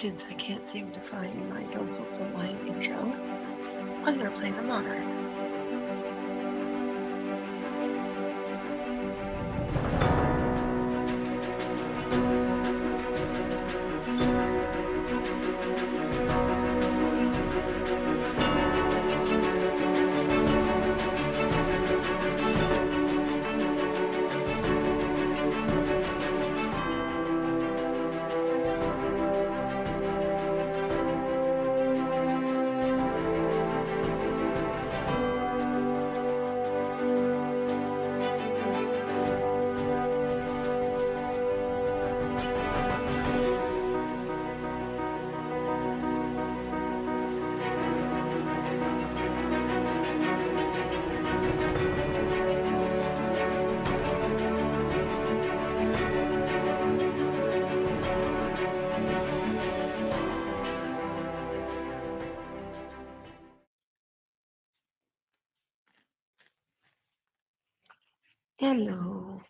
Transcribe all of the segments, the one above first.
Since I can't seem to find my Don't Poke the Lion intro, I'm gonna play the Monarch. Hello.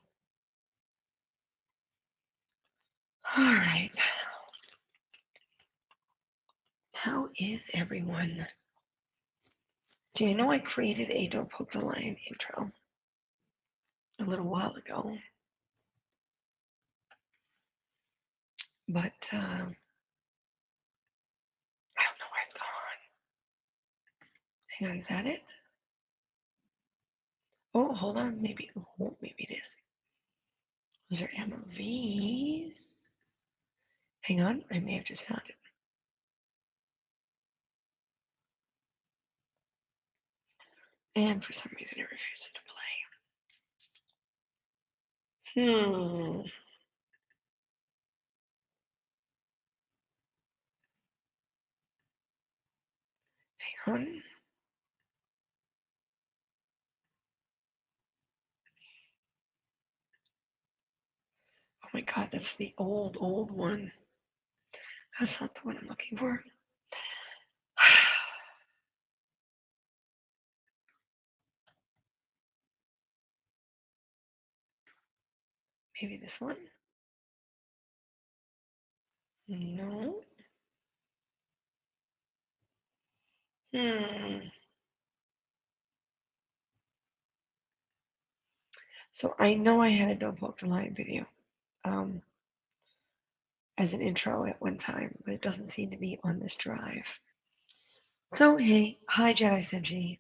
Alright. How is everyone? Do you know I created a Don't Poke the Lion intro a little while ago? But I don't know where it's gone. Hang on, is that it? Oh, hold on. Maybe it is. Those are MOVs. Hang on, I may have just found it. And for some reason it refuses to play. Hang on. Oh my god, that's the old one. That's not the one I'm looking for. Maybe this one? No. So I know I had a Don't Poke the Lion video as an intro at one time, but it doesn't seem to be on this drive. So hey, hi Jedi Senji.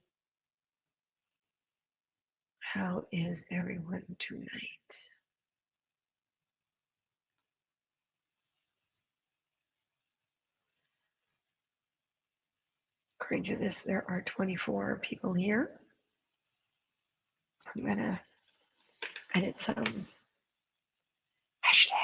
How is everyone tonight? According to this, there are 24 people here. I'm gonna edit some hashtags.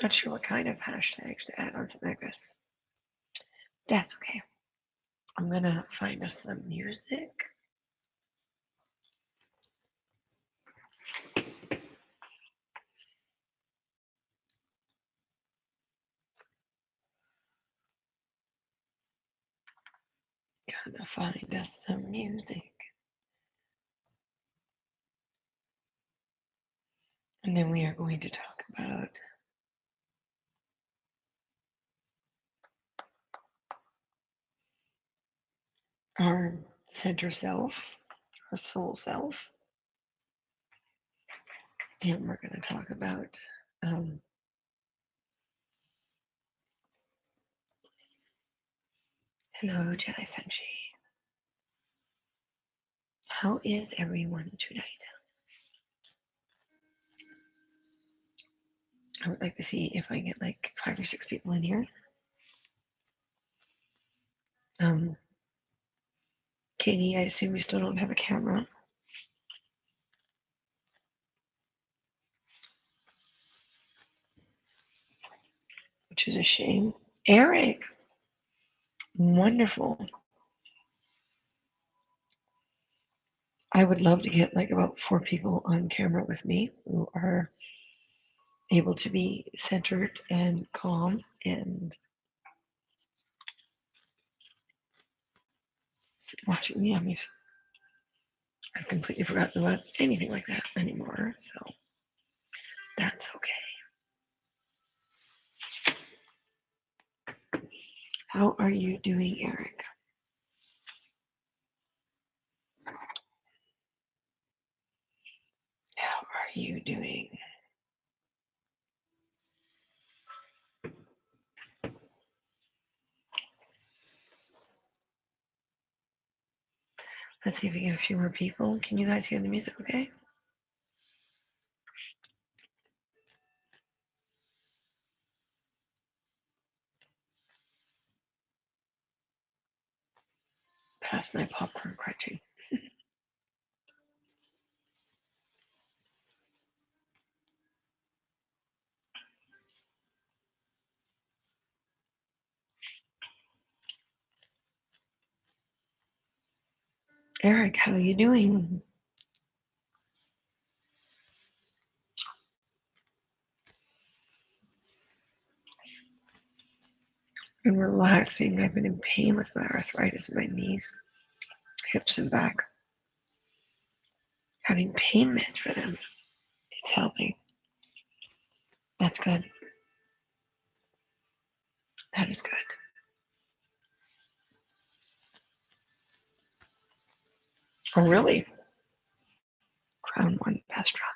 Not sure what kind of hashtags to add on something like this. That's okay. I'm gonna find us some music. Gonna find us some music. And then we are going to talk about our center self, our soul self. And we're going to talk about hello, Jedi Senshi. How is everyone tonight? I would like to see if I get like 5 or 6 people in here. Katie, I assume you still don't have a camera. Which is a shame. Eric, wonderful. I would love to get like about 4 people on camera with me who are able to be centered and calm and watching the Emmys. I've completely forgotten about anything like that anymore, so that's okay. How are you doing, Eric? How are you doing? Let's see if we get a few more people. Can you guys hear the music okay? Past my popcorn crunching. Eric, how are you doing? I'm relaxing. I've been in pain with my arthritis in my knees, hips, and back. Having pain meds for them. It's helping. That's good. That is good. Oh, really? Crown 1 best drama.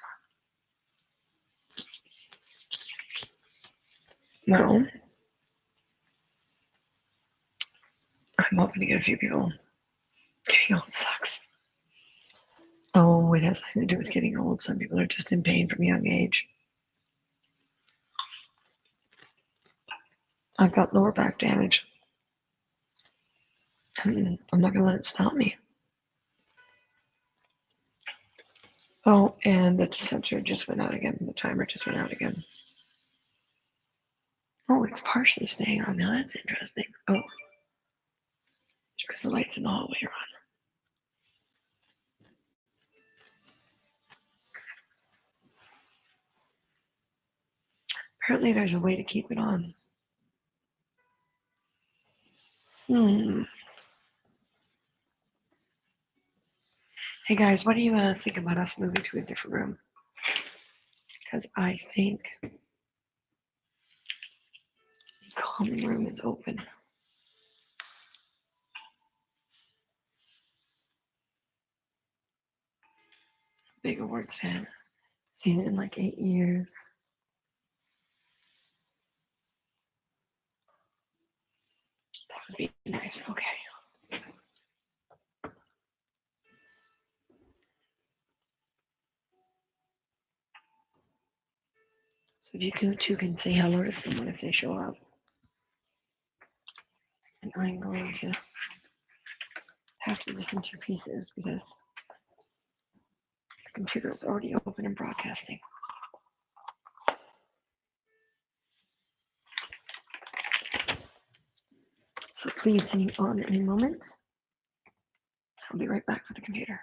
No. I'm hoping to get a few people. Getting old sucks. Oh, it has nothing to do with getting old. Some people are just in pain from a young age. I've got lower back damage. And I'm not going to let it stop me. Oh, and the sensor just went out again. The timer just went out again. Oh, it's partially staying on now. That's interesting. Oh, because the lights in the hallway are on. Apparently there's a way to keep it on. Hey guys, what do you think about us moving to a different room? Because I think the common room is open. Big awards fan. Seen it in like 8 years. That would be nice. Okay. So if you two can say hello to someone if they show up. And I'm going to have to listen to pieces because the computer is already open and broadcasting. So please hang on any moment. I'll be right back with the computer.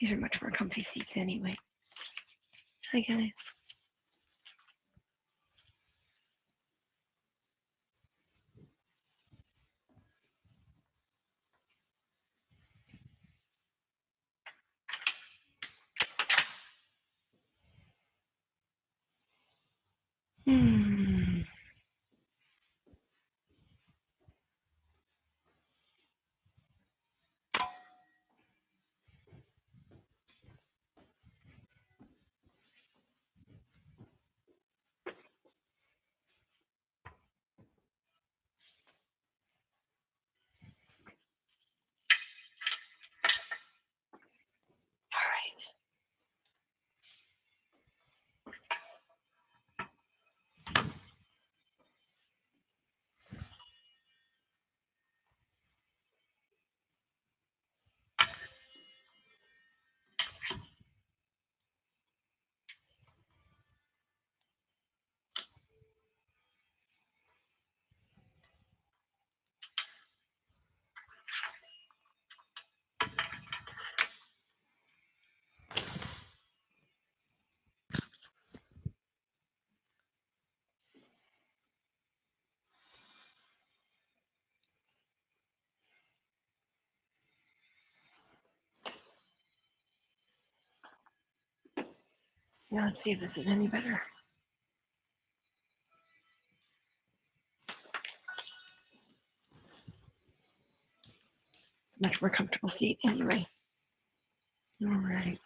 These are much more comfy seats anyway. Hi guys. Hmm. All right. Now let's see if this is any better. It's a much more comfortable seat anyway. All right.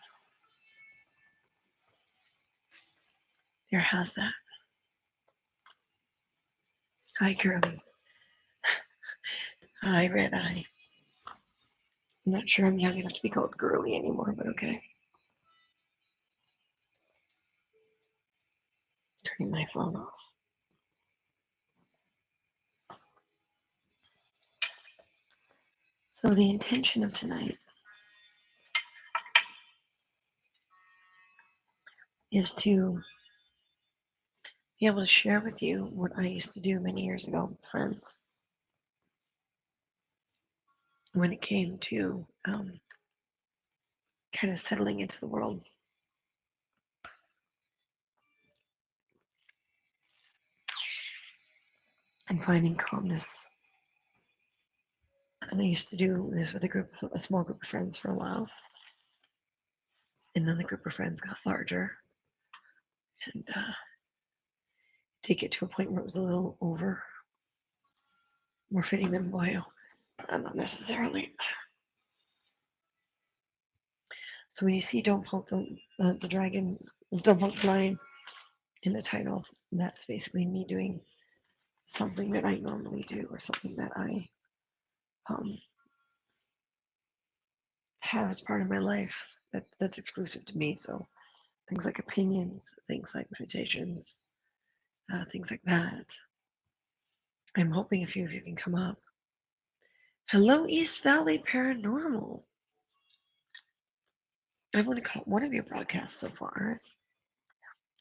There, how's that? Hi, Curly. Hi, Red Eye. I'm not sure I'm young enough to be called girly anymore, but okay. Turning my phone off. So the intention of tonight is to be able to share with you what I used to do many years ago with friends when it came to kind of settling into the world and finding calmness. And I used to do this with a small group of friends for a while. And then the group of friends got larger and take it to a point where it was a little over, more fitting than boyo. Not necessarily. So when you see Don't Poke the Dragon, Don't Poke the Lion in the title, that's basically me doing something that I normally do or something that I um, have as part of my life that's exclusive to me. So things like opinions, things like meditations, things like that. I'm hoping a few of you can come up. Hello, East Valley Paranormal. I've only caught one of your broadcasts so far.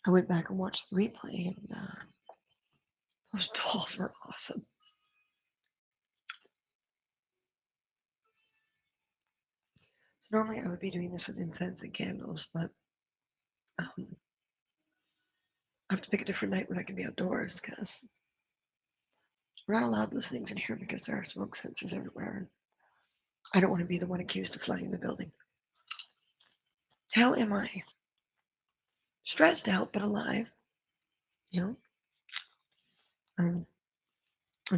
I went back and watched the replay, and those dolls were awesome. So normally I would be doing this with incense and candles, but I have to pick a different night when I can be outdoors because we're not allowed those things in here because there are smoke sensors everywhere. And I don't want to be the one accused of flooding the building. How am I? Stressed out, but alive. You know, I'm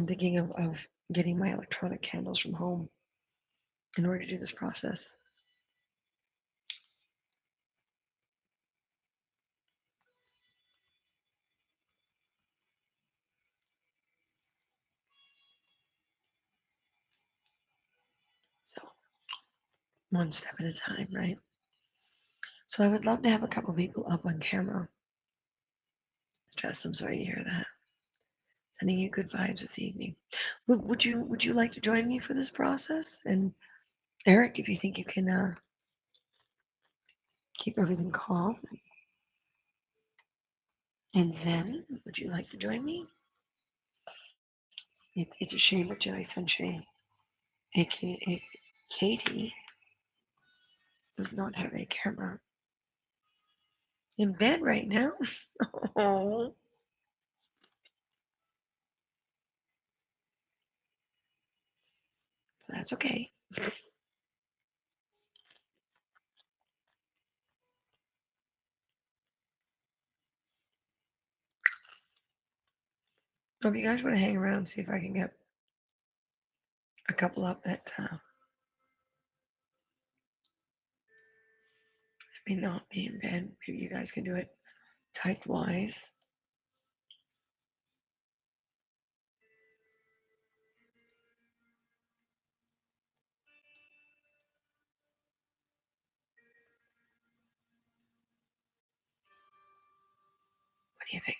thinking of getting my electronic candles from home in order to do this process. So, one step at a time, right? So, I would love to have a couple people up on camera. Stress, I'm sorry to hear that. Sending you good vibes this evening. Would you like to join me for this process? And Eric, if you think you can keep everything calm. And Zen, would you like to join me? It's a shame that Jedi Sunshine, aka Katie, does not have a camera. In bed right now? Oh, that's okay. So if you guys want to hang around, see if I can get a couple up that may not be in bed. Maybe you guys can do it type wise. What do you think?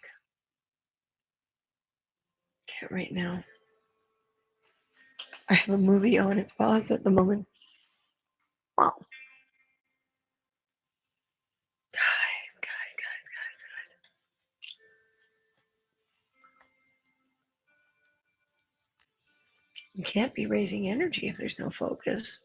Can't right now. I have a movie on. It's paused at the moment. Wow. Guys. You can't be raising energy if there's no focus.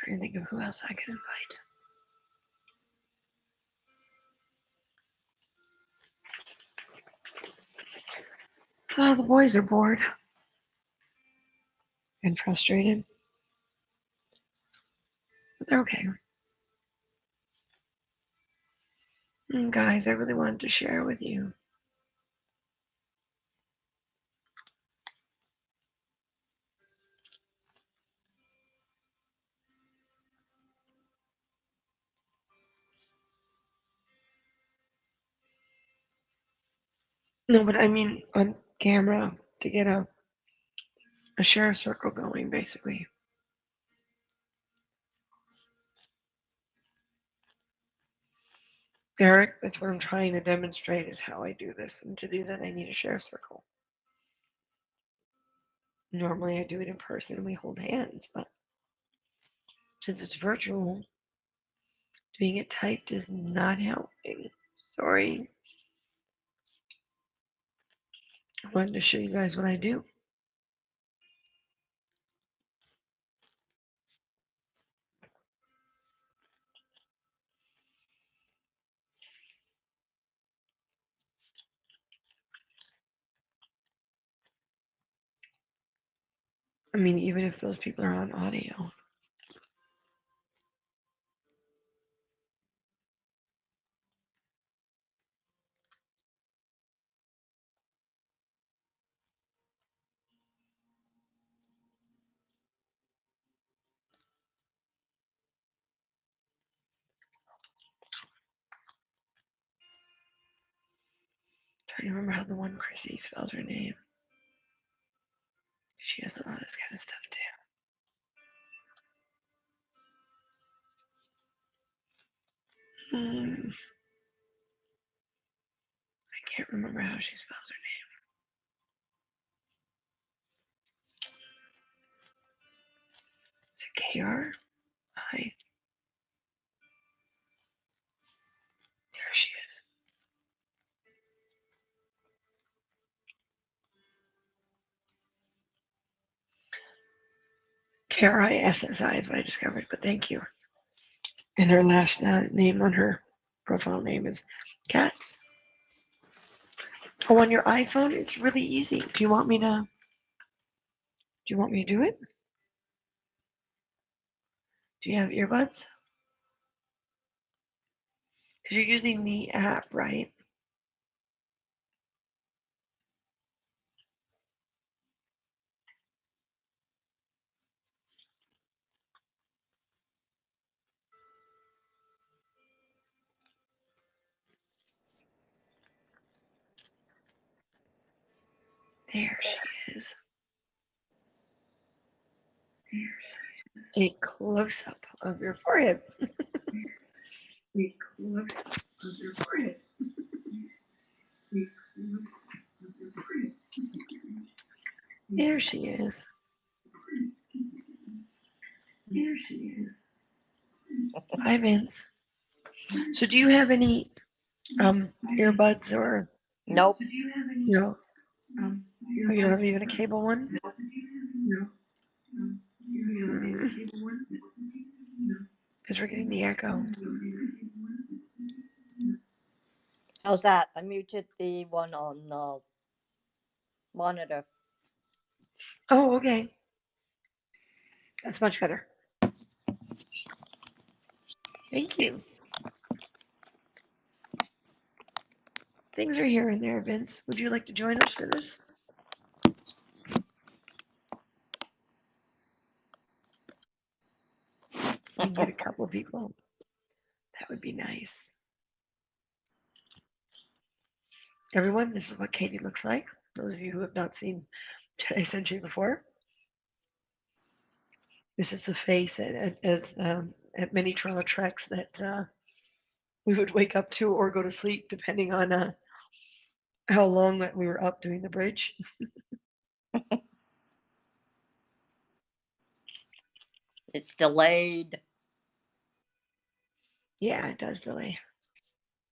Trying to think of who else I can invite. Oh, the boys are bored and frustrated, but they're okay. Guys, I really wanted to share with you. No, but I mean on camera to get a share circle going, basically. Eric, that's what I'm trying to demonstrate is how I do this. And to do that, I need a share circle. Normally, I do it in person and we hold hands, but since it's virtual, doing it typed is not helping. Sorry. I wanted to show you guys what I do. I mean, even if those people are on audio. Trying to remember how the one Chrissy spells her name. She has a lot of this kind of stuff too. I can't remember how she spells her name. Is it K-R? I. There she is. K-R-I-S-S-I is what I discovered, but thank you. And her last name on her profile name is Cats. Oh, on your iPhone, it's really easy. Do you want me to? Do you want me to do it? Do you have earbuds? Because you're using the app, right? There she is. A close up of your forehead. The club of your forehead. The club of your forehead. There she is. There she is. Hi, Vince. So, do you have any earbuds or Nope. no? Oh, you don't have even a cable one? No. Because we're getting the echo. How's that? I muted the one on the monitor. Oh, okay. That's much better. Thank you. Things are here and there, Vince. Would you like to join us for this? We can get a couple of people. That would be nice. Everyone, this is what Katie looks like. Those of you who have not seen Jedi Senshi before. This is the face at many trauma treks that we would wake up to or go to sleep, depending on how long that we were up doing the bridge. It's delayed. Yeah, it does delay.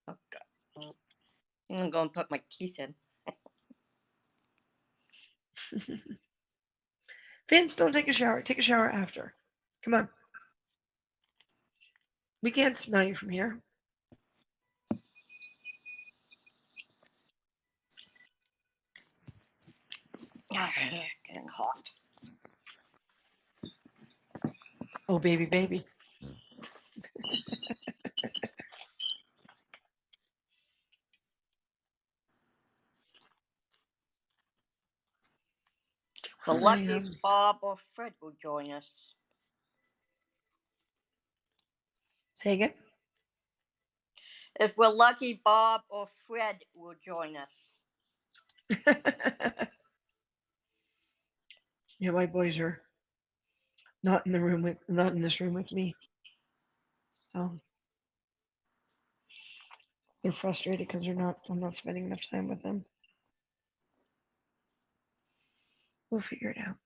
Okay. I'm going to put my teeth in. Vince, don't take a shower. Take a shower after. Come on. We can't smell you from here. Getting hot. Oh, baby, baby. The lucky Bob or Fred will join us. Say again? If we're lucky, Bob or Fred will join us. Yeah, my boys are not in this room with me. So they're frustrated because I'm not spending enough time with them. We'll figure it out.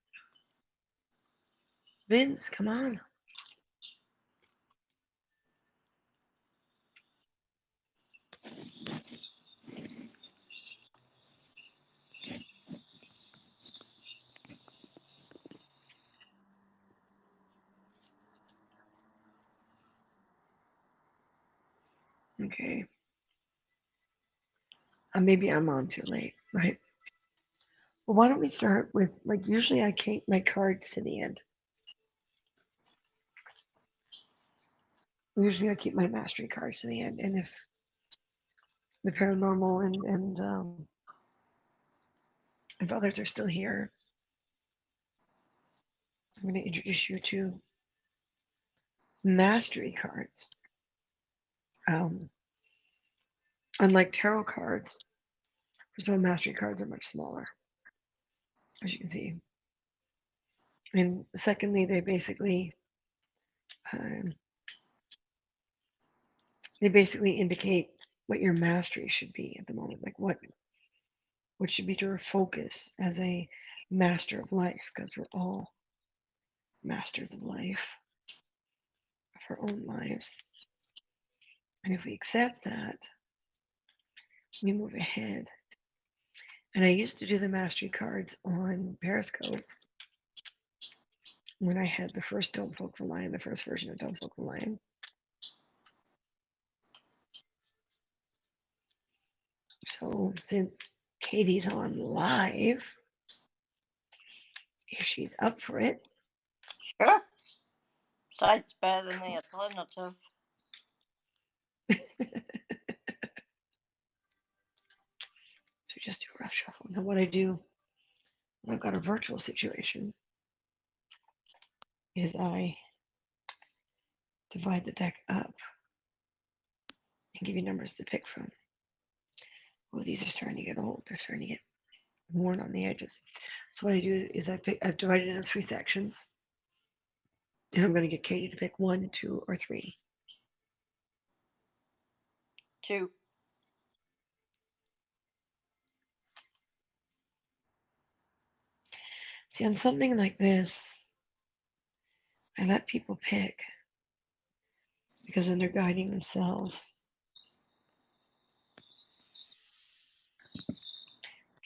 Vince, come on. Okay. Maybe I'm on too late, right? Well, why don't we start with, like, usually I keep my cards to the end. Usually I keep my mastery cards to the end. And if the paranormal and if others are still here, I'm going to introduce you to mastery cards. Unlike tarot cards, so mastery cards are much smaller, as you can see. And secondly, um, they basically indicate what your mastery should be at the moment, like what should be your focus as a master of life, because we're all masters of life, of our own lives. And if we accept that, we move ahead. And I used to do the mastery cards on Periscope when I had the first Don't Poke the Lion, the first version of Don't Poke the Lion. So since Katie's on live, if she's up for it. Sure. Besides, better than the alternative. So just do a rough shuffle. Now what I do when I've got a virtual situation is I divide the deck up and give you numbers to pick from. Well, these are starting to get old. They're starting to get worn on the edges. So what I do is I've divided it into 3 sections. And I'm going to get Katie to pick 1, 2, or 3. 2. See, on something like this, I let people pick because then they're guiding themselves.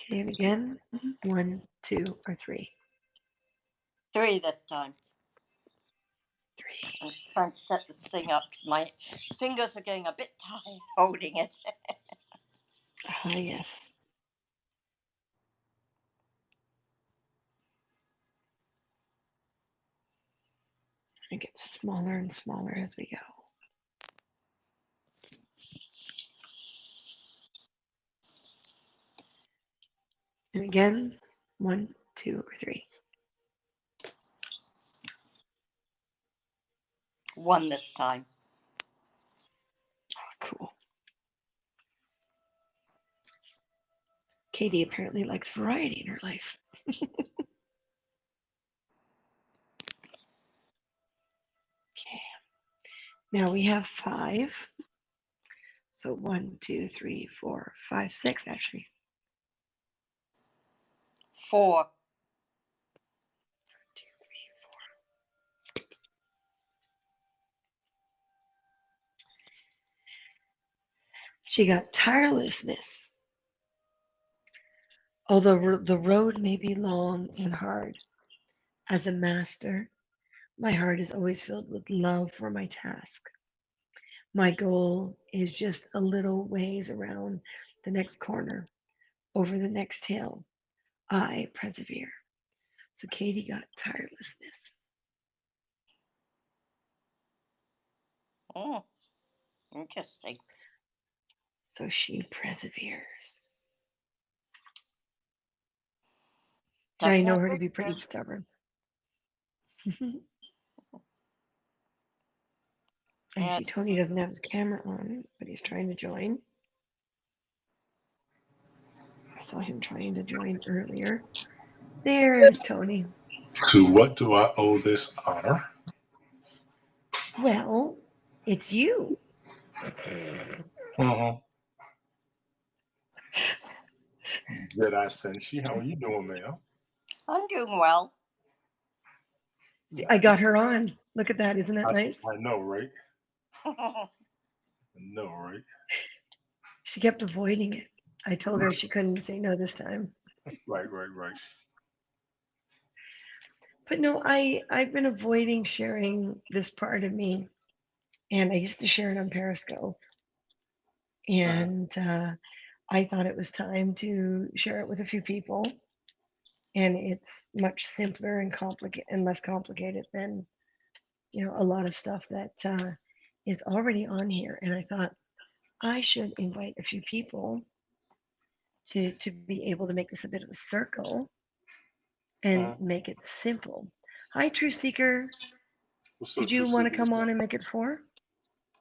Okay, and again, 1, 2, or 3. 3 this time. 3. I'm trying to set this thing up. My fingers are getting a bit tired holding it. Ah, yes. It gets smaller and smaller as we go. And again, 1, 2, or 3. 1 this time. Oh, cool. Katie apparently likes variety in her life. Okay. Now we have 5. So 1, 2, 3, 4, 5, 6 actually. 4. 2, 3, 4. She got tirelessness. Although the road may be long and hard, as a master, my heart is always filled with love for my task. My goal is just a little ways around the next corner, over the next hill. I persevere. So Katie got tirelessness. Interesting. So she perseveres. And I know her to be pretty stubborn. I see Tony doesn't have his camera on, but he's trying to join. I saw him trying to join earlier. There's Tony. To what do I owe this honor? Well, it's you. Uh-huh. Did I Senshi? How are you doing, ma'am? I'm doing well. I got her on. Look at that. Isn't that nice? I know, right? I know, right? She kept avoiding it. I told her she couldn't say no this time. Right. But no, I've been avoiding sharing this part of me. And I used to share it on Periscope. And I thought it was time to share it with a few people. And it's much simpler and complicated and less complicated than, a lot of stuff that is already on here. And I thought I should invite a few people to be able to make this a bit of a circle and make it simple. Hi, True Seeker. What's Did you want to come on and make it 4?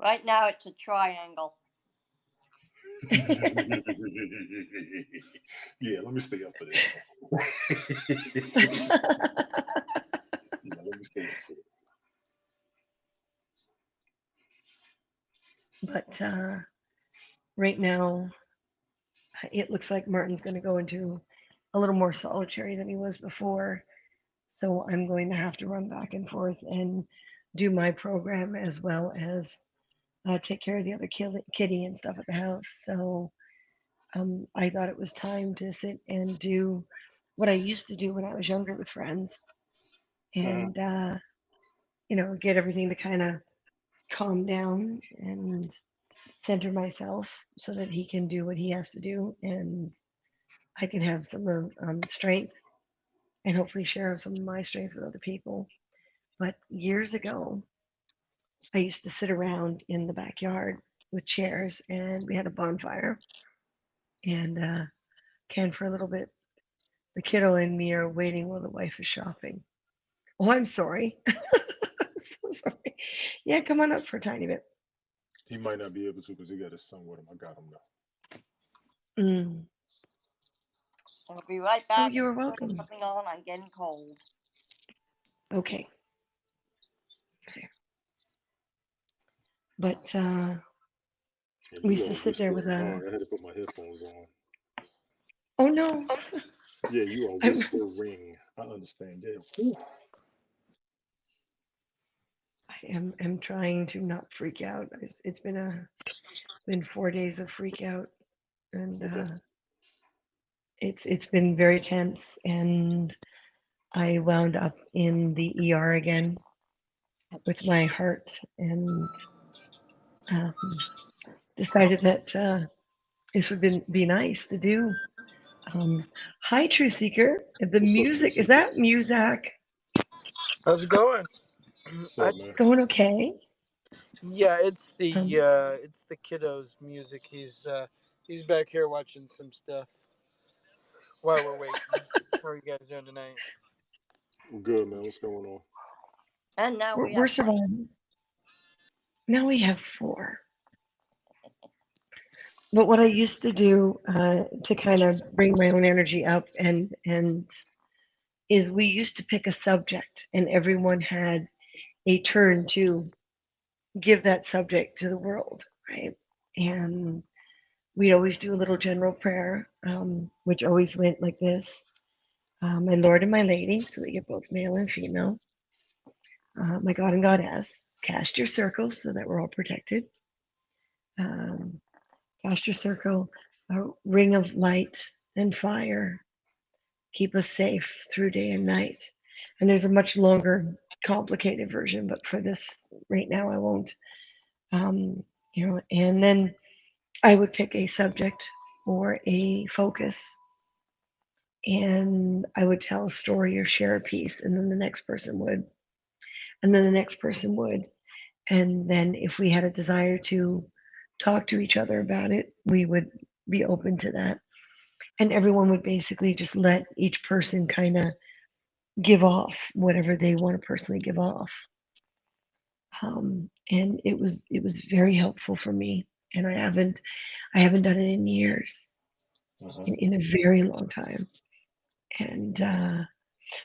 Right now it's a triangle. Yeah, let me stay up for this. Let me stay up for it. But right now, it looks like Martin's going to go into a little more solitary than he was before. So I'm going to have to run back and forth and do my program as well as take care of the other kitty and stuff at the house. So I thought it was time to sit and do what I used to do when I was younger with friends and, get everything to kind of calm down and center myself so that he can do what he has to do and I can have some strength and hopefully share some of my strength with other people. But years ago, I used to sit around in the backyard with chairs and we had a bonfire and can for a little bit. The kiddo and me are waiting while the wife is shopping. Oh, I'm sorry. So sorry. Yeah, come on up for a tiny bit. He might not be able to because he got his son with him. I got him now. I'll be right back. Oh, you're welcome. Something on. I'm getting cold. Okay. But And We you used to all sit there with whispering a. hard. I had to put my headphones on. Oh no, Yeah, you are I'm whispering. I understand that. Whew. I'm trying to not freak out. It's been 4 days of freak out, and Okay. it's been very tense. And I wound up in the ER again with my heart, and um, decided that this would be nice to do. Um, Hi, True Seeker. The What's up, True music is Seekers? that Muzak How's it going? What's I up, man? going okay? yeah, Um, it's the kiddo's music. He's back here watching some stuff while we're waiting. How are you guys doing tonight? I'm good, man. What's going on? And now we we're have one. surviving. Now we have four. But what I used to do to kind of bring my own energy up and is we used to pick a subject and everyone had a turn to give that subject to the world, right? And we'd always do a little general prayer, which always went like this: My Lord and my Lady, so we get both male and female. My God and Goddess, cast your circles so that we're all protected. Um, cast your circle, a ring of light and fire. Keep us safe through day and night. And there's a much longer, complicated version, but for this right now, I won't. Um, and then I would pick a subject or a focus, and I would tell a story or share a piece, and then the next person would, and then the next person would. And then if we had a desire to talk to each other about it, we would be open to that. And everyone would basically just let each person kind of give off whatever they want to personally give off. And it was very helpful for me. And I haven't done it in years, Uh-huh. in a very long time. And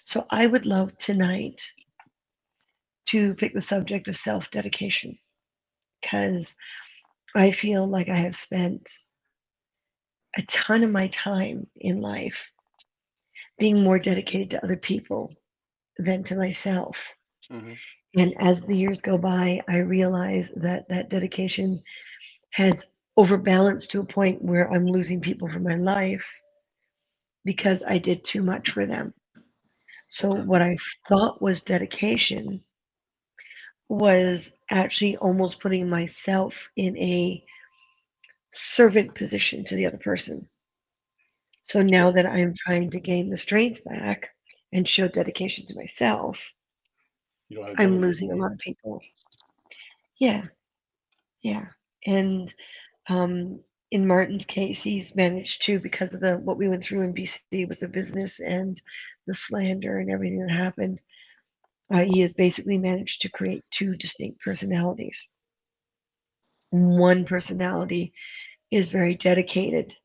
so I would love tonight to pick the subject of self dedication because I feel like I have spent a ton of my time in life being more dedicated to other people than to myself. Mm-hmm. And as the years go by, I realize that that dedication has overbalanced to a point where I'm losing people from my life because I did too much for them. So, Okay. what I thought was dedication was actually almost putting myself in a servant position to the other person. So now Right. that I'm trying to gain the strength back and show dedication to myself, You don't have I'm energy losing a for it. lot of people. Yeah, yeah. And um, in Martin's case, he's managed to, because of the what we went through in BC with the business and the slander and everything that happened, he has basically managed to create two distinct personalities. One personality is very dedicated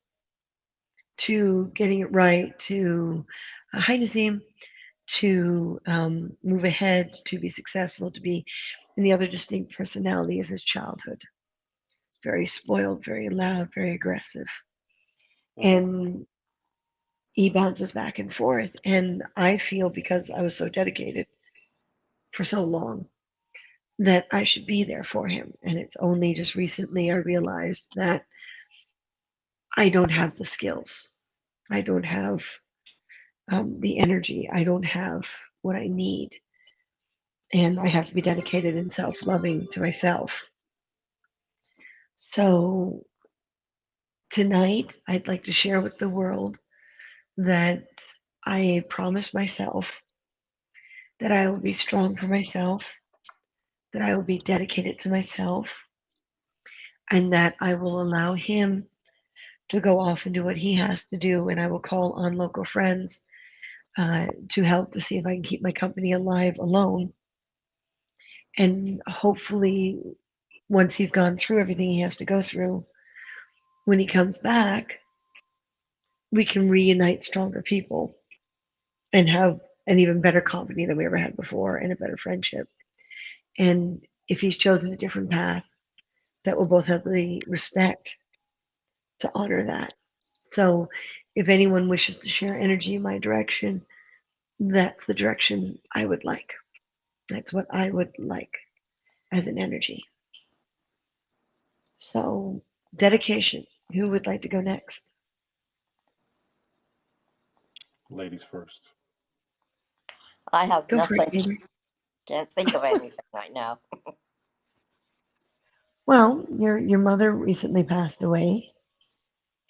to getting it right, to hi Nazim, to move ahead, to be successful, to be. And the other distinct personality is his childhood. Very spoiled, very loud, very aggressive. Uh-huh. And he bounces back and forth. And I feel because I was so dedicated for so long that I should be there for him. And it's only just recently I realized that I don't have the skills. I don't have the energy. I don't have what I need. And I have to be dedicated and self loving to myself. So tonight, I'd like to share with the world that I promised myself that I will be strong for myself, that I will be dedicated to myself, and that I will allow him to go off and do what he has to do. And I will call on local friends to help to see if I can keep my company alive alone. And hopefully, once he's gone through everything he has to go through, when he comes back, we can reunite stronger people and have an even better company than we ever had before and a better friendship. And if he's chosen a different path, that will both have the respect to honor that. So if anyone wishes to share energy in my direction, that's the direction I would like. That's what I would like as an energy. So, dedication. Who would like to go next? Ladies first. I have Go for it, nothing. Avery. Can't think of anything right now. Well, your mother recently passed away,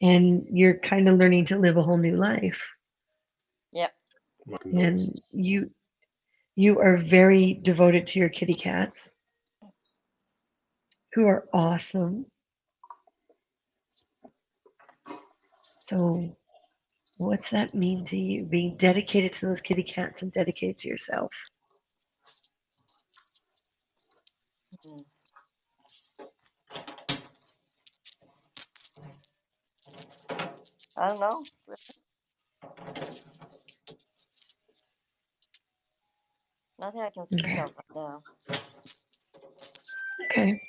and you're kind of learning to live a whole new life. Yep. My condolences. And you are very devoted to your kitty cats, who are awesome. So, what's that mean to you? Being dedicated to those kitty cats and dedicated to yourself. Mm. I don't know. Nothing I can think Okay. of right now. Okay.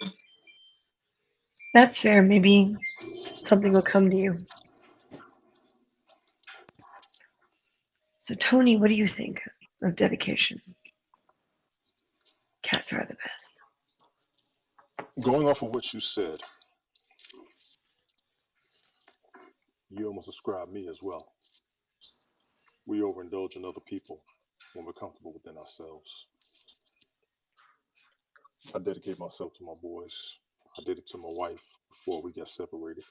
That's fair. Maybe something will come to you. So, Tony, what do you think of dedication? Cats are the best. Going off of what you said, you almost described me as well. We overindulge in other people when we're comfortable within ourselves. I dedicate myself to my boys. I did it to my wife before we got separated.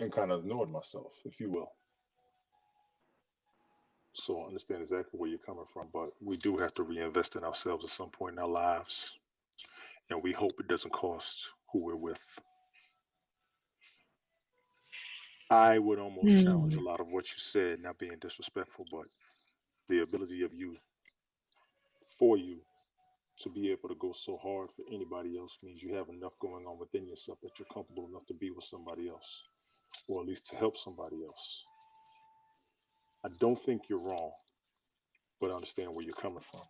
And kind of ignored myself, if you will. So I understand exactly where you're coming from, but we do have to reinvest in ourselves at some point in our lives. And we hope it doesn't cost who we're with. I would almost challenge a lot of what you said, not being disrespectful, but the ability of you, for you, to be able to go so hard for anybody else means you have enough going on within yourself that you're comfortable enough to be with somebody else, or at least to help somebody else. I don't think you're wrong, but I understand where you're coming from.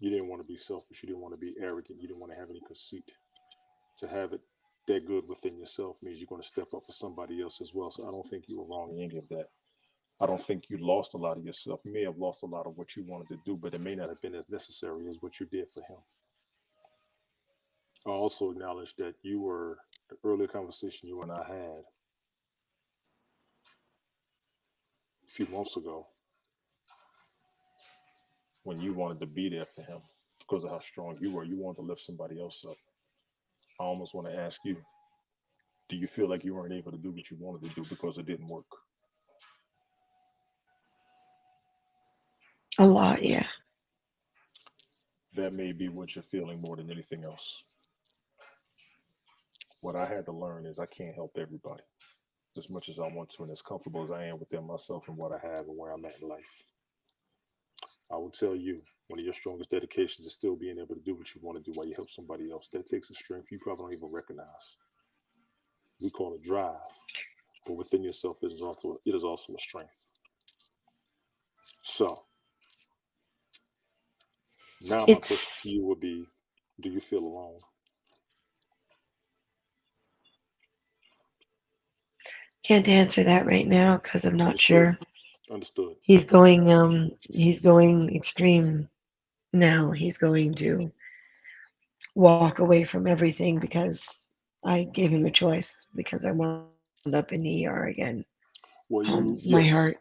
You didn't want to be selfish. You didn't want to be arrogant. You didn't want to have any conceit. To have it that good within yourself means you're going to step up for somebody else as well. So I don't think you were wrong in any of that. I don't think you lost a lot of yourself. You may have lost a lot of what you wanted to do, but it may not have been as necessary as what you did for him. I also acknowledge that you were the earlier conversation you and I had a few months ago when you wanted to be there for him because of how strong you were. You wanted to lift somebody else up. I almost want to ask you, do you feel like you weren't able to do what you wanted to do because it didn't work? A lot, yeah. That may be what you're feeling more than anything else. What I had to learn is I can't help everybody as much as I want to and as comfortable as I am within myself and what I have and where I'm at in life. I will tell you, one of your strongest dedications is still being able to do what you want to do while you help somebody else. That takes a strength you probably don't even recognize. We call it drive, but within yourself it is also a strength. So now my question It's to you would be, do you feel alone? can't answer that right now because I'm not Understood. sure. Understood. He's going extreme now. He's going to walk away from everything because I gave him a choice because I wound up in the ER again. Well, you My yes. heart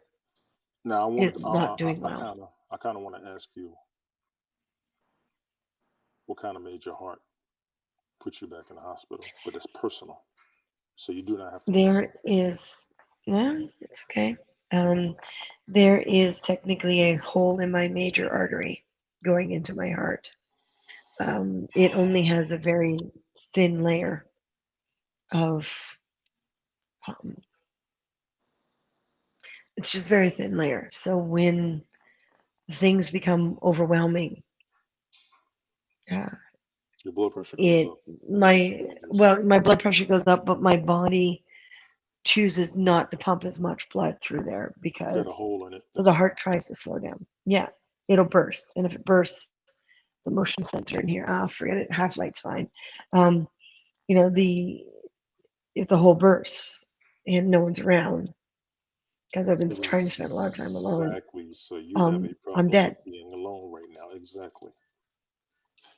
Now I is wanted not doing well. I kind of want to ask you what kind of made your heart put you back in the hospital, but it's personal, so you do not have to answer. There is, no, it's okay. Um, there is technically a hole in my major artery going into my heart. It only has a very thin layer of, um, it's just very thin layer. So when things become overwhelming, uh, Your blood pressure goes it up when it my changes. well my blood pressure goes up, but my body chooses not to pump as much blood through there Got a because hole in it. so the That's heart tries to slow down. Yeah, it'll burst, and if it bursts, the motion sensor in here. Ah, forget it. Half light's fine. Um, you know, if the whole bursts and no one's around because I've been trying to spend a lot of time alone, Exactly. So you have a I'm problem dead. with being alone right now. Exactly.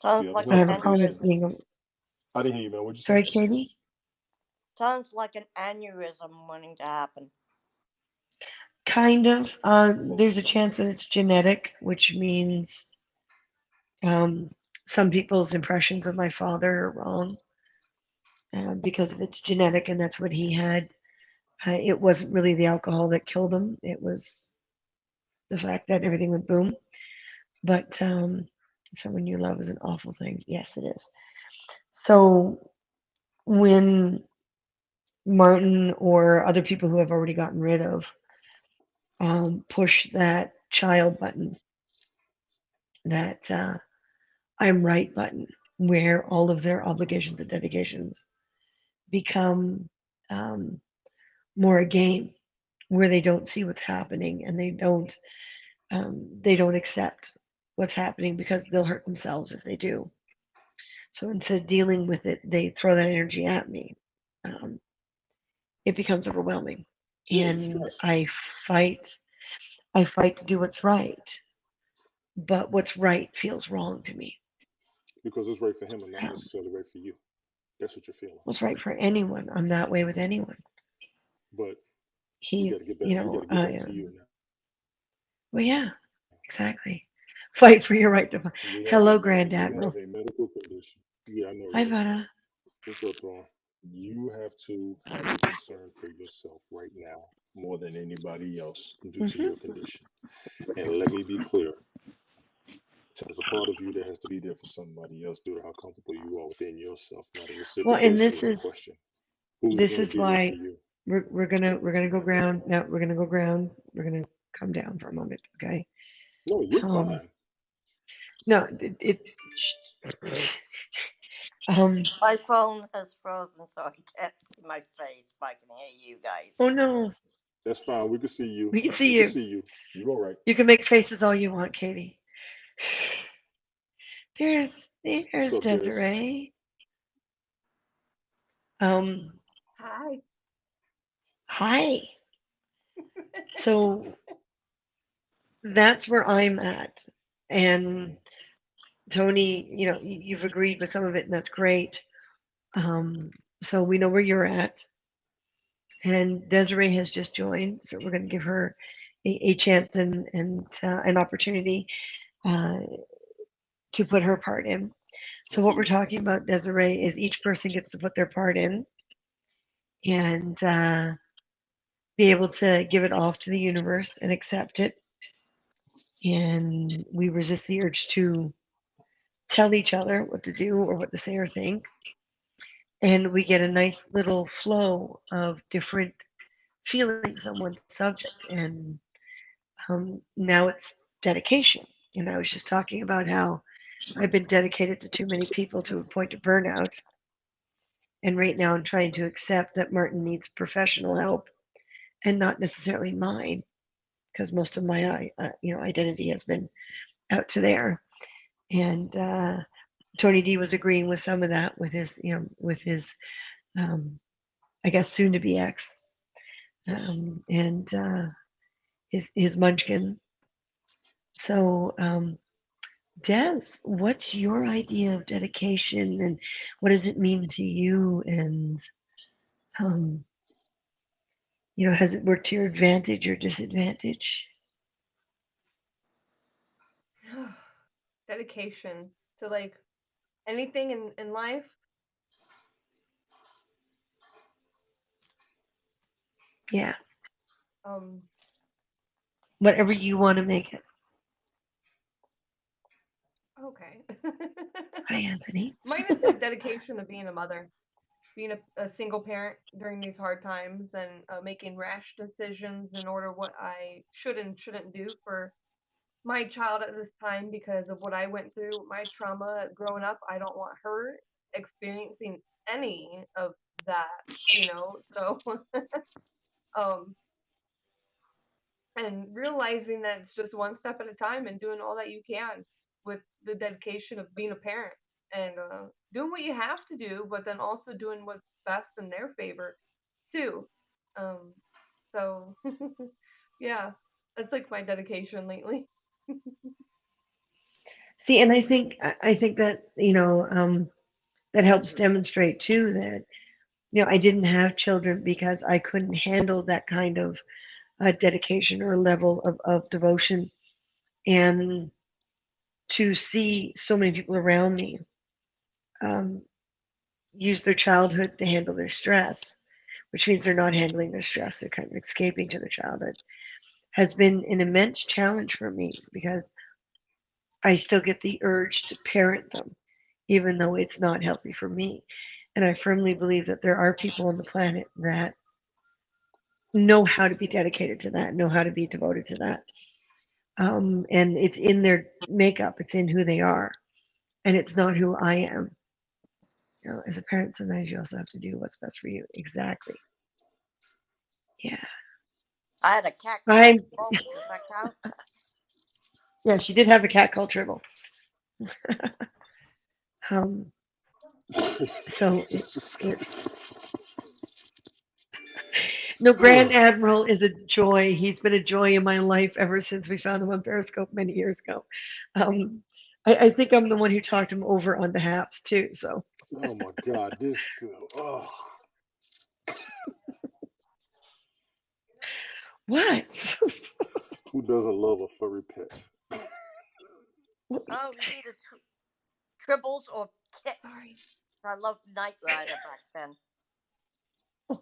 Sounds You have a like I an health have a problem with condition. aneurysm. being. I didn't hear you, man. What'd you say? Sorry, Katie. Sounds like an aneurysm wanting to happen. Kind of. There's a chance that it's genetic, which means um, some people's impressions of my father are wrong because if it's genetic and that's what he had. It wasn't really the alcohol that killed him. It was the fact that everything went boom. But someone you love is an awful thing. Yes, it is. So when Martin or other people who have already gotten rid of push that child button, that I'm right button, where all of their obligations and dedications become um, more a game, where they don't see what's happening and they don't accept what's happening because they'll hurt themselves if they do. So instead of dealing with it, they throw that energy at me. Um, it becomes overwhelming, Yeah, the and stress. fight. I fight to do what's right, but what's right feels wrong to me. Because it's right for him and not Um, necessarily right for you. That's what you're feeling. what's right for anyone? I'm that way with anyone. But you He's, got to get back. you You got know, to get back to you now. well, yeah, exactly. Fight for your right to. You have Hello, a Grand you Admiral. have a medical condition. Yeah, I know, Hi, right? Vada. What's up, Thorn? You have to have a concern for yourself right now more than anybody else due to Hmm. your condition. And let me be clear. There's a part of you that has to be there for somebody else due to how comfortable you are within yourself. Now, the Well, and reciprocation is the question. Who's this going to is be there for why you? we're gonna go ground. No, we're gonna go ground. We're gonna come down for a moment, okay? No, you're Um, fine. no, um, My phone has frozen, so I can't see my face, but I can hear you guys. oh no, That's fine. We can see you. we can see We can you. see you. You all right? You can make faces all you want, Katie. What's There's up, Des? Desiree. Um, Hi. hi. So that's where I'm at, and Tony, you know, you've agreed with some of it, and that's great. So we know where you're at. And Desiree has just joined, so we're going to give her a chance and an opportunity uh, to put her part in. So what we're Absolutely. talking about, Desiree, is each person gets to put their part in and be able to give it off to the universe and accept it. And we resist the urge to tell each other what to do or what to say or think. And we get a nice little flow of different feelings on one subject. And now it's dedication. And I was just talking about how I've been dedicated to too many people to a point of burnout. And right now I'm trying to accept that Martin needs professional help and not necessarily mine, because most of my identity has been out to there. And Tony D was agreeing with some of that with his um, I guess soon to be ex Yes. and his munchkin. So Des, what's your idea of dedication and what does it mean to you? And, um, has it worked to your advantage or disadvantage? Dedication to like anything in life. Yeah, Um, whatever you want to make it. okay. Hi, Anthony. Mine is the dedication of being a mother, being a single parent during these hard times, and making rash decisions in order what I should and shouldn't do for my child at this time because of what I went through, my trauma growing up. I don't want her experiencing any of that. So, um, and realizing that it's just one step at a time and doing all that you can with the dedication of being a parent and doing what you have to do, but then also doing what's best in their favor too. Um, so yeah, that's like my dedication lately. See, and I think that that helps demonstrate too that I didn't have children because I couldn't handle that kind of dedication or level of devotion, and to see so many people around me um, use their childhood to handle their stress, which means they're not handling their stress, they're kind of escaping to their childhood, has been an immense challenge for me because I still get the urge to parent them, even though it's not healthy for me. And I firmly believe that there are people on the planet that know how to be dedicated to that, know how to be devoted to that. And it's in their makeup, it's in who they are, and it's not who I am. As a parent, sometimes you also have to do what's best for you. Exactly. Yeah. I had a cat called I Tribble. Does that count? Yeah, she did have a cat called Tribble. um, so no, Grand Admiral is a joy. He's been a joy in my life ever since we found him on Periscope many years ago. I think I'm the one who talked him over on the Haps too. So Oh my God, this still. Oh, what? who doesn't love a furry pet? Oh, it was either Tribbles or Kit. Sorry. I loved Knight Rider back then.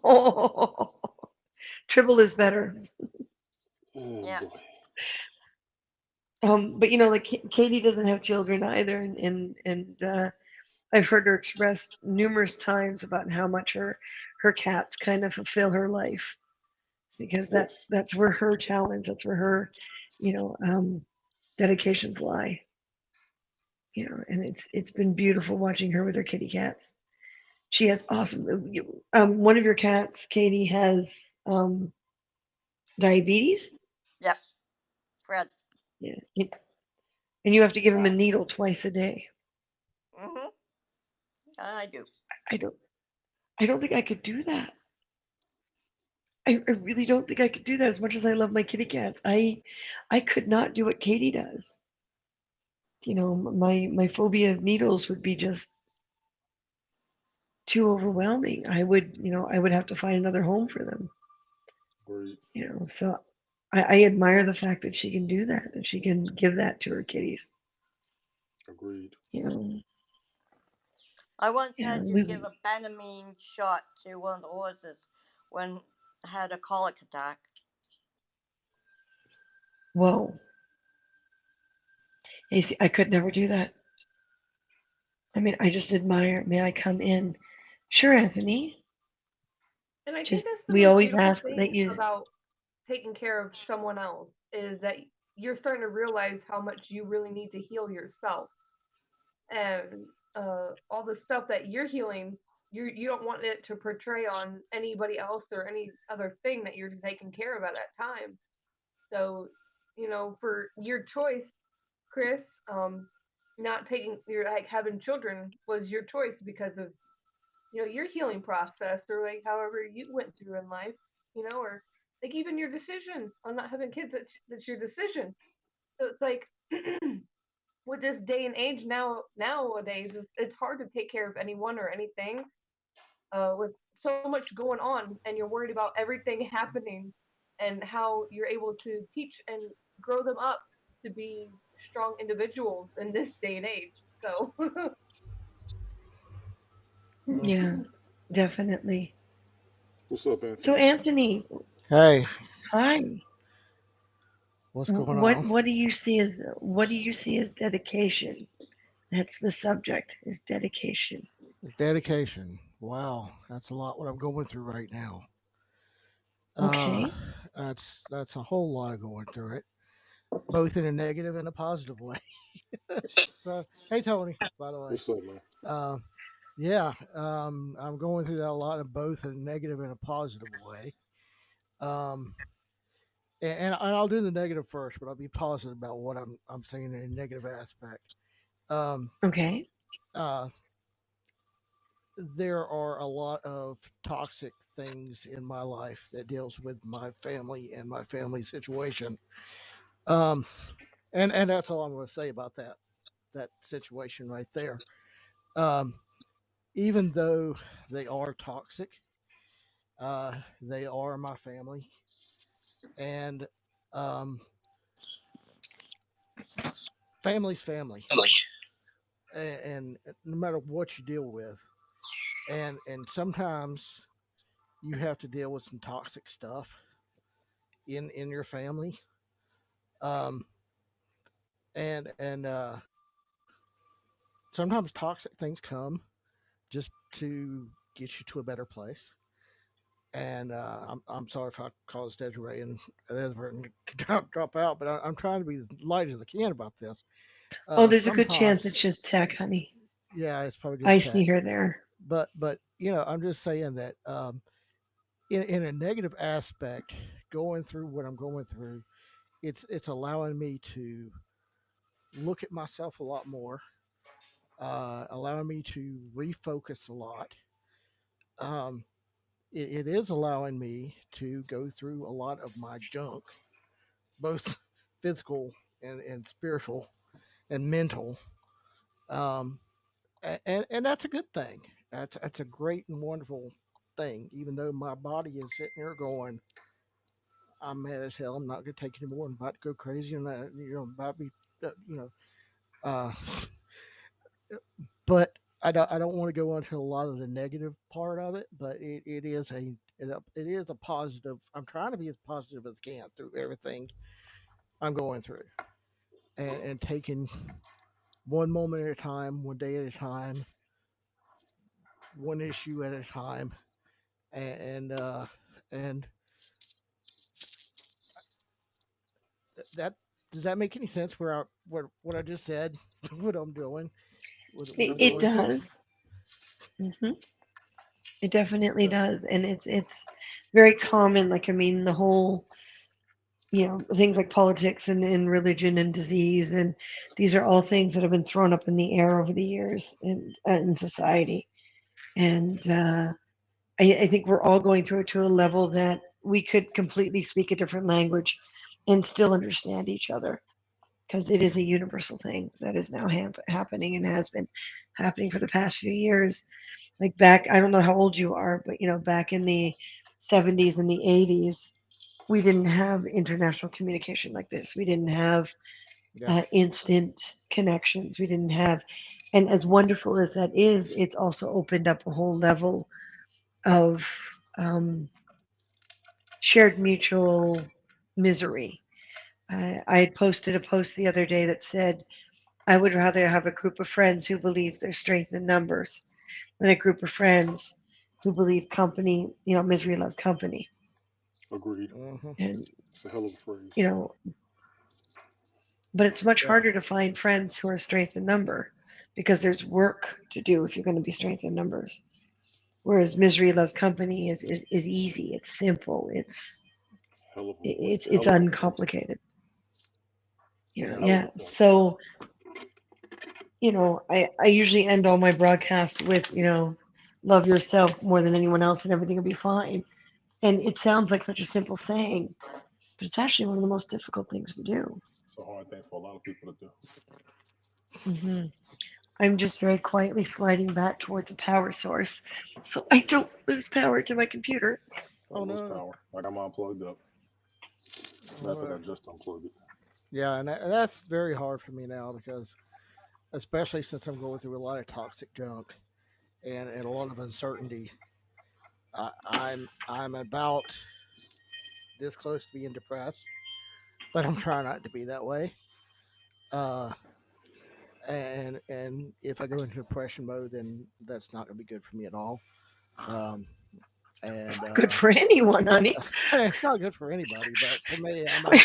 Oh, Tribble is better. Oh Yeah. boy. But like Katie doesn't have children either, and I've heard her express numerous times about how much her cats kind of fulfill her life, because Of course. that's where her talents, that's where her, dedications lie. And it's been beautiful watching her with her kitty cats. She has awesome. One of your cats, Katie, has diabetes. Yep. Fred. Yeah, and you have to give him a needle twice a day. Mm-hmm. I do. I don't. I don't think I could do that. I really don't think I could do that. As much as I love my kitty cats, I could not do what Katie does. My phobia of needles would be just too overwhelming. I would have to find another home for them. Agreed. So I admire the fact that she can do that she can give that to her kitties. Agreed. I once Yeah, had to we give a Benamine shot to one of the horses when I had a colic attack. whoa. You see, I could never do that. I mean, I just admire. May I come in? Sure, Anthony. And I think Just that's the we most always beautiful ask that thing you. about taking care of someone else is that you're starting to realize how much you really need to heal yourself. And all the stuff that you're healing, you don't want it to portray on anybody else or any other thing that you're taking care of at that time. So, for your choice, Chris, not taking your like having children was your choice because of your healing process or like however you went through in life, or like even your decision on not having kids. That's your decision. So it's like with this day and age nowadays, it's hard to take care of anyone or anything with so much going on, and you're worried about everything happening and how you're able to teach and grow them up to be strong individuals in this day and age. So Yeah, definitely. What's up, So Anthony? Anthony, Hey, hi. what's going What on? what do you see as dedication? That's the subject, is dedication. Dedication. Wow, that's a lot what I'm going through right now. Uh, Okay. that's a whole lot of going through it, both in a negative and a positive way. So, hey Tony, by the way, What's up, man? uh, yeah, I'm going through that a lot of both in a negative and a positive way. Um, and I'll do the negative first, but I'll be positive about what I'm saying in a negative aspect. Um, Okay. uh, there are a lot of toxic things in my life that deals with my family and my family situation. Um, and that's all I'm going to say about that situation right there. Um, Even though they are toxic, they are my family, and um, family's family, and no matter what you deal with, and sometimes you have to deal with some toxic stuff in your family, um, and sometimes toxic things come just to get you to a better place. And I'm sorry if I caused Desiree and Everett to drop out, but I'm trying to be as light as I can about this. Oh, there's a good chance it's Sometimes, just tech, honey. yeah, it's probably I just see tech, her there. but I'm just saying that in a negative aspect, going through what I'm going through, it's allowing me to look at myself a lot more, allowing me to refocus a lot. Um, it is allowing me to go through a lot of my junk, both physical and spiritual and mental. Um, and that's a good thing. That's a great and wonderful thing. Even though my body is sitting here going, I'm mad as hell. I'm not going to take it anymore. I'm about to go crazy, and about to be, you know, uh, but I don't want to go into a lot of the negative part of it. But it is a positive. I'm trying to be as positive as I can through everything I'm going through, and taking one moment at a time, one day at a time, one issue at a time, and and that does that make any sense? What I just said, what I'm doing, what I'm It going through. does. Hmm. It definitely So does, and it's very common. Like I mean, the whole things like politics and religion and disease, and these are all things that have been thrown up in the air over the years in society. And I think we're all going through it to a level that we could completely speak a different language and still understand each other because it is a universal thing that is now happening and has been happening for the past few years. Like back, I don't know how old you are, but back in the 70s and the 80s, we didn't have international communication like this. We didn't have yeah, instant connections. We didn't have, and as wonderful as that is, it's also opened up a whole level of um, shared mutual misery. I had posted a post the other day that said, I would rather have a group of friends who believe there's strength in numbers than a group of friends who believe misery loves company. Agreed. hmm And, It's a hell of a phrase. you know, but it's much yeah, harder to find friends who are strength in number because there's work to do if you're going to be strength in numbers. Whereas misery loves company is easy. It's simple. Hell of a point. It's Hell of a point. uncomplicated. yeah, Hell of Yeah. a point. So, I usually end all my broadcasts with, love yourself more than anyone else and everything will be fine. And it sounds like such a simple saying, but it's actually one of the most difficult things to do. It's a hard thing for a lot of people to do. Hmm. I'm just very quietly sliding back towards a power source so I don't lose power to my computer. oh Don't lose no, power. I got mine plugged up. Matter of fact, uh, I just unplugged it. yeah, and that's very hard for me now because especially since I'm going through a lot of toxic junk and a lot of uncertainty. I'm about this close to being depressed, but I'm trying not to be that way. Uh, and if I go into depression mode, then that's not going to be good for me at all. Um, It's and not good for anyone, honey. it's not good for anybody, but for me, I mean,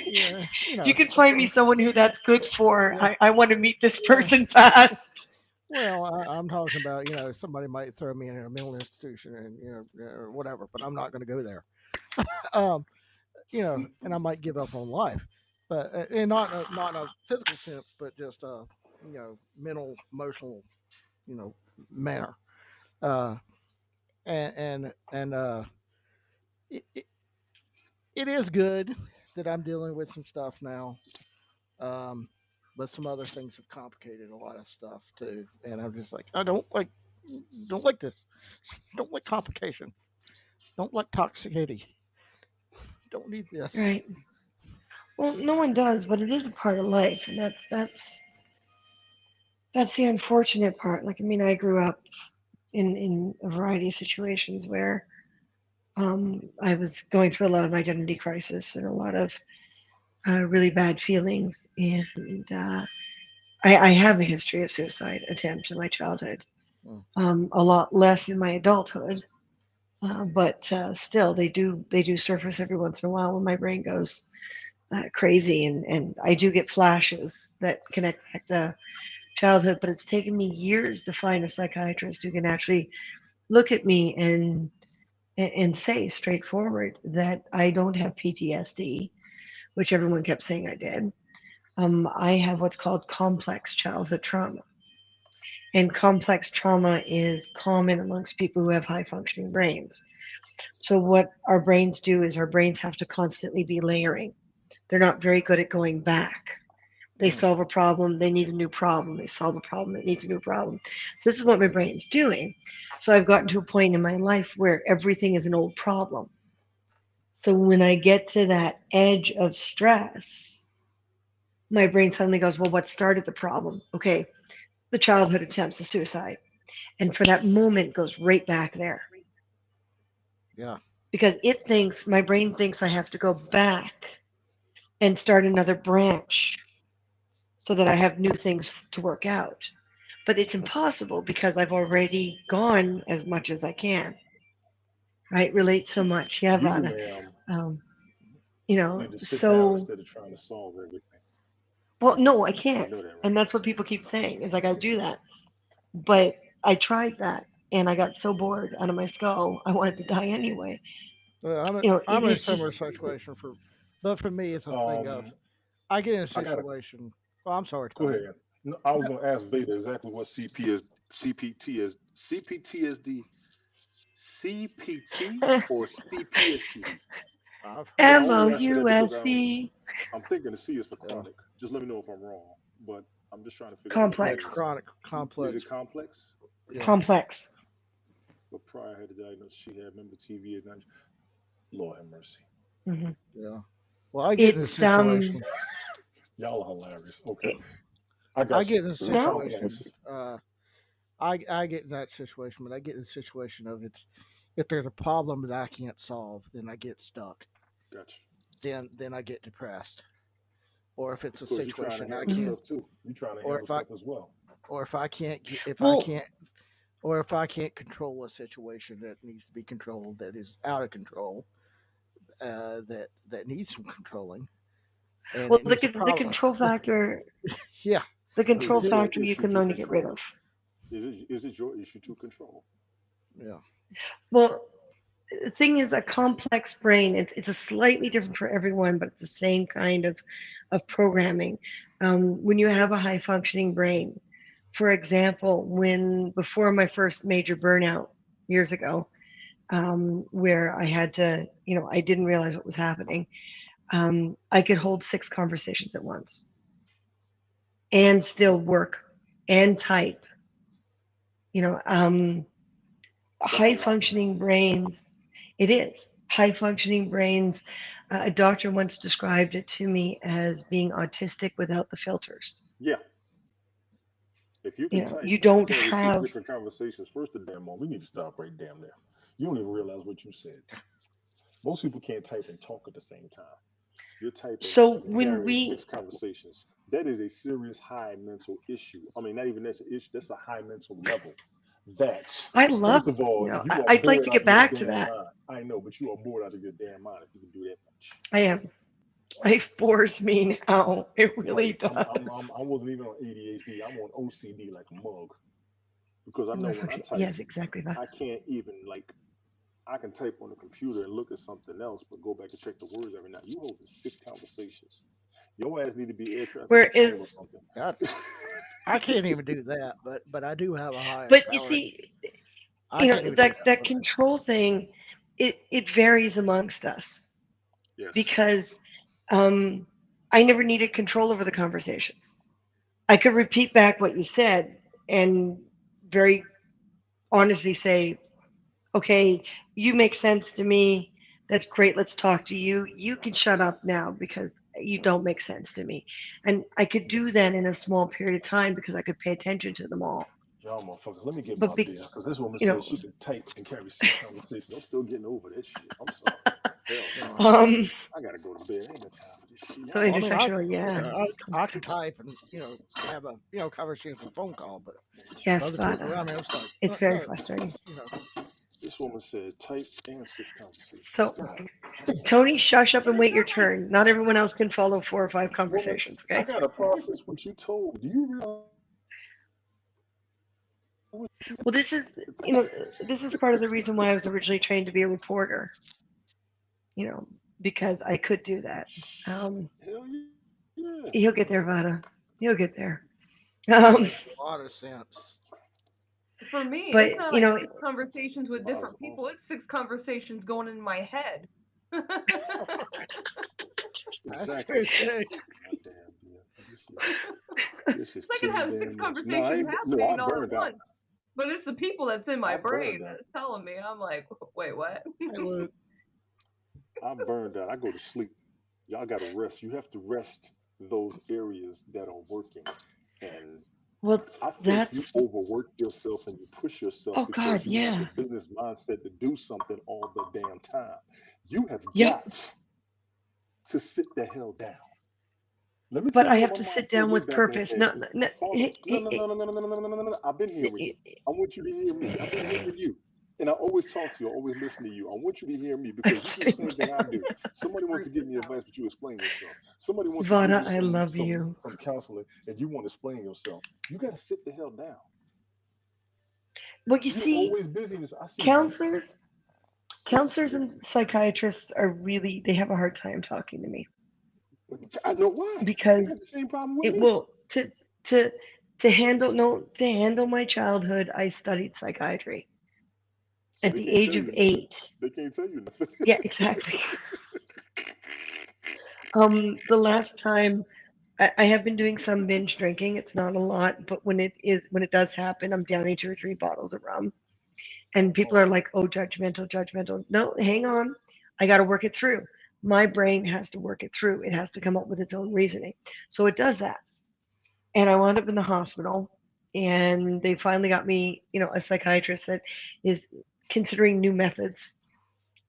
yeah, if you could find me someone who that's good for, yeah, I want to meet this yeah. person fast. Well, I'm talking about somebody might throw me in a mental institution and or whatever, but I'm not going to go there. Um, and I might give up on life, but and not in a physical sense, but just mental, emotional, you know, manner. Uh, and it, it, it is good that I'm dealing with some stuff now. Um, but some other things have complicated a lot of stuff too, and I'm just like, I don't like this, don't like complication, don't like toxicity, don't need this. Right. Well, no one does, but it is a part of life, and that's the unfortunate part. Like, I mean, I grew up in a variety of situations where I was going through a lot of identity crisis and a lot of really bad feelings, and I have a history of suicide attempts in my childhood. Mm. A lot less in my adulthood, but still, they do surface every once in a while when my brain goes crazy, and I do get flashes that connect back to childhood. But it's taken me years to find a psychiatrist who can actually look at me and say straightforward that I don't have PTSD, which everyone kept saying I did. I have what's called complex childhood trauma. And complex trauma is common amongst people who have high functioning brains. So, what our brains do is our brains have to constantly be layering. They're not very good at going back. They Mm. solve a problem, they need a new problem. They solve a problem, it needs a new problem. So, this is what my brain's doing. So, I've gotten to a point in my life where everything is an old problem. So, when I get to that edge of stress, my brain suddenly goes, well, what started the problem? Okay, the childhood attempts, the suicide. And for that moment goes right back there Yeah. because my brain thinks I have to go back and start another branch so that I have new things to work out. But it's impossible because I've already gone as much as I can, right? Relate so much. Yeah, You, Vana. ma'am, Um, need to sit down so, instead of trying to solve everything. well, no, I You can't. know that, And right? that's what people keep saying is like, I do that. But I tried that and I got so bored out of my skull, I wanted to die anyway. Well, I'm in a It's just, similar situation but for me, it's a thing of Um, I get in a I got to situation. Oh, I'm sorry, go Tommy. ahead. No, I was No, going to ask Veda exactly what CPT is. CPTSD, CPT or CPSTD? I've So heard I of only C. ask you that because MOUSC I'm thinking the C is for Yeah, chronic. Just let me know if I'm wrong. But I'm just trying to figure out what it yeah, complex. is. chronic, Is it complex. complex? Yeah, Complex. But prior had the diagnosis, she had remember TV at 90. Lord have mercy. Hmm. yeah. Well, I get in a It's situation. Y'all are hilarious. Okay. it, I I got you. get in a So it's no, situation. complex. I get in that situation, but I get in a situation of it's if there's a problem that I can't solve, then I get stuck. Got you. Then I get depressed. Or if it's a Because you're trying to situation I handle mhm. can't, stuff too. You're trying to or handle if I stuff as well. or if I can't get if I Well, can't or if I can't control a situation that needs to be controlled that is out of control, that needs some controlling, and well, it needs a the problem. control factor, Yeah, the Is control it then your factor you issue can to learn to get rid control? of. Is it your issue to control? yeah. Well, the thing is, a complex brain. It's a slightly different for everyone, but it's the same kind of programming. When you have a high functioning brain, for example, when before my first major burnout years ago, where I had to, I didn't realize what was happening. I could hold 6 conversations at once and still work and type. You know, That's a high lot. functioning brains. It is high functioning brains. A doctor once described it to me as being autistic without the filters. Yeah. If you can type You don't carry six have. different conversations, first of damn all, we need to stop right damn there. You don't even realize what you said. Most people can't type and talk at the same time. You're typing So and when carrying six we, conversations. That is a serious high mental issue. I mean, not even that's an issue, that's a high mental level. That, I first love, of all, you are I'd like bored to out get of your back to damn that. mind. I know, but you are bored out of your damn mind if you can do that much. I am. Life bores me now. It really Right. does. I wasn't even on ADHD. I'm on OCD like a mug because I know when I type, Yes, exactly that. I can't even like I can type on the computer and look at something else, but go back and check the words every night. You holding 6 conversations. Your ass need to be air traffic control or Whereas, something. I can't even do that, but I do have a higher but you power. see, I can't even do that. that control thing, it varies amongst us Yes. because um, I never needed control over the conversations. I could repeat back what you said and very honestly say, okay, you make sense to me. That's great. Let's talk to you. You can shut up now because you don't make sense to me. And I could do that in a small period of time because I could pay attention to them all. Y'all motherfuckers, let me get But my beer because this woman you said know, she could type and carry 6 conversations. I'm still getting over that shit. I'm sorry. Hell no. No. I gotta go to bed. I ain't got time for this shit. so Y'all Well, I mean, intersectional, yeah, I can type and have a conversation with a phone call, but yes, other but people around me, it's like it's very no, frustrating. you know. This woman said type and 6 conversations. So God, Tony, shush up and wait your turn. Not everyone else can follow 4 or 5 woman, conversations. I Okay. gotta process what you told. Do you realize? Well, this is part of the reason why I was originally trained to be a reporter. You know, because I could do that. Um, Hell yeah. he'll get there, Vada. He'll get there. That Um, makes a lot of sense. For me, but it's not you like know, 6 conversations with Wow, different that's people. awesome. It's 6 conversations going in my head. That's Exactly. true too. God damn, this is I too could have six damn much. No, I conversations ain't. No, I happening all at burned out. once, but it's the people that's in my I burned brain out. that's telling me. I'm like, wait, what? Hey, Luke. I burned out. I go to sleep. Y'all got to rest. You have to rest those areas that are working. And well, I think you that's overwork yourself and you push yourself oh God, because you have yeah, the business mindset to do something all the damn time. You have yep. got to sit the hell down. Let me But tell I you what have my to mom sit told down me with back in the purpose. day. No, no, no, Father, no, no, no, no, no, no, no, no, no, no, no, no. I've been hearing you. I want you to hear me. I've been hearing you. And I always talk to you. I always listen to you. I want you to hear me I'm because you do the sitting same thing I down. do. Somebody wants to give me advice, but you explain yourself. Somebody wants to give Vada, you I love you. some counseling, and you want to explain yourself. You got to sit the hell down. Well, you You're see, always busy. I see that. counselors, counselors and psychiatrists are really they have a hard time talking to me I know why. They because got the same problem with it me. will to to handle no to handle my childhood. I studied psychiatry So at they the can't age tell of you nothing. 8. They can't tell you nothing. Yeah, exactly. The last time I have been doing some binge drinking. It's not a lot, but when it does happen, I'm downing 2 or 3 bottles of rum, and people Oh, are like, "Oh, judgmental, judgmental." No, hang on. I got to work it through. My brain has to work it through. It has to come up with its own reasoning. So it does that. And I wound up in the hospital, and they finally got me, a psychiatrist that is considering new methods.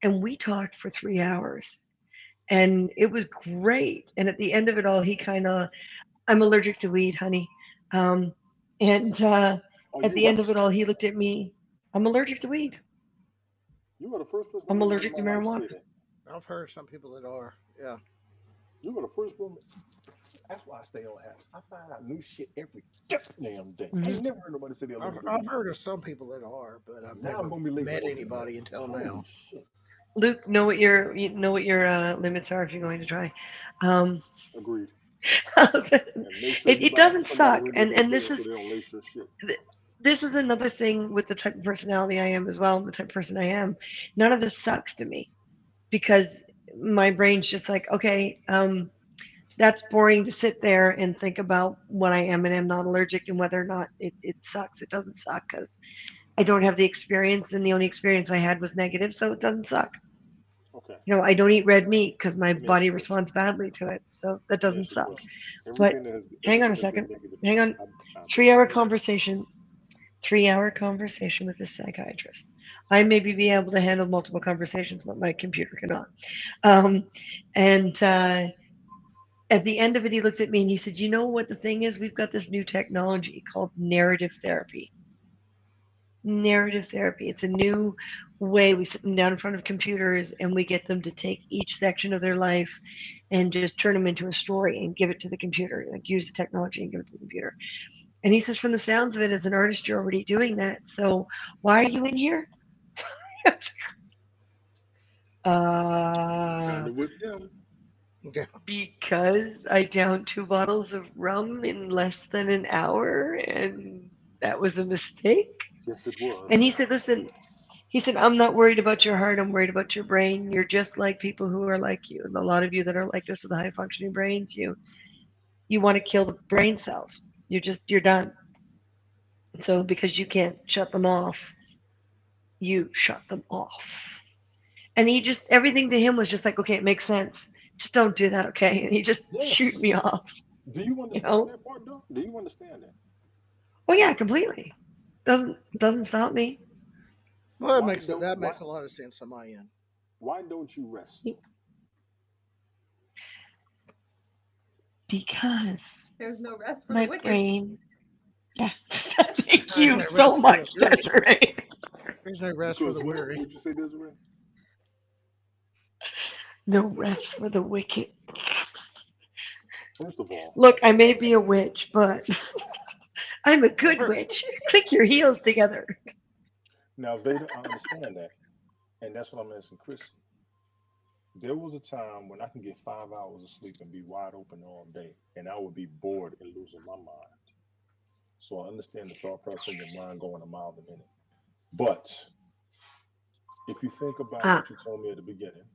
And we talked for 3 hours, and it was great. And at the end of it all, he kind of, I'm allergic to weed, honey. Um, and are at you the end of what? it all, he looked at me. I'm allergic to weed. You are the first person I'm I ever heard in allergic my to life marijuana. say that. I've heard some people that are. Yeah. You are the first woman. That's why I stay on apps. I find out new shit every damn day. I Hmm. ain't never heard nobody say they're allergic to I've weed. heard of some people that are, but I've Now I'm never gonna be late for met work tomorrow. anybody until Holy now. shit. Luke, know what your limits are if you're going to try. Um, Agreed. it, And make sure you it buy doesn't somebody suck, when they and put down so they don't lace your shit. this is another thing with the type of personality I am as well, the type of person I am. None of this sucks to me because my brain's just like, okay, that's boring to sit there and think about what I am and am not allergic and whether or not it sucks. It doesn't suck because I don't have the experience, and the only experience I had was negative, so it doesn't suck. Okay. I don't eat red meat because my Let me ask body you this. responds badly to it, so that Let me doesn't ask you a suck. question. But hang on a Everything has been second. negative. Hang on. I been 3 hour there. conversation. 3 hour conversation with a psychiatrist. I maybe be able to handle multiple conversations, but my computer cannot. Um, and at the end of it, he looked at me and he said, "You know what the thing is? We've got this new technology called narrative therapy. Narrative therapy. It's a new way we sit them down in front of computers and we get them to take each section of their life and just turn them into a story and give it to the computer, like use the technology and give it to the computer." And he says, "From the sounds of it, as an artist, you're already doing that. So why are you in here?" Kind Uh, of with them. Yeah. because I downed 2 bottles of rum in less than an hour, and that was a mistake. Yes, it And was. he said, listen, he said, I'm not worried about your heart. I'm worried about your brain. You're just like people who are like you. And a lot of you that are like this with high functioning brains, you want to kill the brain cells. You're done. So because you can't shut them off, you shut them off. And he just everything to him was just like, okay, it makes sense. Just don't do that, okay? And he just shoot Yes. me off, Do you you understand know? that part, though? Do you understand that? Oh yeah, completely. Doesn't stop me. Well, Why don't that why makes a lot of sense on my end. why don't you rest? Because There's no rest for the my wicked. brain. Thank There's you no so rest for the much, weary. Desiree. There's no rest for Because the what weary. would you say, Desiree? No rest for the wicked. First of all, Look, I may be a witch, but I'm a Well, good witch. Click your heels together. now Veda, I understand that, and that's what I'm asking Chris. There was a time when I can get 5 hours of sleep and be wide open all day, and I would be bored and losing my mind. So I understand the thought process in your mind going a mile a minute. But if you think about Ah, what you told me at the beginning,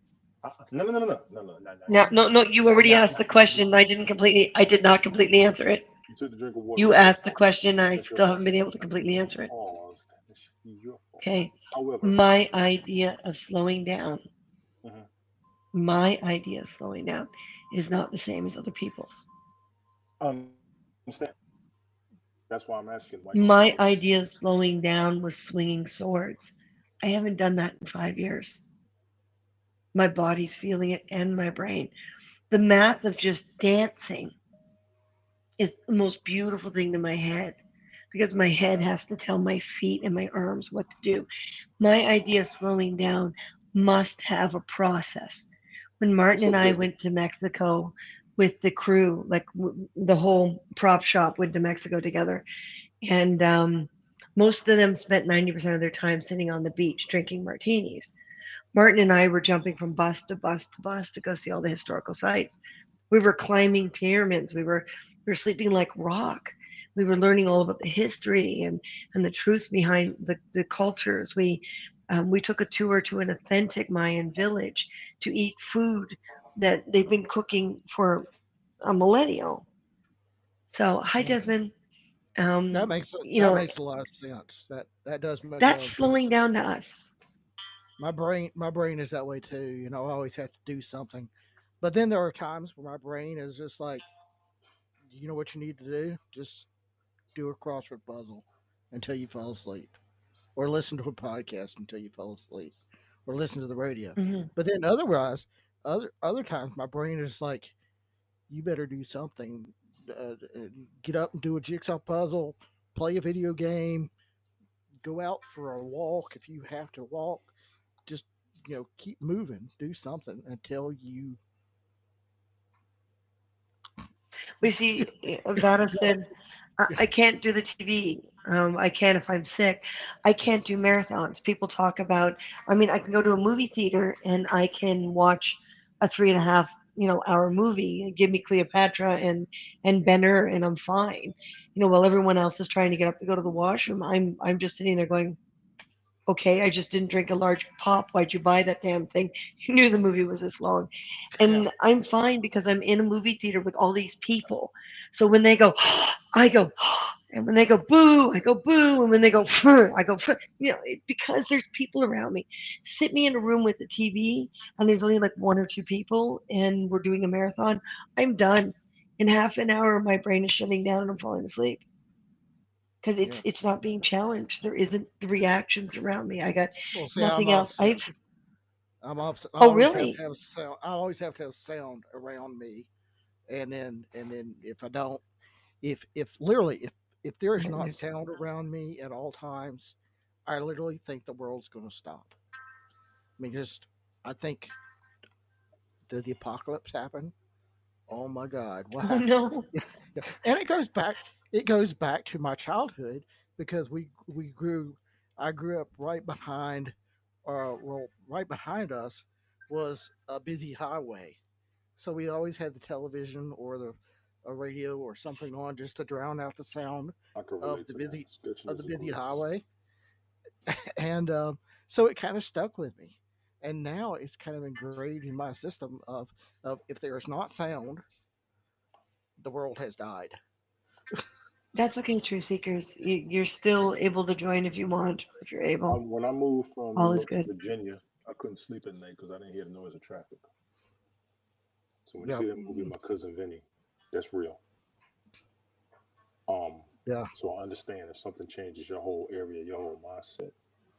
no, no, no, no, no, no, no, no, no, no, no. You already not, asked the question. I did not completely answer it. you took the drink of water You before I asked the stopped you. question, and I That's your still haven't fault. been able to completely You answer it. paused. It should be your fault. Okay. However, My idea of slowing down, mhm, my idea of slowing down is not the same as other people's. I understand. That's why I'm asking why don't My you rest? idea of slowing down was swinging swords. I haven't done that in 5 years. My body's feeling it and my brain. The math of just dancing is the most beautiful thing to my head because my head has to tell my feet and my arms what to do. My idea of slowing down must have a process. When Martin So and I does went to Mexico with the crew, like the whole prop shop went to Mexico together, and most of them spent 90% of their time sitting on the beach drinking martinis. Martin and I were jumping from bus to bus to bus to go see all the historical sites. We were climbing pyramids. We were sleeping like rock. We were learning all about the history and the truth behind the cultures. We took a tour to an authentic Mayan village to eat food that they've been cooking for a millennial. So hi Mm. Desmond. Um, you That know makes a lot of sense. That does make a lot that's of sense. slowing down to us. My brain is that way too. You know, I always have to do something. But then there are times where my brain is just like, you know what you need to do? Just do a crossword puzzle until you fall asleep, or listen to a podcast until you fall asleep, or listen to the radio. Hmm. But then otherwise, other times my brain is like, you better do something. Get up and do a jigsaw puzzle, play a video game, go out for a walk if you have to walk. Just keep moving, do something until you. We see Vada said, I can't do the TV. I can if I'm sick. I can't do marathons. People talk about, I mean, I can go to a movie theater and I can watch a 3.5, hour movie. Give me Cleopatra and Ben Hur, and I'm fine. While everyone else is trying to get up to go to the washroom, I'm just sitting there going, okay, I just didn't drink a large pop. Why'd you buy that damn thing? You knew the movie was this long. Yeah, And I'm fine because I'm in a movie theater with all these people. So when they go, I go, and when they go boo, I go boo. And when they go, I go, because there's people around me. Sit me in a room with a TV and there's only like 1 or 2 people and we're doing a marathon. I'm done. In half an hour, my brain is shutting down and I'm falling asleep because it's yeah. it's not being challenged. There isn't the reactions around me. I got Well, see, I'm nothing else. opposite. I'm opposite. I Oh always have to really? have sound. I always have to have sound around me, and then if I don't, if literally if there is not Goodness. sound around me at all times, I literally think the world's going to stop. I mean, just I think, did the apocalypse happen? Oh my God, what Oh happened? no. And it goes back. It goes back to my childhood because we grew. I grew up right behind, right behind us was a busy highway. So we always had the television or a radio or something on just to drown out the sound I can of relate the to that. busy Sketching is a breeze. highway. And so it kind of stuck with me. And now it's kind of engraved in my system of if there is not sound, the world has died. That's okay, Truth Seekers. You're still able to join if you want, if you're able. When I moved from New All is York to good. Virginia, I couldn't sleep at night because I didn't hear the noise of traffic. So when you Yeah, see that movie, My Cousin Vinny, that's real. Um, yeah, so I understand if something changes your whole area, your whole mindset,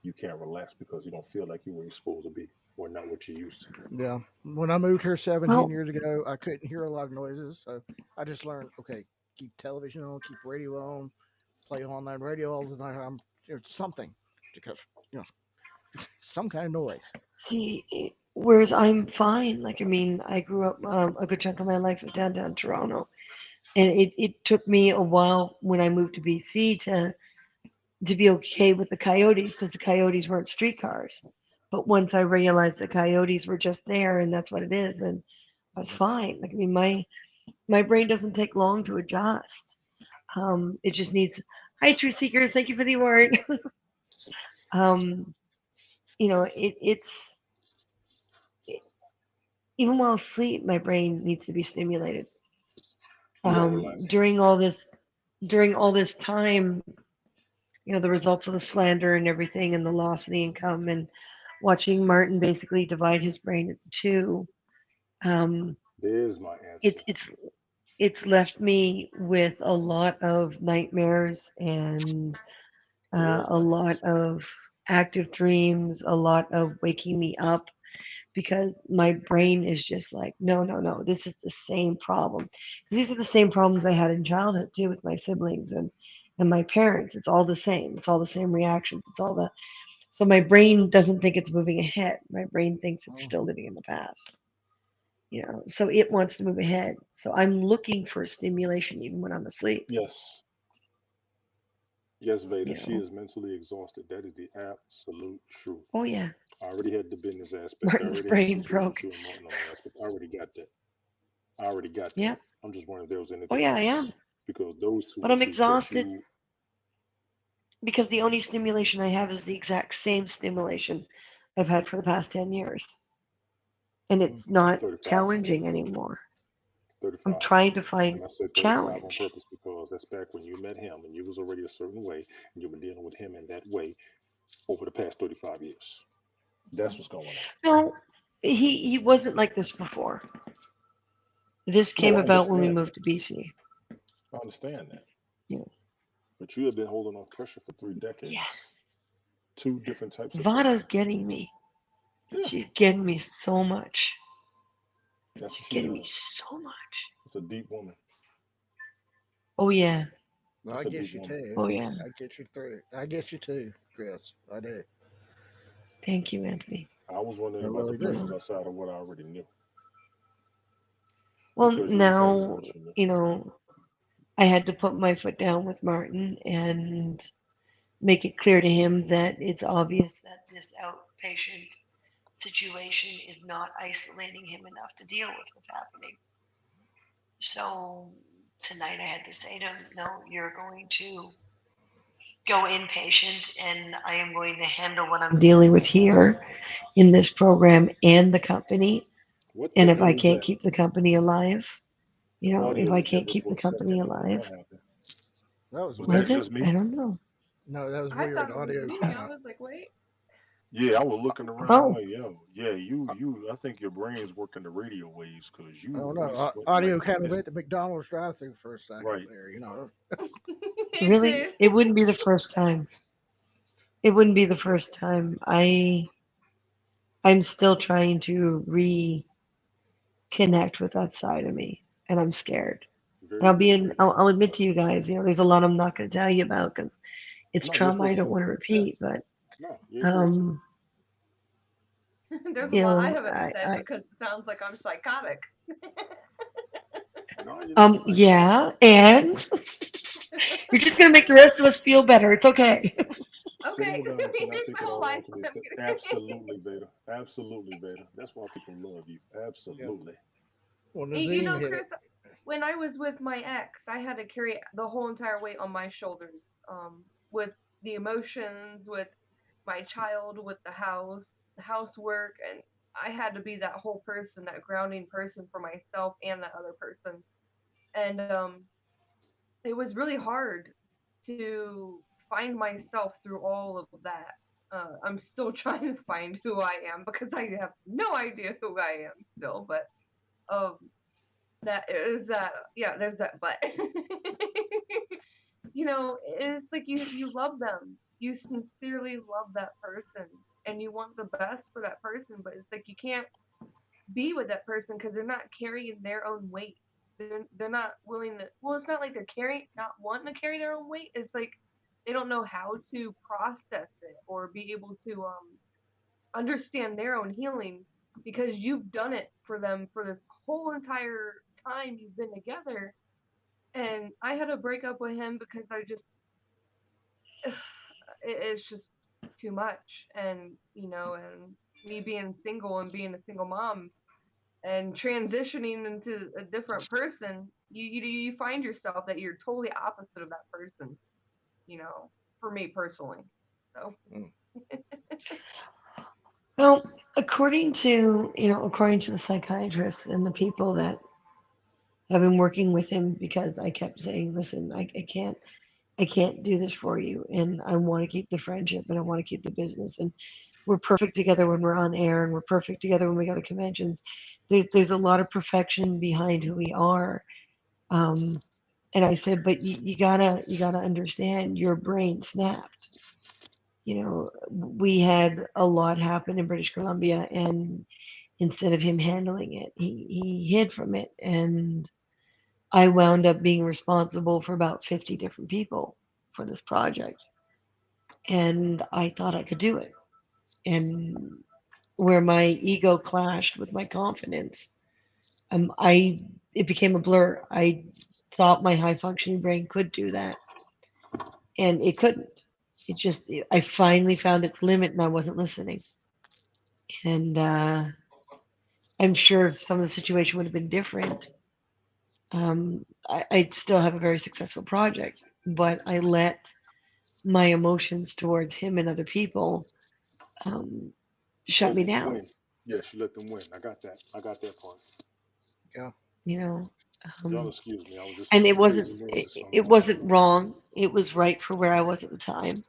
you can't relax because you don't feel like you're where you're supposed to be or not what you used to. yeah. When I moved here 17 Well, years ago, I couldn't hear a lot of noises, so I just learned, okay, keep television on, keep radio on, play online radio all the time. Something because you know some kind of noise. see, whereas I'm fine. Like, I mean, I grew up a good chunk of my life in downtown Toronto, and it took me a while when I moved to BC to be okay with the coyotes because the coyotes weren't streetcars. But once I realized the coyotes were just there and that's what it is, then I was fine. Like, I mean, my brain doesn't take long to adjust. It just needs. Hi, Truth Seekers. Thank you for the award. um, it's even while asleep, my brain needs to be stimulated. You gotta Um, relax. during all this during all this time, the results of the slander and everything, and the loss of the income, and watching Martin basically divide his brain into two. Um, There's my it's answer. it's it's left me with a lot of nightmares and There's a my lot answer. of active dreams, a lot of waking me up because my brain is just like, no, no, no, this is the same problem. 'Cause these are the same problems I had in childhood too with my siblings and my parents. It's all the same. It's all the same reactions. It's all the so my brain doesn't think it's moving ahead. My brain thinks it's still living in the past. So it wants to move ahead. So I'm looking for stimulation even when I'm asleep. Yes. Yes, Veda, You she know. is mentally exhausted. That is the absolute truth. Oh yeah, I already had the business aspect. I Martin's already had the brain situation with broke. you and Martin on the aspect. I already got that. I already got that. Yeah. I'm just wondering if there was Oh anything yeah, I am. else because those two But I'm issues that exhausted you because the only stimulation I have is the exact same stimulation I've had for the past 10 years. And Mm. it's not 35, challenging anymore. I'm 35. trying to find And I said 35 on challenge. purpose because that's back when you met him and you was already a certain way and you've been dealing with him in that way over the past 35 years. That's what's going on. No, he wasn't like this before. This No, came I about when we understand that. moved to BC. I understand that. Yeah. But you have been holding on pressure for 3 Yeah. decades. 2 different types of pressure. Vada's getting me. Yeah, She's getting me so much. that's She's what she's getting me doing. so much. It's a deep woman. Oh yeah. Well, That's I a deep get you woman. too. Oh yeah. I get you through. I get you too, Chris. I do. Thank you, Anthony. I was I wondering about the really do. pressures outside of what I already knew Well, because you was handling now, what you knew. I had to put my foot down with Martin and make it clear to him that it's obvious that this outpatient situation is not isolating him enough to deal with what's happening. So tonight I had to say to him, no, you're going to go inpatient and I am going to handle what I'm dealing with here in this program and the company. What And the if hell I was can't that? keep the company alive, if Audio I went can't dead keep for the a company second. I don't know alive, what happened. That was Was was that weird. it? just me? I don't know. No, that was I weird. thought it was Audio me. cut I out. was like, wait. Yeah, I was looking around. I'm Oh, like, yo, yeah, you. I think your brain's working the radio waves because I don't you know. sweating like Audio kind of it's went to McDonald's drive-through for a second right. there. It really? did. It wouldn't be the first time. It wouldn't be the first time. I'm still trying to reconnect with that side of me, and I'm scared. And Very, very, very. I'll admit to you guys, there's a lot I'm not going to tell you about because it's No, you're trauma I supposed don't to. want to Yeah, repeat. But no, you ain't supposed to. um, There's a lot I I, haven't said I because it sounds like I'm psychotic. No, you're not psychotic. yeah, and you're just going to make the rest of us feel better. It's okay. Okay. Single guy cannot Here's take my it whole all life. on to No, this. I'm kidding. Absolutely, Vader. Absolutely, Vader. That's why people love you. Yeah. Absolutely. Well, You Nazim know, hit Chris, it. when I was with my ex, I had to carry the whole entire weight on my shoulders, with the emotions, with my child, with the housework, and I had to be that whole person, that grounding person for myself and that other person. And it was really hard to find myself through all of that. I'm still trying to find who I am because I have no idea who I am still, but um, that is that yeah, there's that but. It's like you love them. You sincerely love that person and you want the best for that person, but it's like you can't be with that person because they're not carrying their own weight. They're not willing to. Well, it's not like they're carrying not wanting to carry their own weight. It's like they don't know how to process it or be able to understand their own healing because you've done it for them for this whole entire time you've been together. And I had to break up with him because I just it's just too much. And and me being single and being a single mom and transitioning into a different person, you find yourself that you're totally opposite of that person. You know, for me personally. So Mm. Well, according to the psychiatrist and the people that have been working with him, because I kept saying, listen, I can't do this for you, and I want to keep the friendship, and I want to keep the business, and we're perfect together when we're on air, and we're perfect together when we go to conventions. There's a lot of perfection behind who we are. Um, and I said, but you gotta understand, your brain snapped. We had a lot happen in British Columbia, and instead of him handling it, he hid from it, and I wound up being responsible for about 50 different people for this project, and I thought I could do it. And where my ego clashed with my confidence, I it became a blur. I thought my high functioning brain could do that, and it couldn't. I finally found its limit, and I wasn't listening. And I'm sure if some of the situation would have been different, I'd still have a very successful project. But I let my emotions towards him and other people um, shut me down. Win. Yes, you let them win. I got that. I got that part. Yeah. You know, Y'all um, excuse me. I was just and in crazy mood it, this summer. it wasn't wrong. It was right for where I was at the time,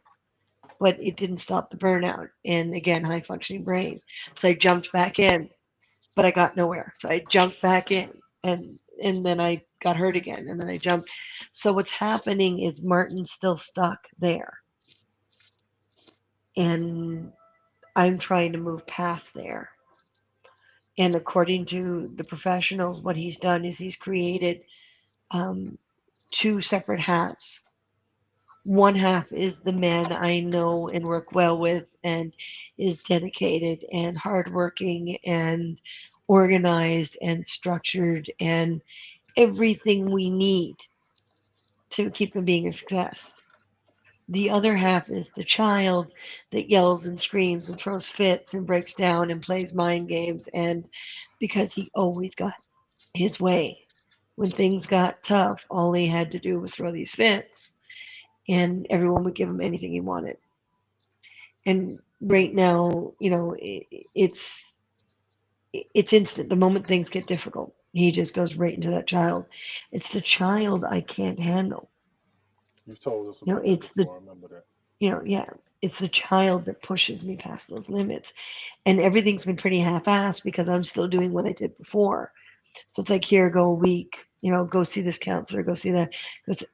but it didn't stop the burnout. And again, high functioning brain. So I jumped back in, but I got nowhere. So I jumped back in, and then I got hurt again, and then I jumped. So what's happening is Martin's still stuck there, and I'm trying to move past there. And according to the professionals, what he's done is he's created um, two separate hats. One half is the man I know and work well with and is dedicated and hardworking and organized and structured and everything we need to keep him being a success. The other half is the child that yells and screams and throws fits and breaks down and plays mind games, and because he always got his way. When things got tough, all he had to do was throw these fits, and everyone would give him anything he wanted. And right now, it's instant. The moment things get difficult, he just goes right into that child. It's the child I can't handle. You've told us You know, about that it's the before. I remember that. yeah, it's the child that pushes me past those limits. And everything's been pretty half-assed because I'm still doing what I did before. So it's like, here, go a week, go see this counselor, go see that.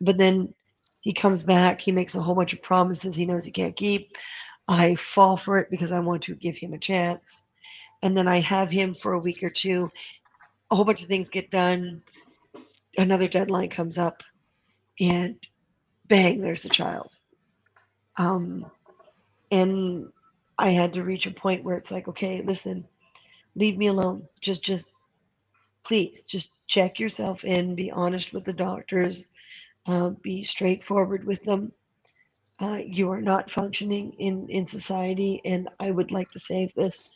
But then he comes back, he makes a whole bunch of promises he knows he can't keep. I fall for it because I want to give him a chance. And then I have him for a week or two. A whole bunch of things get done. Another deadline comes up, and bang, there's the child. Um, and I had to reach a point where it's like, okay, listen, leave me alone. Just please, just check yourself in. Be honest with the doctors. Be straightforward with them. You are not functioning in society, and I would like to save this,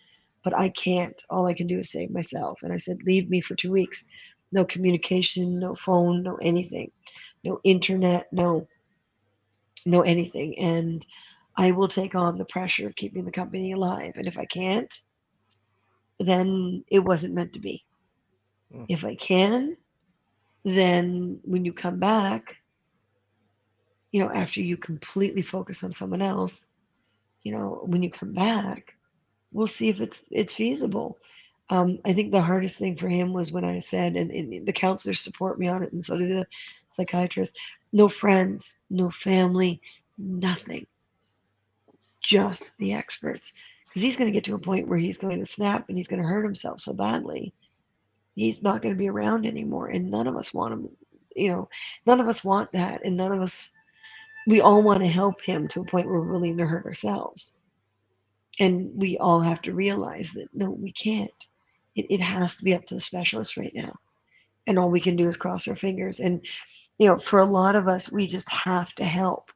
but I can't. All I can do is save myself. And I said, leave me for 2 weeks. No communication, no phone, no anything, no internet, no anything. And I will take on the pressure of keeping the company alive. And if I can't, then it wasn't meant to be. Mm. If I can, then when you come back, after you completely focus on someone else, when you come back, we'll see if it's feasible. I think the hardest thing for him was when I said, and the counselors support me on it, and so did the psychiatrist. No friends, no family, nothing, just the experts, because he's going to get to a point where he's going to snap and he's going to hurt himself so badly he's not going to be around anymore, and none of us want him. None of us want that, and none of us. We all want to help him to a point where we're willing to hurt ourselves. And we all have to realize that no, we can't. It has to be up to the specialist right now. And all we can do is cross our fingers. And, for a lot of us, we just have to help.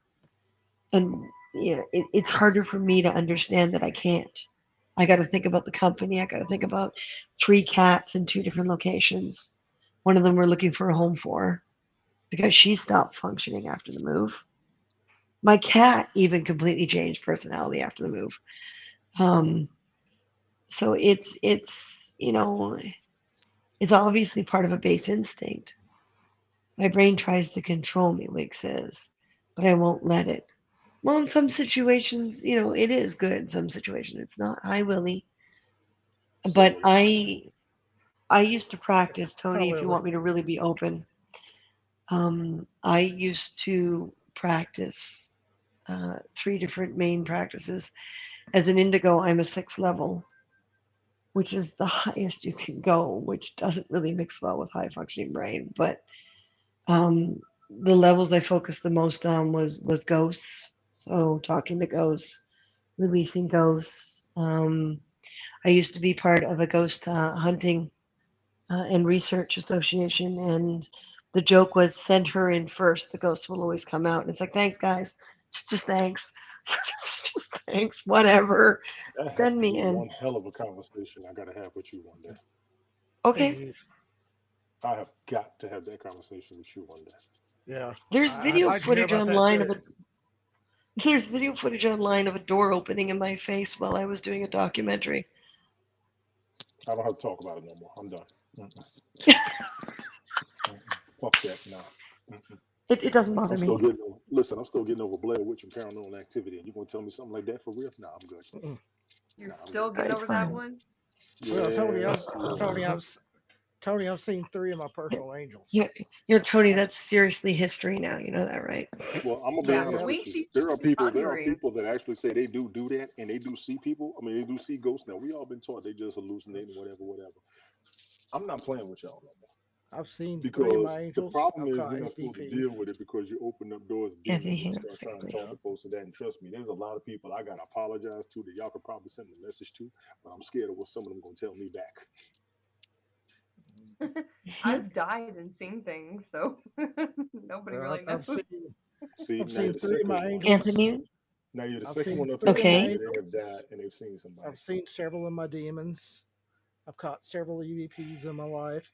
And it's harder for me to understand that I can't. I got to think about the company. I got to think about 3 cats in 2 different locations. One of them we're looking for a home for because she stopped functioning after the move. My cat even completely changed personality after the move. So it's obviously part of a base instinct. My brain tries to control me, Wig says, but I won't let it. Well, in some situations, it is good. In some situations, it's not. Hi, Willie. But So I used to practice, Tony, if you Willie. want me to really be open. I used to practice 3 different main practices. As an indigo, I'm a 6th level, which is the highest you can go, which doesn't really mix well with high functioning brain. But the levels I focused the most on was ghosts. So talking to ghosts, releasing ghosts. I used to be part of a ghost hunting and research association, and the joke was send her in first. The ghost will always come out. And it's like, thanks, guys. Just thanks. Just thanks. Whatever. that has Send to me be in. one hell of a conversation I got to have with you one day. Okay. Jeez. I have got to have that conversation with you one day. Yeah. There's I'd video like to hear footage about that online too. of a there's video footage online of a door opening in my face while I was doing a documentary. I don't have to talk about it no more. I'm done. Mm-mm. Mm-mm. Fuck that. Nah. Mm-mm. It doesn't bother I'm me. still getting over. Listen, I'm still getting over Blair Witch and Paranormal Activity, and you gonna tell me something like that for real? Nah, I'm good. Mm-mm. You're Nah, I'm still good. getting It's over that fine. one? Well, Yes, Tony, I've seen 3 of my personal angels. Tony, that's seriously history now. You know that, right? Well, I'm gonna be Yeah, Yeah. honest we with you. see There are people. There are thundering. people that actually say they do that, and they do see people. I mean, they do see ghosts. Now we all been taught they just hallucinating, whatever. I'm not playing with y'all no more I've seen 3 of my because the angels. problem I've is caught we're not supposed to EVPs. deal with it because you open up doors to Anthony, demons and hang on a start second, trying to please. talk to folks to that. And trust me, there's a lot of people I gotta apologize to that y'all could probably send a message to, but I'm scared of what some of them gonna tell me back. I've died and seen things, so nobody Well, really knows. See, I've now you're seen the 3 of second my one. angels. Anthony, Now you're the I've second seen one up 3 here of that my told okay. me they angels. have died and they've seen somebody. I've seen several of my demons. I've caught several EVPs in my life,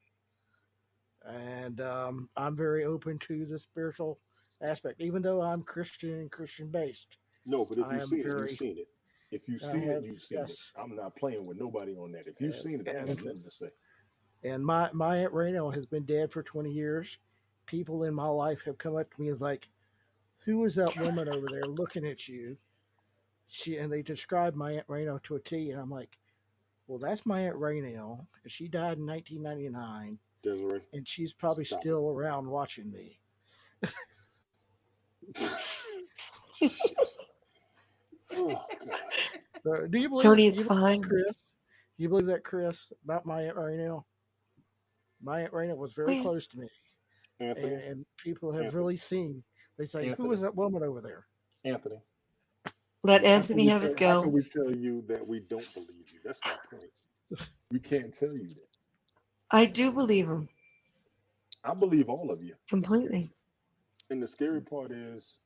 and I'm very open to the spiritual aspect. Even though I'm Christian and Christian based, No, but if I you've am seen it, you've very. seen it. If you've I seen it, have, you've seen it. yes, I'm not playing with nobody on that. If you've and seen it, I don't and, have nothing to say. and my Aunt Reno has been dead for 20 years. People in my life have come up to me and like, "Who is that woman over there looking at you?" And they described my Aunt Reno to a T, and I'm like, "Well, that's my Aunt Reno. She died in 1999, Desiree, and she's probably stop it. still around watching me." Shit. Oh God. So, do you believe? Tony, Do it's you believe that, fine. Chris? Do you believe that, Chris, about my Aunt Reno? My Aunt Reno was very Well, close to me, Anthony, and people have Anthony, really seen. They say, "Who Anthony, is that woman over there?" Anthony. let How can Anthony we have his tell? How can go. we tell you that we don't believe you? That's my point. We can't tell you that. I do believe him I believe all of you. completely. And the scary part is,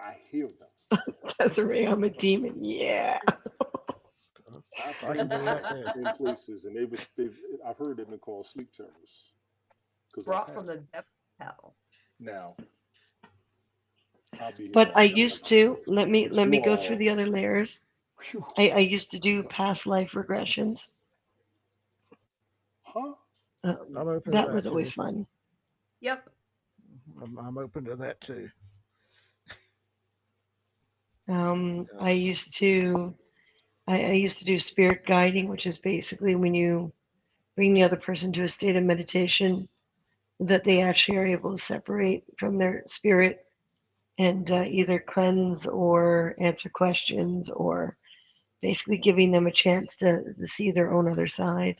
I hear them. Desiree, I'm a demon. Yeah. I've I can been do that too. in places, and I've heard they've been called sleep terrors because I've Brought had from them. the depths of hell. Now I'll be But hearing I stuff, used to but let me you go through all, the other layers. whew, I used to do past life regressions. huh? Um, I'm open to that that was always too. fun. Yep. I'm open to that too. I Yes. used to I used to do spirit guiding, which is basically when you bring the other person to a state of meditation that they actually are able to separate from their spirit and either cleanse or answer questions or basically giving them a chance to see their own other side.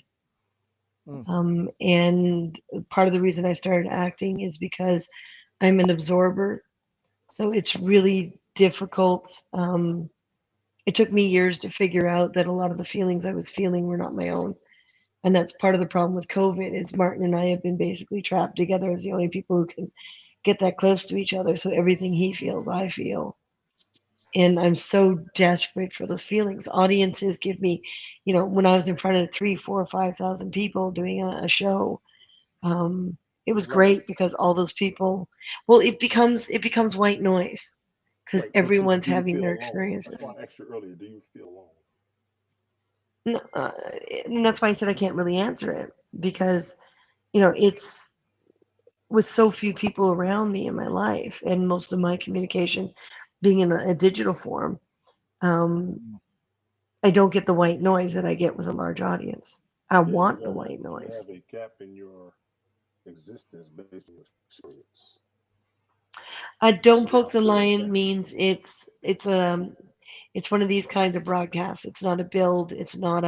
Mm. And part of the reason I started acting is because I'm an absorber. So it's really difficult. It took me years to figure out that a lot of the feelings I was feeling were not my own. And that's part of the problem with COVID is Martin and I have been basically trapped together as the only people who can get that close to each other. So everything he feels, I feel. And I'm so desperate for those feelings. Audiences give me, when I was in front of 3, 4, 5,000 people doing a show, it was Love it. great because all those people, well, it becomes white noise because Right. But everyone's do you having feel their alone? That's why experiences. I asked you earlier. Do you feel alone? No, and that's why I said I can't really answer it because it's with so few people around me in my life and most of my communication being in a digital form. Um, Mm. I don't get the white noise that I get with a large audience. I Yeah, want the white you noise. have a gap in your existence based on your experience. I So don't poke I'll the say it lion that way. means it's one of these kinds of broadcasts. It's not a build. It's not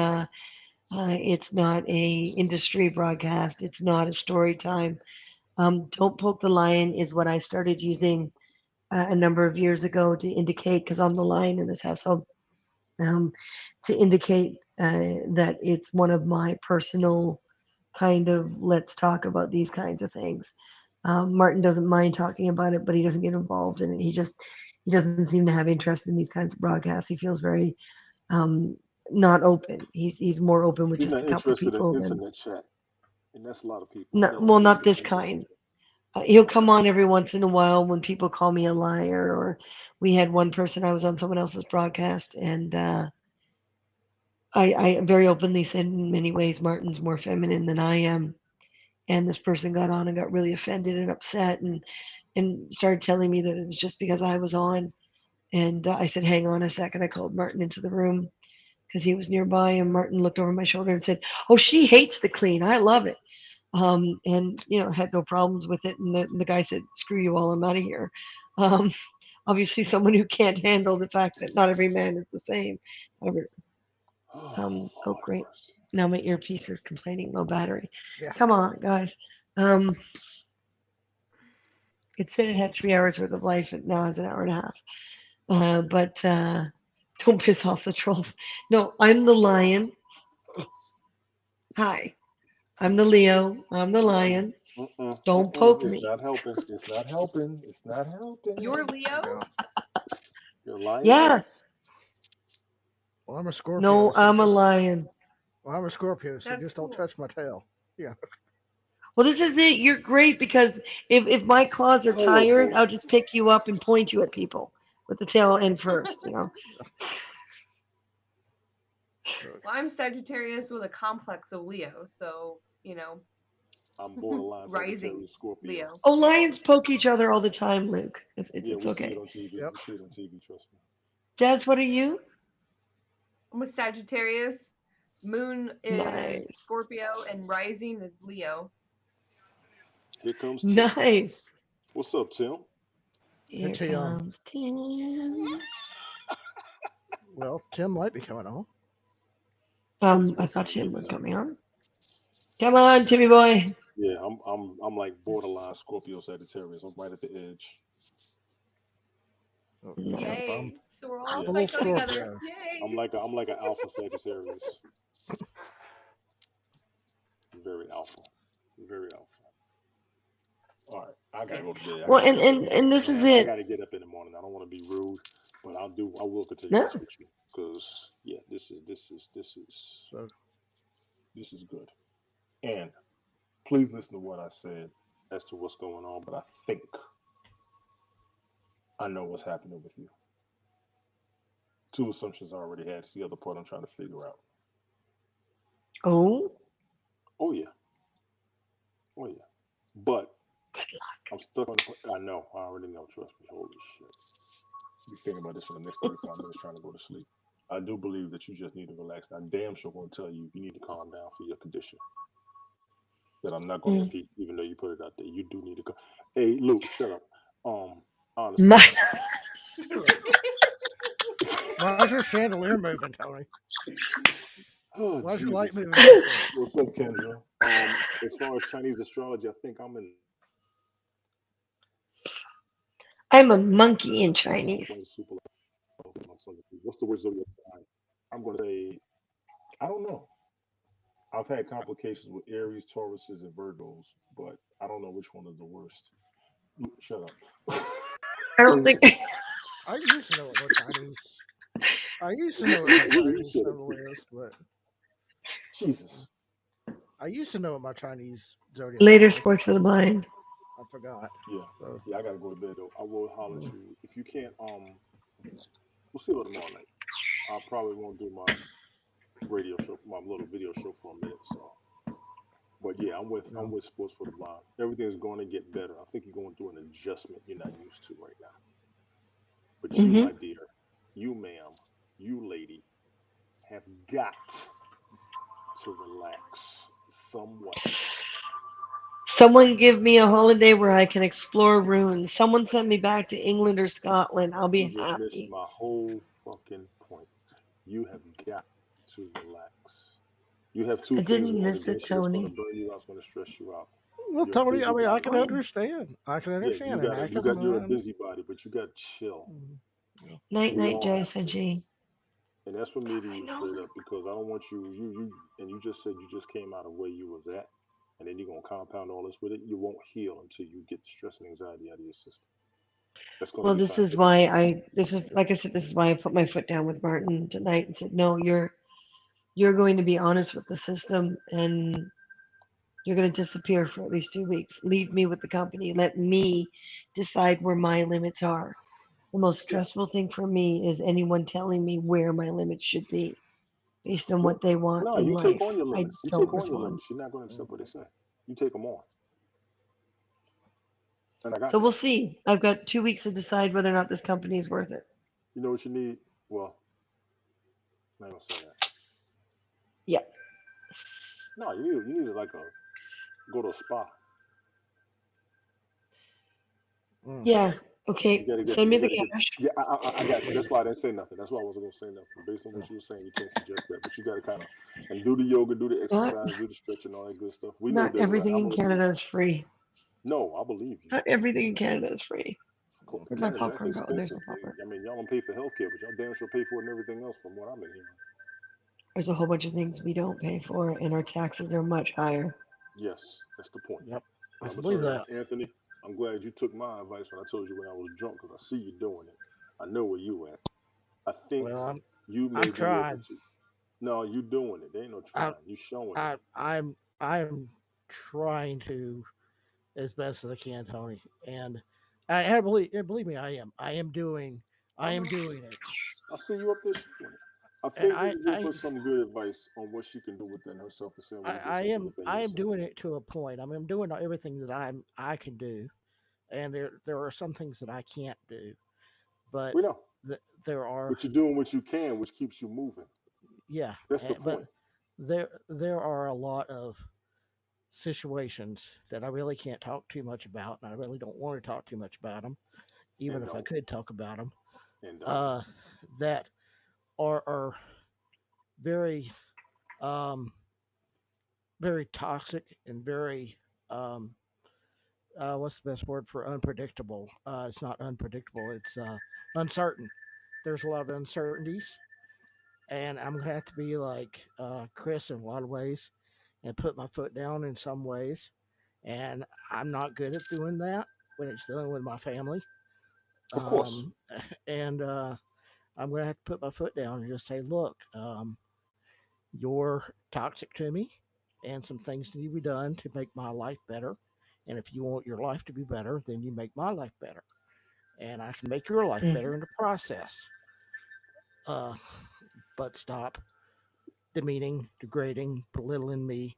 a industry broadcast. It's not a story time. Don't poke the lion is what I started using a number of years ago to indicate because I'm the lion in this household. Um, to indicate that it's one of my personal kind of let's talk about these kinds of things. Martin doesn't mind talking about it, but he doesn't get involved in it. He doesn't seem to have interest in these kinds of broadcasts. He feels very um, not open. He's more open with He's just not a couple interested in people than internet chat, and that's a lot of people. He's no, not well, not interested this in internet kind. chat. He'll come on every once in a while when people call me a liar, or we had one person I was on someone else's broadcast, and I very openly said in many ways Martin's more feminine than I am, and this person got on and got really offended and upset and started telling me that it was just because I was on. And I said, hang on a second. I called Martin into the room because he was nearby, and Martin looked over my shoulder and said, "Oh, she hates the clean. I love it." And had no problems with it. And the guy said, "Screw you all. I'm out of here." Um, obviously, someone who can't handle the fact that not every man is the same. However, Oh, oh Lord have great. mercy. Now my earpiece is complaining low battery. Yeah. Come on, guys. Um, it said it had 3 hours worth of life, and now has an hour and a half. But don't piss off the trolls. No, I'm the lion. Hi, I'm the Leo. I'm the Mm-mm, lion. Don't mm-mm. poke It's me. not helping. It's not helping. It's not You're helping. Leo? No. You're a lioness. Yes. Well, I'm a Scorpio, No, so I'm a just lion. well, I'm a Scorpio, so That's just don't cool. touch my tail. Yeah. Well, this is it. You're great because if my claws are tired, Horrible. I'll just pick you up and point you at people with the tail end first. Well, I'm Sagittarius with a complex of Leo, so I'm borderline rising Sagittarius Scorpio. Leo. Oh, lions poke each other all the time, Luke. It's, it's, Yeah, it's we see it okay. on TV. Yep. We see it on TV. Trust me. Des, what are you? I'm a Sagittarius. Moon is Nice. Scorpio, and rising is Leo. Here comes Tim. Nice. What's up, Tim? Hey Here Tim. comes Tim. Well, Tim might be coming on. I thought Tim was coming on. Come on, Timmy boy. Yeah, I'm like borderline Scorpio Sagittarius. I'm right at the edge. Oh, No. yep. I'm Yay! So we're all Yeah, I'm a little psycho together. Scorpio. Yay! I'm like an alpha Sagittarius. Very alpha. Very alpha. All right. I gotta go to bed. I Well, gotta get up in the and this is I it. gotta get up in the morning. I don't want to be rude, but I will continue No. this with you because yeah, So this is good. And please listen to what I said as to what's going on. But I think I know what's happening with you. Two assumptions I already had. It's the other part I'm trying to figure out. Oh, Oh yeah, oh yeah. But good luck. I'm stuck on the. I know. I already know. Trust me. Holy shit. Be thinking about this for the next 35 minutes trying to go to sleep. I do believe that you just need to relax. I damn sure going to tell you you need to calm down for your condition. That I'm not going to Mm. repeat, even though you put it out there. You do need to. Hey, Luke, shut up. Honestly, My, why's your chandelier moving, Tony? oh Why's your light Jesus. moving so quick? What's up, Kendra? As far as Chinese astrology, I think I'm in I'm a monkey in Chinese. super. What's the word zodiac sign? I'm going to say I don't know. I've had complications with Aries, Tauruses, and Virgos, but I don't know which one is the worst. Shut up. I don't think. I used to know what my Chinese. I used to know what my Really, you Chinese should have. symbol is, but Jesus. I used to know what my Chinese zodiac Later was. sports for the blind. I forgot. Yeah. So Yeah, I gotta go to bed though. I will holler at mm, you. If you can't, we'll see you tomorrow night. I probably won't do my radio show, my little video show for a minute. So, but yeah, I'm no. with Sports for the Blind. Everything's going to get better. I think you're going through an adjustment you're not used to right now. But you, Hmm. my dear, you, ma'am, you, lady, have got to relax somewhat. Someone give me a holiday where I can explore ruins. Someone send me back to England or Scotland. I'll You be just missed happy. my whole fucking point. You have got to relax. You have two I things didn't going miss it, against you that's going to Tony. burn you out, it's going to stress you out. Well, You're a Tony, I mean, I busybody. can understand. I can Yeah, you understand an got to active you're a mind. busybody, but you got to chill. Mm, yeah. Night, We night, all Jay, have said to. G. And that's for me to I you know. straight up because I don't want you and you just said you just came out of where you was at and then you're gonna compound all this with it. You won't heal until you get the stress and anxiety out of your system. That's gonna Well, be this is scientific why proof. I. This is like I said. This is why I put my foot down with Martin tonight and said, "No, you're going to be honest with the system, and you're going to disappear for at least 2 weeks. Leave me with the company. Let me decide where my limits are. The most Yeah. stressful thing for me is anyone telling me where my limits should be based on Well, what they want no, in you take life. on your I limits. You don't take on your respond. limits. You're not gonna Mm. accept what they say. You take them on. And I got So that. we'll see. I've got 2 weeks to decide whether or not this company is worth it. You know what you need? Well, I ain't gonna say that. Yeah. No, you need to like a go to a spa. Mm. Yeah. You Okay. gotta get Send me you the gotta get cash. yeah, I got you. That's why I didn't say nothing. That's why I wasn't gonna say nothing. Based on what you were saying, you can't suggest that. But you gotta kinda and do the yoga, do the Not exercise, do the stretching, all that good stuff. We know not Desiree. everything I in believe Canada you. is free. No, I believe you. Not everything in Canada is free. Mm. Where'd my Canada's actually popcorn go? There's expensive. my popcorn. I mean, y'all don't pay for healthcare, but y'all damn sure pay for it and everything else from what I've been hearing. There's a whole bunch of things we don't pay for, and our taxes are much higher. Yes, that's the point. Yep, I I'm can gonna believe turn it that. over. Anthony, I'm glad you took my advice when I told you when I was drunk because I see you doing it. I know where you at. I think Well, you may I'm be able trying. to. No, you doing it. There ain't no I, trying. You showing it. I'm trying to as best as I can, Tony. And I believe me, I am doing. I I am know. doing it. I see you up there showing it. I And think you can give her some good advice on what she can do within herself the same way you do something within I am yourself. doing it to a point. I mean, I'm doing everything that I can do, and there are some things that I can't do, but We know. there are, But you're doing what you can, which keeps you moving. yeah, That's the but point. there are a lot of situations that I really can't talk too much about, and I really don't want to talk too much about them, even And if I don't. could talk about them. And don't. Uh, that are very um very toxic and very um what's the best word for unpredictable? It's not unpredictable. It's uncertain. There's a lot of uncertainties, and I'm gonna have to be like Chris in a lot of ways, and put my foot down in some ways. And I'm not good at doing that when it's dealing with my family. Of course. And I'm going to have to put my foot down and just say, look, you're toxic to me, and some things need to be done to make my life better. And if you want your life to be better, then you make my life better. And I can make your life Mm. better in the process. Uh, but stop demeaning, degrading, belittling me.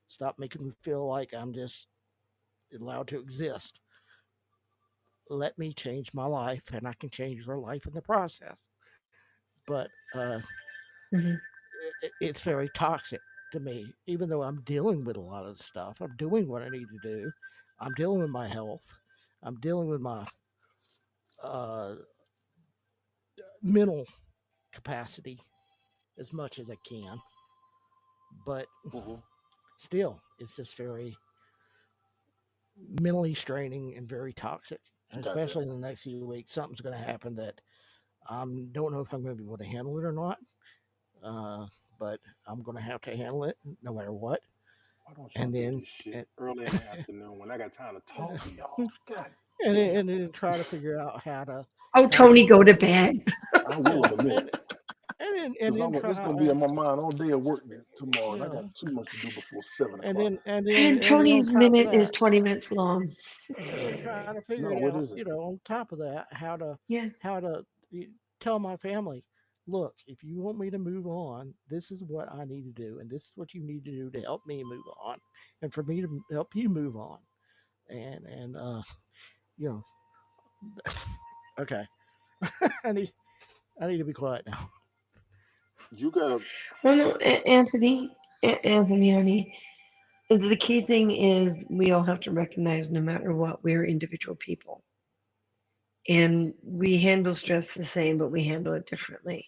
Stop making me feel like I'm just allowed to exist. Let me change my life, and I can change your life in the process. But Mhm. it's very toxic to me, even though I'm dealing with a lot of stuff. I'm doing what I need to do. I'm dealing with my health. I'm dealing with my uh, mental capacity as much as I can. But Hmm. still, it's just very mentally straining and very toxic. And Got that. especially in the next few weeks, something's going to happen that I don't know if I'm going to be able to handle it or not. Uh, but I'm going to have to handle it no matter what. Why don't y'all And do then, this shit and, early in the afternoon when I got time to talk to y'all? God and damn. then try to figure out Oh, how to Tony, go to control. bed. I will Yeah, in a minute. and Cause then it's try gonna be on my mind all day at work tomorrow, and I yeah, got too much to do before 7 o'clock. And and then on Tony's top of minute is that, 20 minutes long. and then trying to figure No, it what out. is it? On top of that, Yeah. how to tell my family, look, if you want me to move on, this is what I need to do, and this is what you need to do to help me move on, and for me to help you move on. And you know, okay, I need I need to be quiet now. You gotta. Well, no, Anthony, honey, the key thing is we all have to recognize no matter what, we're individual people. And we handle stress the same, but we handle it differently.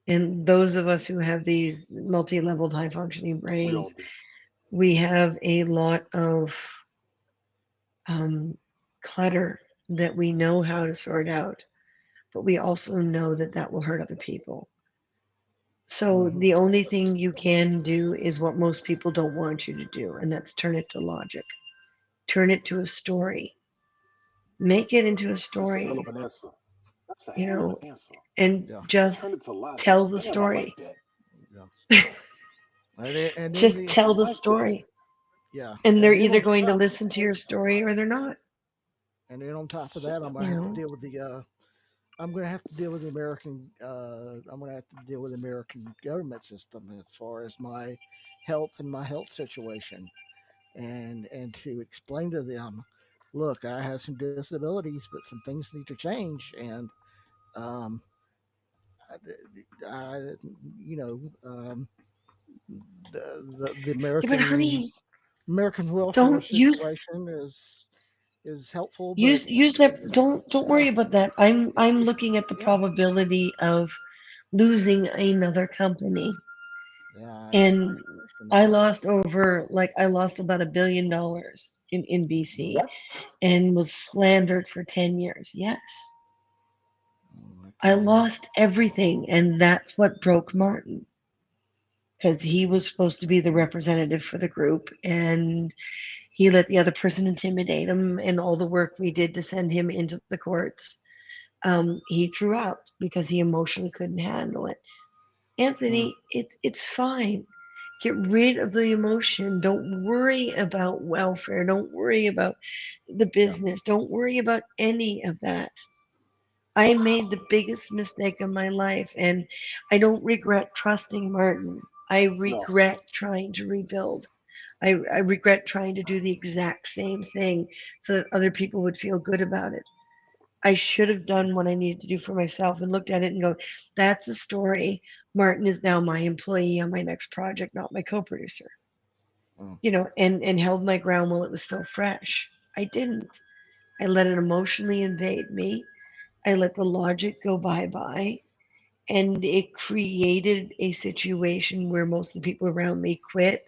And those of us who have these multi leveled high functioning We all brains, do. we have a lot of um, clutter that we know how to sort out, but we also know that that will hurt other people. So Hmm. the only thing you can do is what most people don't want you to do, and that's turn it to logic. Turn it to a story. Make it into a That's a hell story, of an answer. That's a you hell of know, an answer. and Yeah, just Turn it to logic. tell the Damn, I like story. that. yeah, and then Just the I tell the like that. story. yeah, And they're and then either on going to top listen to your story or they're not, and then on top of Shit. that, I'm gonna you have to know. deal with the I'm going to have to deal with the American. I'm going to have to deal with the American government system as far as my health and my health situation, and to explain to them, look, I have some disabilities, but some things need to change, and um, I, you know, the Yeah, but American honey, welfare don't use situation is helpful, but use that. Don't uh, worry about that. I'm it's looking at the yeah, probability of losing another company, yeah, I and understand I that. lost over like I lost about $1 billion in BC What? and was slandered for 10 years. Yes, I Okay. lost everything, and that's what broke Martin because he was supposed to be the representative for the group, and he let the other person intimidate him, and all the work we did to send him into the courts, he threw out because he emotionally couldn't handle it. Mm, Anthony, it's fine. Get rid of the emotion. Don't worry about welfare. Don't worry about the yeah. business. Don't worry about any of that. I made the biggest mistake of my life, and I don't regret trusting Martin. I No. regret trying to rebuild. I regret trying to do the exact same thing so that other people would feel good about it. I should have done what I needed to do for myself and looked at it and go, that's a story. Martin is now my employee on my next project, not my co-producer. Mm, And held my ground while it was still fresh. I didn't. I let it emotionally invade me. I let the logic go bye-bye. And it created a situation where most of the people around me quit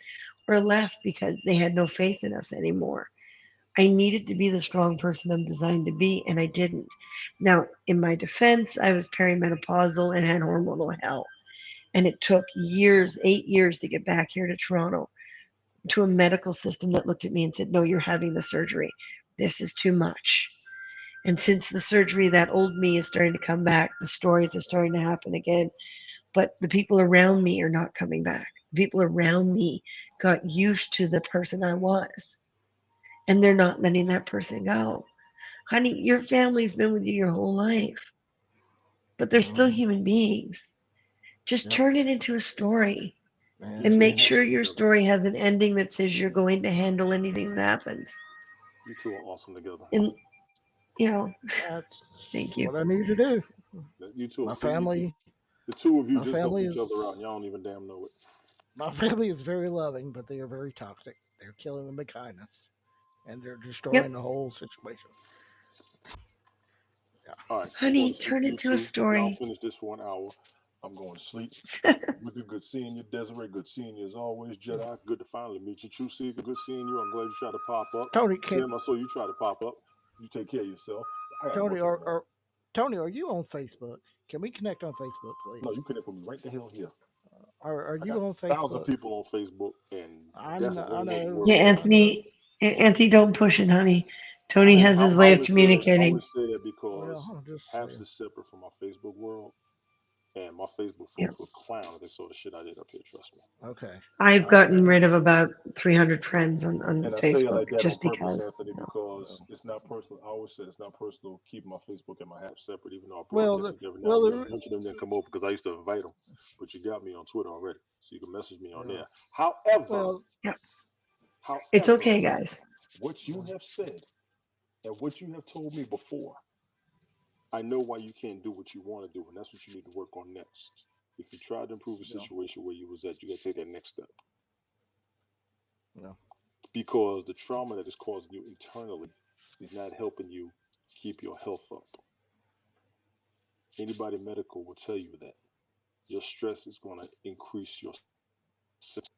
or left because they had no faith in us anymore. I needed to be the strong person I'm designed to be, and I didn't. Now, in my defense, I was perimenopausal and had hormonal hell. And it took years, 8 years, to get back here to Toronto to a medical system that looked at me and said, no, you're having the surgery. This is too much. And since the surgery, that old me is starting to come back. The stories are starting to happen again. But the people around me are not coming back. The people around me got used to the person I was, and they're not letting that person go. Honey, your family's been with you your whole life, but they're still Mhm. human beings. Just Yep. turn it into a story And, and make and sure Awesome your together. story has an ending that says you're going to handle anything that happens. You two are awesome together. And, you know, that's thank you. what I need to do. You two are My see family, the two of you my just help family each is other out, and y'all don't even damn know it. my family is very loving, but they are very toxic. They're killing them with kindness, and they're Yep. destroying the whole situation. Yeah. All right, I'm going Honey, to sleep. turn You it to a two, y'all story. finish this for an hour. I'm going to sleep. Good seeing you, Desiree. Good seeing you as always, Jedi. Good to finally meet you, True Seeker. Good seeing you. I'm glad you tried to pop up. Tony, can Tim, I saw you try to pop up. You take care of yourself. I got to Tony work in the morning. or Tony, are you on Facebook? Can we connect on Facebook, please? No, you connect with me right the hell here. Are I you got on thousands of Facebook? people on Facebook, and that's a I whole nother know, Yeah, world. I know, Anthony, don't push it, honey. I Tony know. has But his I way of only say that. I only communicating. say that well, because I'm just Haps saying. is separate from my Facebook world, and my Facebook Yep. folks would clown if they saw the shit I did up here. Trust me. Okay, I've gotten I'm rid of just about 300 friends on And I say it Facebook like that on just purpose, because. Anthony, No. because it's not personal. I always say it's not personal. Keep my Facebook and my Haps separate, even though I well, broadcast the, them every now well, and then. the, Bunch of them didn't come over because I used to invite them, but you got me on Twitter already, so you can message me on yeah, there. However, well, Yep. It's however, okay, guys. what you have said and what you have told me before, I know why you can't do what you want to do, and that's what you need to work on next. If you tried to improve a no, situation where you was at, you got to take that next step no, because the trauma that is causing you internally is not helping you keep your health up. Anybody medical will tell you that your stress is going to increase your symptoms,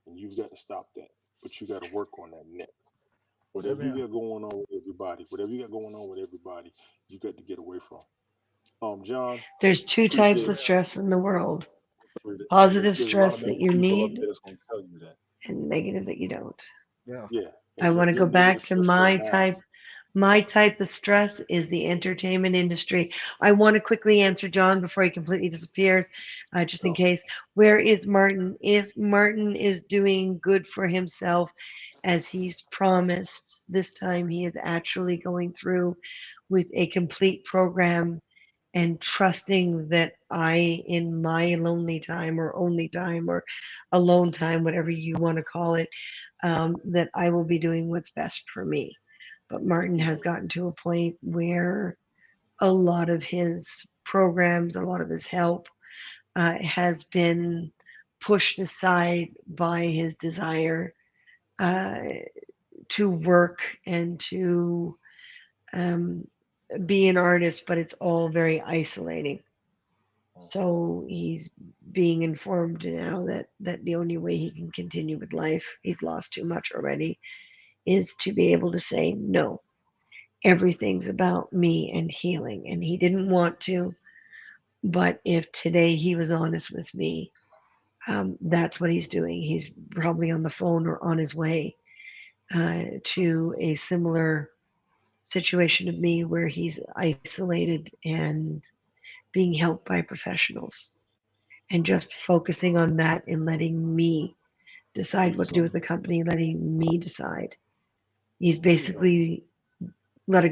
and you've got to stop that. But you got to work on that next. Whatever you amen. got going on with everybody, you got to get away from. John, There's two types appreciate of it. stress in the world: Appreciate it. And positive there's a lot stress of that medical you people up need there that's going to tell you that. and negative that you don't. Yeah, Yeah, I and want to your go negative back to stress don't my matter. type. My type of stress is the entertainment industry. I want to quickly answer John before he completely disappears, just in So, case. Where is Martin? If Martin is doing good for himself as he's promised, this time he is actually going through with a complete program and trusting that I, in my lonely time or only time or alone time, whatever you want to call it, that I will be doing what's best for me. But Martin has gotten to a point where a lot of his programs, a lot of his help has been pushed aside by his desire uh, to work and to um, be an artist, but it's all very isolating. So he's being informed now that the only way he can continue with life, he's lost too much already, is to be able to say no. Everything's about me and healing. And he didn't want to, but if today he was honest with me, that's what he's doing. He's probably on the phone or on his way to a similar situation of me where he's isolated and being helped by professionals and just focusing on that and letting me decide what to do with the company, letting me decide. He's basically letting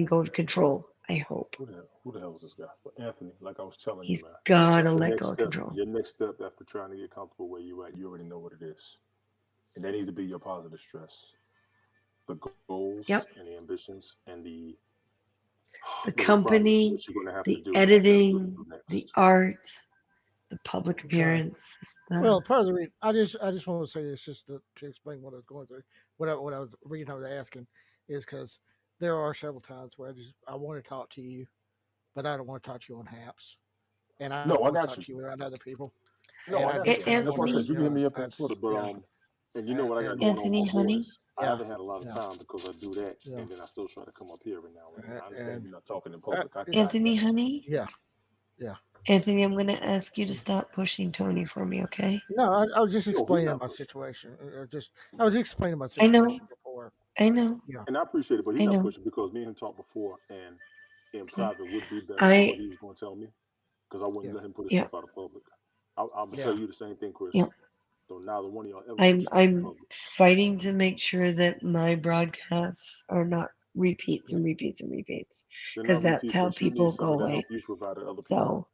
go of control. I hope who the hell is this guy? But Anthony, like I was telling you, he's man, gotta let go of control. your next step after trying to get comfortable where you at, you already know what it is, and that needs to be your positive stress, the goals Yep, and the ambitions and the the requirements of company, what you're going to have to the do and what you got to editing, do the next. art, the public okay. appearance. Well, part of the reason I just want to say this just to explain what I was going through, what I was reading, I was asking, is because there are several times where I want to talk to you, but I don't want to talk to you on Haps, and I don't No, want I to talk got to you. you around other people, and No, I I just got you. A- and I That's just why I want to, said Anthony, you you can hit know, me up I on just Twitter, but yeah, and you know what I got going and on Anthony, with my honey, boys. I yeah, haven't had a lot of yeah, time because I do that, yeah, and then I still try to come up here every now and then. I understand and you're not talking in public. I it, got Anthony, that. honey, yeah, yeah. Anthony. I'm gonna ask you to stop pushing Tony for me, okay? No, I was just No, he's explaining not my pushing. situation, or just I was explaining my I know, situation before. I know. And I appreciate it, but he's I not know. pushing because me and him talked before, and in Okay. private would be better for what I he was going to tell me because I wouldn't Yeah. let him put his yeah stuff out of public. I'll Yeah. tell you the same thing, Chris. yeah. So neither one of y'all ever put your I'm stuff in I'm public. fighting to make sure that my broadcasts are not repeats Yeah. and repeats and repeats, They're because not that's repeats, how but you need people some go of that away. help you provided other people. So,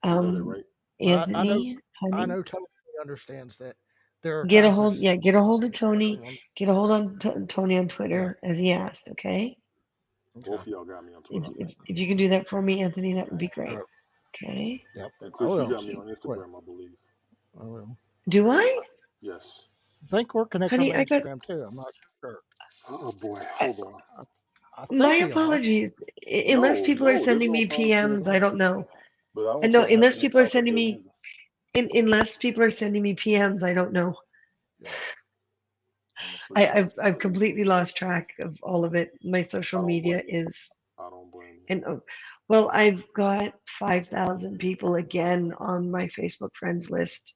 You know that, um, right? I know. Anthony, I honey, know. Totally understands that there are get a times hold. there's Yeah, get a hold of Tony. someone. Get a hold on Tony on Yeah. Twitter as he asked. Okay. Both Okay. of y'all got me on If, Twitter, I if think. if you can do that for me, Anthony, that would be All great. right. Okay. Yep. And I Chris, you will. got Thank me you. on Quick. Instagram, I believe. I will. Do I? Yes. I think we're connected Honey, on I got Instagram too. I'm not sure. Oh boy, I, hold on. I my think we are. apologies. Unless No, people are there's sending no me apology at PMs, I all. don't know. But I And don't no, trust unless Anthony people are Cox up sending there me, neither. unless people are sending me PMs, I don't know. Yeah. I'm a free agent. I've completely lost track of all of it. My I social don't media blame you. is, I don't blame you. and well, I've got 5,000 people again on my Facebook friends list,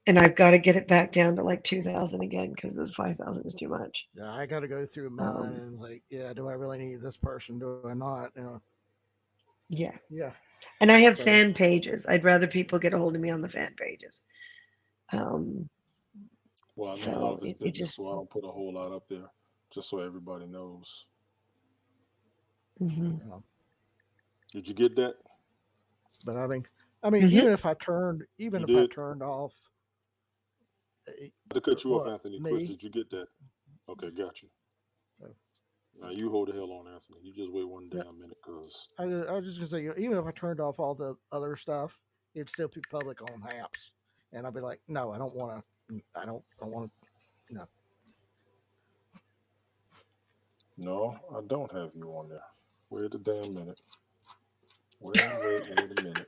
and I've got to get it back down to like 2,000 again because the 5,000 is too much. Yeah. I got to go through mine Um, and like, yeah, do I really need this person? Do I not? yeah, Yeah. and I have So fan pages. I'd rather people get a hold of me on the fan pages. Um, Well, I know a lot so of his it business, just, so I don't put a whole lot up there, just so everybody knows. hmm Did you get that? but I mean, hmm even if I You did? turned off eh, To cut you off, what Anthony. Chris, me, did you get that? Okay, got you. uh, Now you hold the hell on, Anthony. You just wait one yeah, damn minute, cause I was just gonna say, even if I turned off all the other stuff, it'd still be public on apps, and I'd be like, no, I don't want to. I want to. No. no, I don't have you on there. Wait a damn minute. Wait a minute.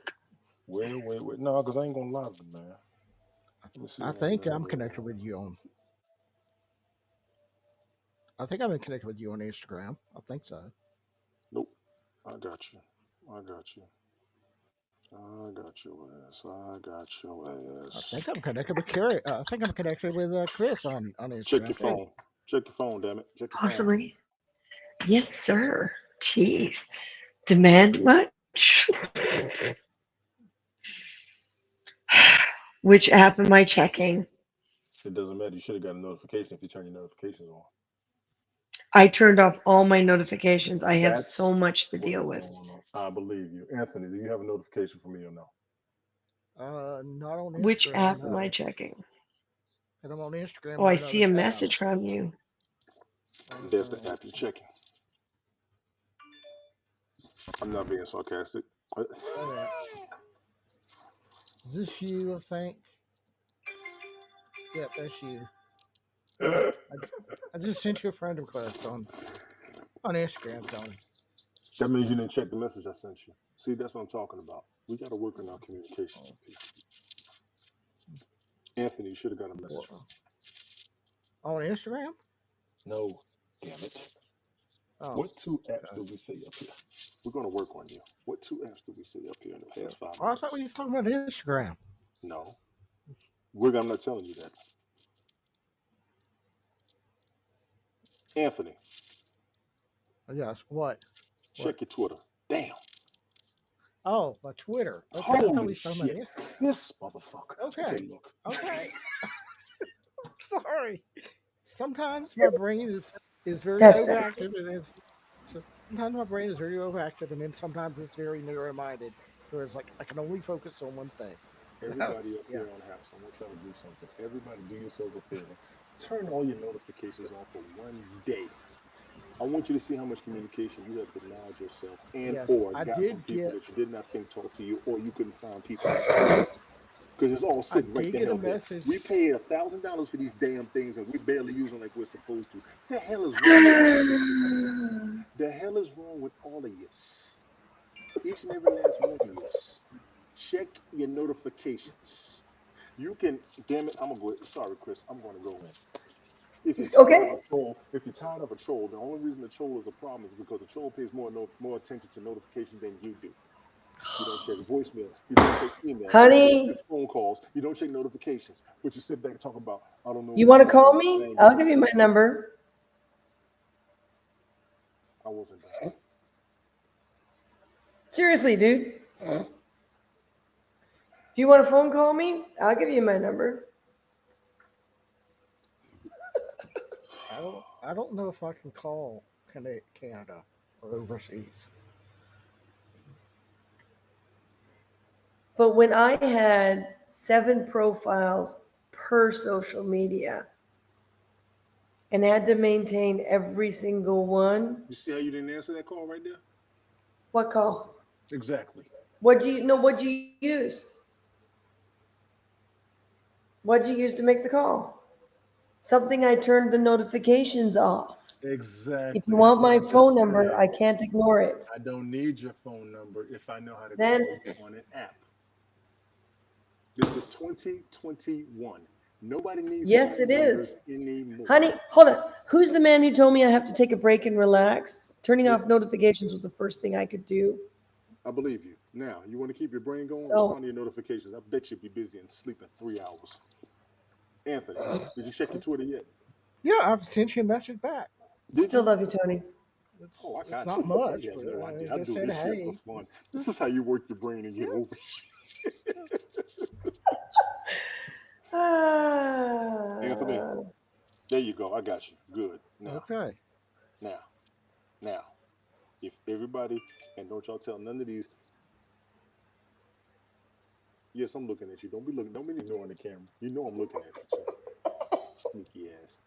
Wait. No, cause I ain't gonna lie to you, man. Let me see. I think I'm connected with you on. I think I've been connected with you on Instagram. I think so. Nope. I got you. I got you. I got your ass. I got your I ass. think I'm connected with Carrie. I think I'm connected with Chris on Check Instagram your too. phone. Check your phone, damn it. Check your phone. possibly. Yes, sir. Jeez. Demand much? Which app am I checking? It doesn't matter. You should have got a notification if you turn your notifications on. I turned off all my notifications. I have so That's much to what deal is with. going on. I believe you. Anthony, do you have a notification for me or no? Not on Which Instagram. app am No. I checking? And I'm on Instagram Oh, on I another see a tab. message from you. There's the app you're checking. I'm not being sarcastic. Wait a minute. Is this you? I think. Yep, that's you. I just sent you a friend request on Instagram, Tony. That means you didn't check the message I sent you. See, that's what I'm talking about. We got to work on our communication up here. Anthony, you should have got a message from me. On Instagram? No, damn it. Oh, What two apps okay. did we say up here? We're going to work on you. What two apps did we say up here in the past 5 Oh, I minutes? thought we were talking about Instagram. No. I'm not telling you that. Anthony, Yes. What? check your Twitter. Damn. Oh, my Twitter. Okay. I thought we Holy were talking about shit. Instagram. This motherfucker. Okay. look. Okay. Sorry. Sometimes my brain is very That's better. overactive, and sometimes my brain is very overactive, and then sometimes it's very narrow-minded, where it's like I can only focus on one thing. Everybody up Yeah. here on Haps, I want y'all to do something. Everybody do yourselves a favor. Turn all your notifications on for one day. I want you to see how much communication you have denied yourself and Yes, or I got from did people get. that you did not think talked to you or you couldn't find people to talk to. Because it's all I sitting right did the get a hell there. message. We paid $1,000 for these damn things and we barely use them like we're supposed to. The hell is wrong with all of you? The hell is wrong with all of you? Each and every last one of you. Check your notifications. You can, damn it, I'm gonna go. Sorry, Chris, I'm gonna go in. If you're tired of Okay. a troll, the only reason the troll is a problem is because the troll pays more attention to notifications than you do. You don't check voicemail. You don't check email. You don't Honey, check phone calls. You don't check notifications. But you sit back and talk about, I don't know you what's want to going call on. I me? ain't I'll getting give it. you my number. I wasn't done. Seriously, dude. If you want to phone call me, I'll give you my number. I don't know if I can call Canada or overseas. But when I had 7 profiles per social media and had to maintain every single one, You see how you didn't answer that call right there? what call? Exactly. What'd you use? What'd you use to make the call? Something I turned the notifications off. Exactly. If you That's want what my I just phone number, said. I can't ignore it. I don't need your phone number if I know how to Then, call you on an app. This is 2021. Nobody needs yes, it phone numbers is. anymore. Honey, hold on. Who's the man who told me I have to take a break and relax? Turning Yeah, off notifications was the first thing I could do. I believe you. Now, you want to keep your brain going? So, Respond to your notifications. I bet you'll be busy and sleep in 3 hours. Anthony, did you check your Twitter yet? Yeah, I've sent you a message back. Did still you? love you, Tony. Oh, I It's got you. not much, You have but no idea. I just do said this shit for hey. fun. This is how you work your brain and get over Yes. shit. Anthony, Ah, there you go. I got you. Good. Okay. Now, if everybody, and don't y'all tell none of these, yes, I'm looking at you. Don't be ignoring the camera. You know I'm looking at you too. Sneaky ass.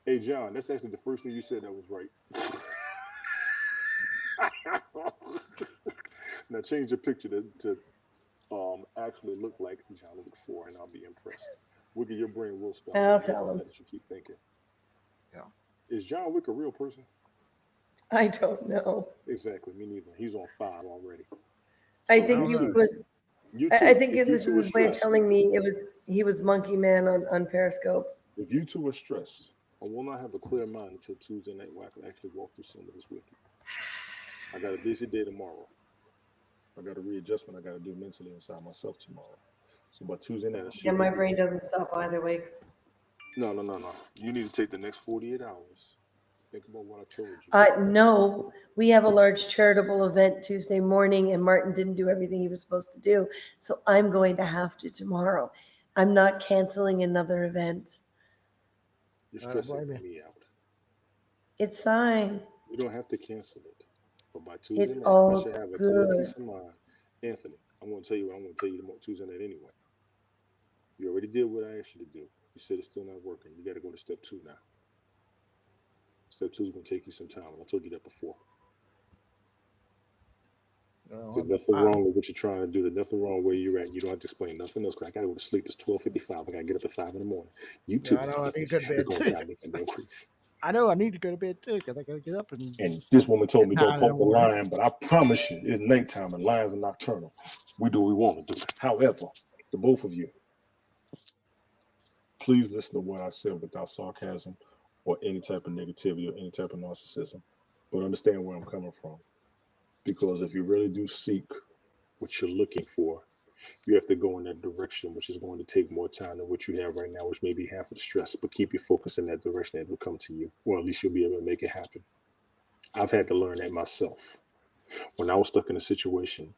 Hey, John, that's actually the first thing you said that was right. Now change your picture to actually look like John Wick 4, and I'll be impressed. Wiggle your brain will stop I'll thinking tell about him. that as you keep thinking. Yeah. Is John Wick a real person? I don't know. Exactly, me neither. He's on 5 already. I So I think don't you he know. two, was. you I two, think if you this is two are his way of stressed, telling me he was Monkey Man on Periscope. if you two are stressed, I will not have a clear mind until Tuesday night where I can actually walk through some of this with you. I got a busy day tomorrow. I got a readjustment I got to do mentally inside myself tomorrow. So by Tuesday night, I Yeah, should be my able to. brain doesn't stop either way. No. You need to take the next 48 hours. Think about what I told you. No, we have a large charitable event Tuesday morning, and Martin didn't do everything he was supposed to do. So I'm going to have to tomorrow. I'm not canceling another event. You're I don't stressing blame you. me out. It's fine. You don't have to cancel it. But by Tuesday It's night, I should all have a clear good. peace of mind. Anthony, I'm going to tell you what I'm going to tell you tomorrow, Tuesday night anyway. You already did what I asked you to do. You said it's still not working. You got to go to step 2 now. Step 2 is going to take you some time, and I told you that before. There's nothing wrong with what you're trying to do. There's nothing wrong where you're at. You don't have to explain nothing else because I got to go to sleep. It's 12:55. I got to get up at 5 in the morning. You two I know I need motherfuckers to go to is bed going to too. try to make an increase. I know I need to go to bed too because I got to get up and And this woman told me at don't 9 in the call the morning. lion, but I promise you, it's nighttime and lions are nocturnal. We do what we want to do. However, the both of you, please listen to what I said without sarcasm or any type of negativity or any type of narcissism, but understand where I'm coming from. Because if you really do seek what you're looking for, you have to go in that direction, which is going to take more time than what you have right now, which may be half of the stress, but keep your focus in that direction and it will come to you, or at least you'll be able to make it happen. I've had to learn that myself. When I was stuck in a situation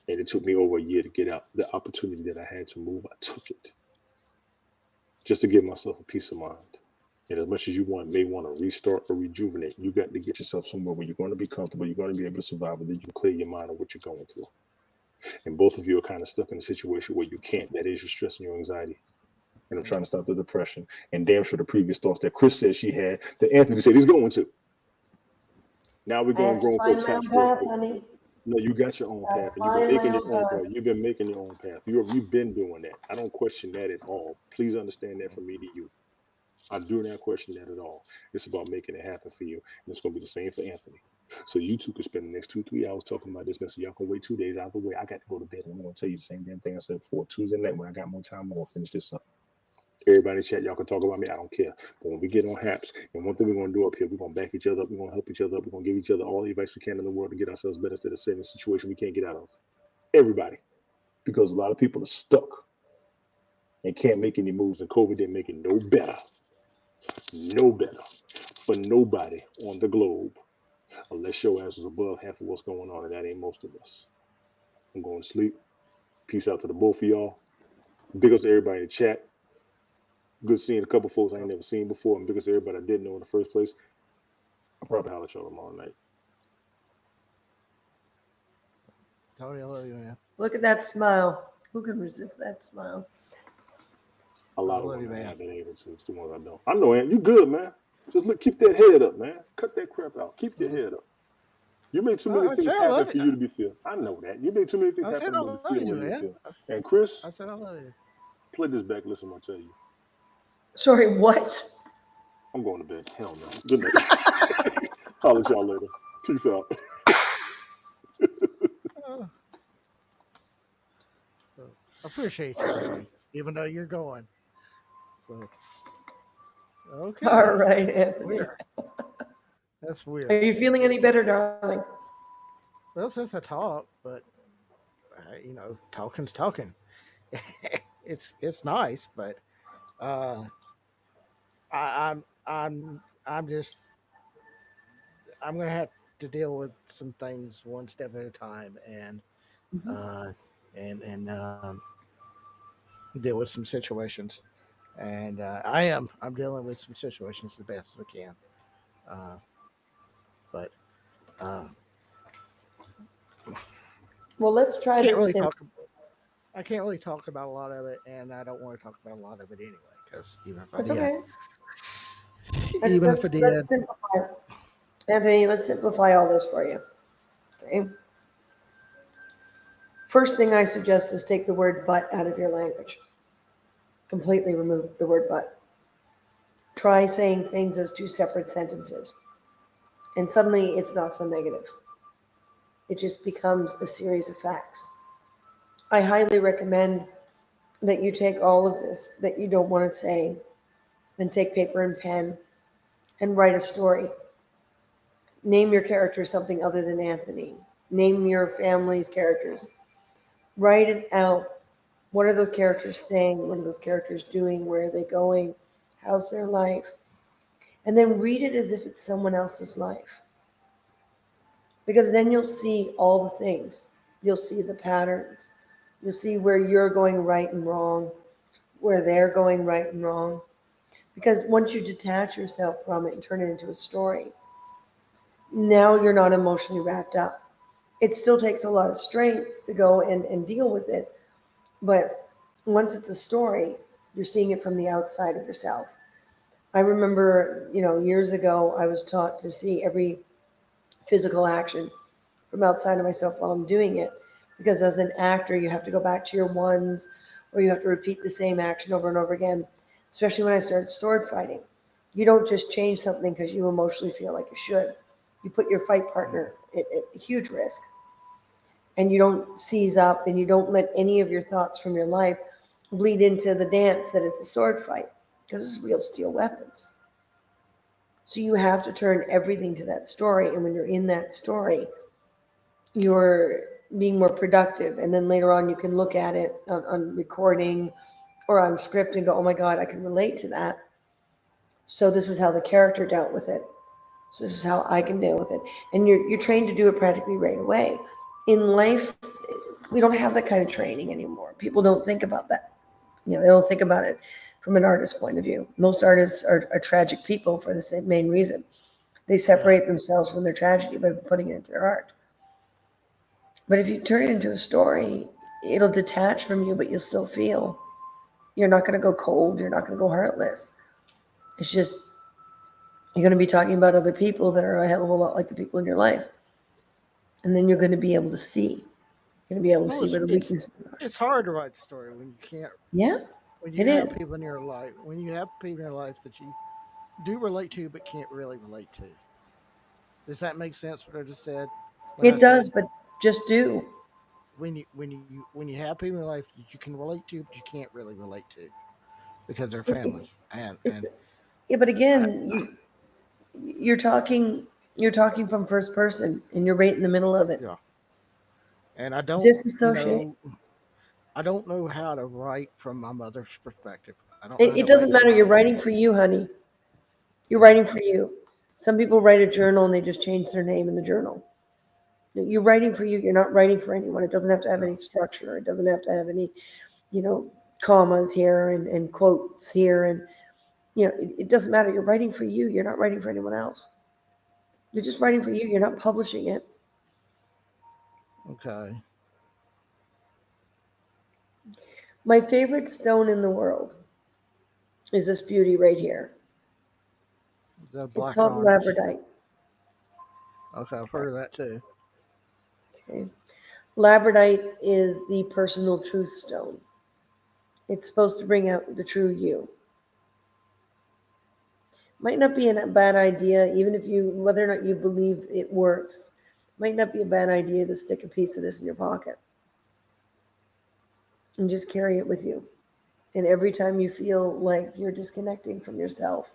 and it took me over a year to get out, the opportunity that I had to move, I took it just to give myself a peace of mind. And as much as you may want to restart or rejuvenate, you got to get yourself somewhere where you're going to be comfortable, you're going to be able to survive, and then you can clear your mind of what you're going through. And both of you are kind of stuck in a situation where you can't. That is your stress and your anxiety. And I'm trying to stop the depression. And damn sure the previous thoughts that Chris said she had, that Anthony said he's going to. Now we're I going have to grown find folks my house own real path, quick. honey. No, you got your own I path, and you've been find my making your own own path. path. You've been making your own path. You've been doing that. I don't question that at all. Please understand that from me to you. I do not question that at all. It's about making it happen for you, and it's going to be the same for Anthony. So you two can spend the next 2-3 hours talking about this mess. So y'all can wait 2 days out of the way. I got to go to bed, and I'm going to tell you the same damn thing I said before. Tuesday night when I got more time, I'm going to finish this up. Everybody in the chat, y'all can talk about me. I don't care. But when we get on HAPS, and one thing we're going to do up here, we're going to back each other up. We're going to help each other up. We're going to give each other all the advice we can in the world to get ourselves better instead of sitting in a situation we can't get out of. Everybody. Because a lot of people are stuck and can't make any moves, and COVID didn't make it no better for nobody on the globe Unless your ass is above half of what's going on, and that ain't most of us. I'm going to sleep. Peace out to the both of y'all. Big ups to everybody in the chat. Good seeing a couple folks I ain't never seen before, and big ups to everybody I didn't know in the first place. I'll probably holler at y'all tomorrow night. Tony, I love you, man. Look at that smile. Who can resist that smile? A lot of love you, women man. have been able to. It's the ones I don't. I know, Aunt. You good, man. Just look, keep that head up, man. Cut that crap out. Keep your head up. You made too many I things said I happen love for you. you to be feeling. I know that. You made too many things I happen said to I be love feeling you, the way you man. feel. And Chris, I said I love you. play this back. Listen, what I tell you. Sorry, what? I'm going to bed. Hell no. Good night. Holler at y'all later. Peace out. Uh, I appreciate you, man, even though you're going. So, okay. All right, Anthony. Weird. That's Are weird. you feeling any better, darling? Well, since I talk, but talking's talking. It's nice, but uh, I'm just I'm gonna have to deal with some things one step at a time, and Mhm. uh, and deal with some situations, and I'm dealing with some situations the best as I can, uh, but uh, Well, let's try can't this really simple. talk. I can't really talk about a lot of it, and I don't want to talk about a lot of it anyway. Because That's okay. even if I did, Let's simplify. Anthony, let's simplify all this for you. Okay. First thing I suggest is take the word but out of your language. Completely remove the word but. Try saying things as two separate sentences. And suddenly it's not so negative. It just becomes a series of facts. I highly recommend that you take all of this that you don't want to say and take paper and pen and write a story. Name your character something other than Anthony. Name your family's characters. Write it out. What are those characters saying? What are those characters doing? Where are they going? How's their life? And then read it as if it's someone else's life. Because then you'll see all the things. You'll see the patterns. You'll see where you're going right and wrong, where they're going right and wrong. Because once you detach yourself from it and turn it into a story, now you're not emotionally wrapped up. It still takes a lot of strength to go and deal with it. But once it's a story, you're seeing it from the outside of yourself. I remember, years ago, I was taught to see every physical action from outside of myself while I'm doing it. Because as an actor, you have to go back to your ones, or you have to repeat the same action over and over again. Especially when I started sword fighting. You don't just change something because you emotionally feel like you should. You put your fight partner at huge risk. And you don't seize up and you don't let any of your thoughts from your life bleed into the dance that is the sword fight because it's real steel weapons. So you have to turn everything to that story. And when you're in that story, you're being more productive. And then later on, you can look at it on recording or on script and go, oh my God, I can relate to that. So this is how the character dealt with it. So this is how I can deal with it. And you're trained to do it practically right away. In life, we don't have that kind of training anymore. People don't think about that. They don't think about it from an artist's point of view. Most artists are tragic people for the same main reason. They separate themselves from their tragedy by putting it into their art. But if you turn it into a story, it'll detach from you, but you'll still feel. You're not going to go cold. You're not going to go heartless. It's just you're going to be talking about other people that are a hell of a lot like the people in your life. And then you're going to be able to see. You're going to be able to well, see where the weaknesses are. it's hard to write the story when you can't. Yeah, When it you have is. people in your life, that you do relate to but can't really relate to. Does that make sense? What I just said when I It said does, but just do. when you have people in your life that you can relate to but you can't really relate to because they're It, family, it, and yeah, but I, again, you're talking from first person, and you're right in the middle of it. yeah, and I don't Disassociate. know I don't know how to write from my mother's perspective. I don't know how It to write doesn't from matter. my You're writing for you, honey. You're yeah. writing for you. Some people write a journal and they just change their name in the journal. You're writing for you. You're not writing for anyone. It doesn't have to have any structure. It doesn't have to have any, commas here and quotes here. And, it doesn't matter. You're writing for you. You're not writing for anyone else. You're just writing for you. You're not publishing it. Okay. My favorite stone in the world is this beauty right here. Is that It's black called onyx? labradorite. Okay, I've heard of that too. Okay. Labradorite is the personal truth stone. It's supposed to bring out the true you. Might not be a bad idea, even if whether or not you believe it works, might not be a bad idea to stick a piece of this in your pocket and just carry it with you. And every time you feel like you're disconnecting from yourself,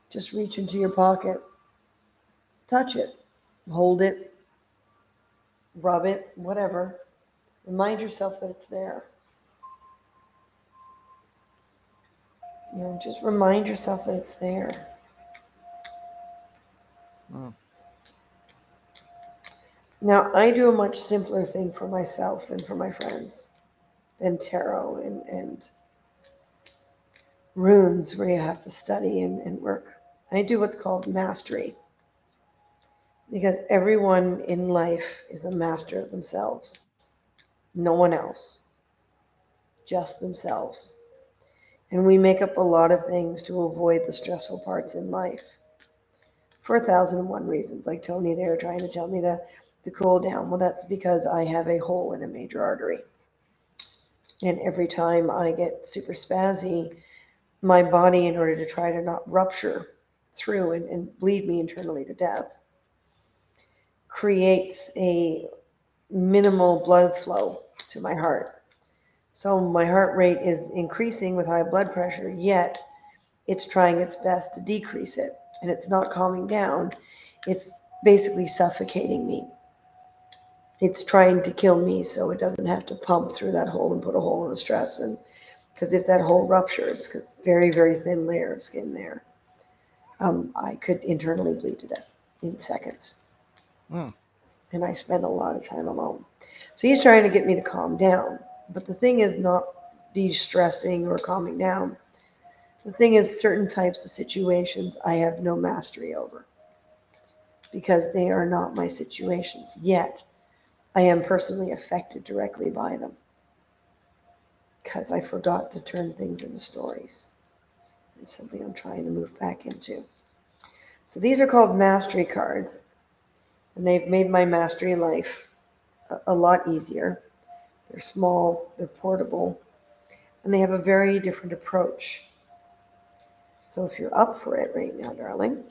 just reach into your pocket, touch it, hold it, rub it, whatever. Remind yourself that it's there. Just remind yourself that it's there. Oh, Now, I do a much simpler thing for myself and for my friends than tarot and runes where you have to study and work. I do what's called mastery because everyone in life is a master of themselves. No one else, just themselves. And we make up a lot of things to avoid the stressful parts in life for 1,001 reasons, like Tony there trying to tell me to cool down. Well, that's because I have a hole in a major artery. And every time I get super spazzy, my body, in order to try to not rupture through and bleed me internally to death, creates a minimal blood flow to my heart. So my heart rate is increasing with high blood pressure, yet it's trying its best to decrease it. And it's not calming down. It's basically suffocating me. It's trying to kill me so it doesn't have to pump through that hole and put a hole in the stress. And because if that hole ruptures, because very, very thin layer of skin there, I could internally bleed to death in seconds. mm, And I spend a lot of time alone. So he's trying to get me to calm down. But the thing is not de-stressing or calming down. The thing is, certain types of situations I have no mastery over because they are not my situations. Yet, I am personally affected directly by them because I forgot to turn things into stories. It's something I'm trying to move back into. So these are called mastery cards, and they've made my mastery life a lot easier. They're small, they're portable, and they have a very different approach. So if you're up for it right now, darling,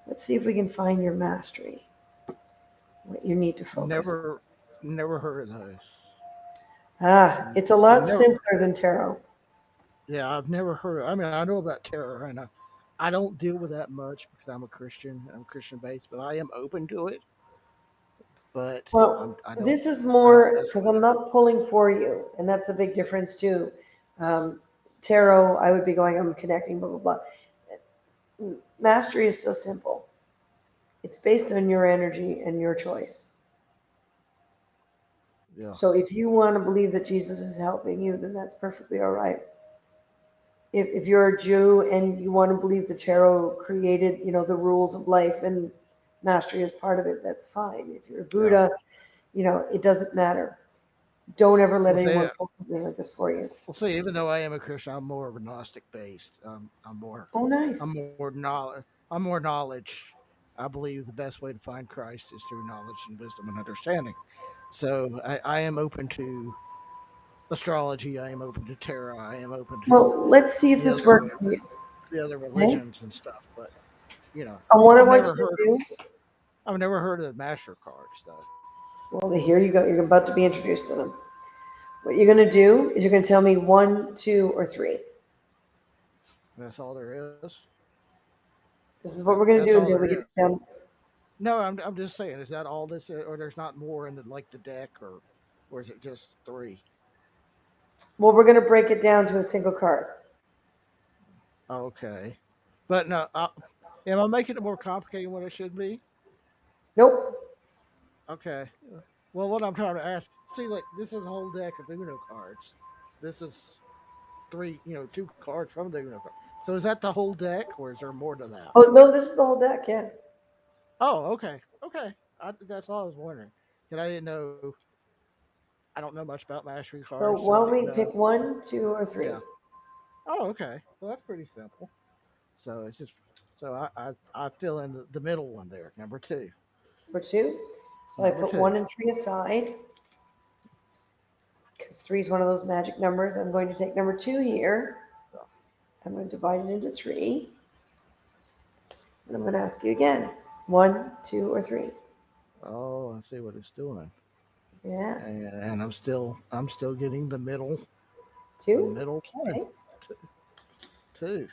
let's see if we can find your mastery, what you need to focus on. never heard of those. It's a lot Never. simpler than tarot. Yeah, I've never heard. I mean, I know about terror, and I don't deal with that much because I'm a Christian. I'm Christian based, but I am open to it. But Well, I this is don't more mess because with I'm it. not pulling for you, and that's a big difference too. Um, Tarot, I would be going, I'm connecting, blah, blah, blah. Mastery is so simple. It's based on your energy and your choice. Yeah. So if you want to believe that Jesus is helping you, then that's perfectly all right. If you're a Jew and you want to believe the tarot created, the rules of life and mastery is part of it, that's fine. If you're a Yeah. Buddha, it doesn't matter. Don't ever let Well, see, anyone pull something like this for you. even though I am a Christian, I'm more of a Gnostic based. Oh, I'm nice. more knowledge. I'm more knowledge. I believe the best way to find Christ is through knowledge and wisdom and understanding. So I am open to astrology. I am open to tarot. I am open to Well, let's see if the this other works for you. Okay. religions and stuff. But What I I've want never you to heard do. I've never heard of the master cards though. Well, here you go. You're about to be introduced to them. What you're going to do is you're going to tell me 1, 2, or 3. That's all there is. This is what we're going to That's do all until we there get is. down. No, I'm just saying. Is that all this, or there's not more in the deck, or is it just three? Well, we're going to break it down to a single card. Okay, but no, Am I making it more complicated than what it should be? Nope. Okay. Well, what I'm trying to ask, see, like this is a whole deck of Uno cards. This is three, two cards from the Uno card. So is that the whole deck, or is there more to that? Oh no, this is the whole deck. Yeah. Oh, okay, okay. That's all I was wondering. Because I didn't know. I don't know much about mastery So cards, so I why don't didn't we know. pick 1, 2, or Yeah. 3 Oh, okay. Well, that's pretty simple. So it's just so I fill in the middle one there, number two. or 2? So I Number put two. 1 and 3 aside because 3 is one of those magic numbers. I'm going to take number 2 here. I'm going to divide it into 3. And I'm going to ask you again 1, 2, or 3. Oh, I see what it's doing. Yeah. And I'm still getting the middle 2. one. Okay. Two. Two.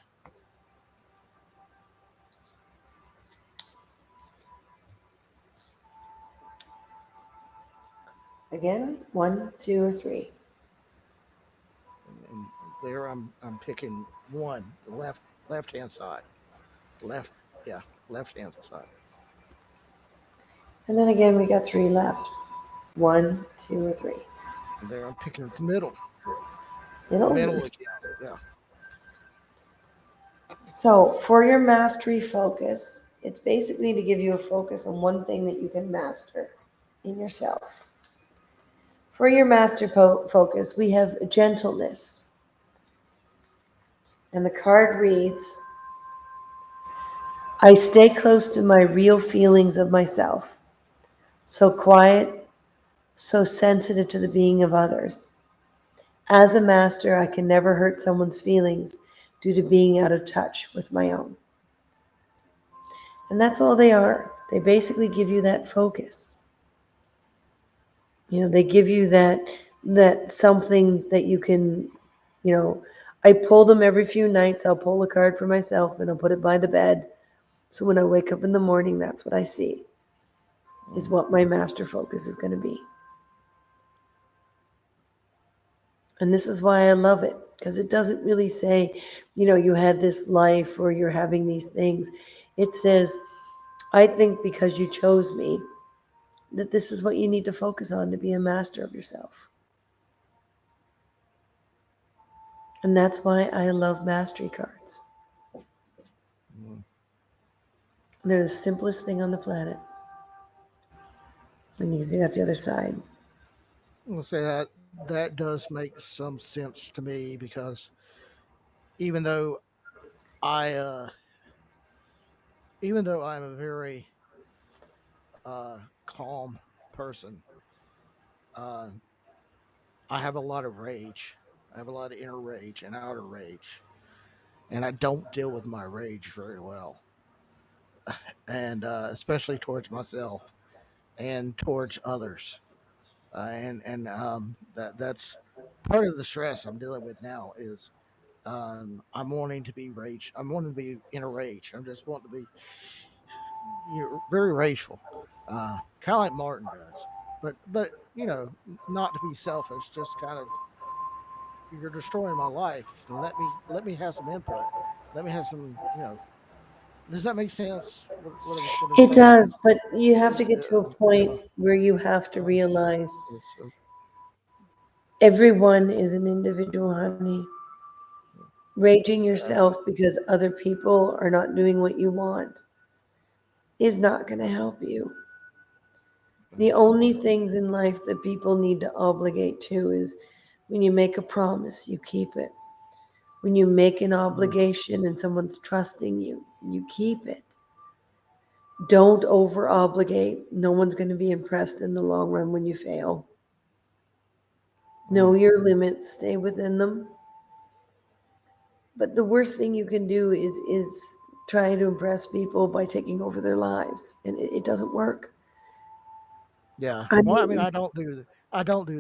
Again 1, 2, or 3. And there I'm picking one, the left hand side. Left yeah, left hand side. And then again we got 3 left. 1, 2, or 3. And there I'm picking the middle. Middle. Middle again. Yeah. So for your mastery focus, it's basically to give you a focus on one thing that you can master in yourself. For your master focus, we have gentleness. And the card reads, I stay close to my real feelings of myself. So quiet, so sensitive to the being of others. As a master, I can never hurt someone's feelings due to being out of touch with my own. And that's all they are. They basically give you that focus. They give you that something that you can, I pull them every few nights. I'll pull a card for myself and I'll put it by the bed. So when I wake up in the morning, that's what I see, is what my master focus is going to be. And this is why I love it, because it doesn't really say, you had this life or you're having these things. It says, I think because you chose me, that this is what you need to focus on to be a master of yourself. And that's why I love mastery cards. Mm. They're the simplest thing on the planet. And you can see that's the other side. I'll say that does make some sense to me because even though I uh even though I'm a very calm person, uh I have a lot of rage. I have a lot of inner rage and outer rage. And I don't deal with my rage very well. And especially towards myself and towards others. That's part of the stress I'm dealing with now is I'm wanting to be rage. I'm wanting to be in a rage. I'm just wanting to be very rageful, kind of like Martin does. But not to be selfish. Just kind of you're destroying my life. Let me have some input. Let me have some. Does that make sense? What I'm It saying? does, but you have to get to a point Yeah. where you have to Uh, realize it's, everyone is an individual, honey. Raging uh, yourself because other people are not doing what you want is not going to help you. The only things in life that people need to obligate to is when you make a promise, you keep it. When you make an obligation and someone's trusting you, you keep it. Don't over obligate. No one's going to be impressed in the long run when you fail. Know your limits, stay within them. But the worst thing you can do is try to impress people by taking over their lives, and it doesn't work. Yeah. I Well, I mean, mean, I don't do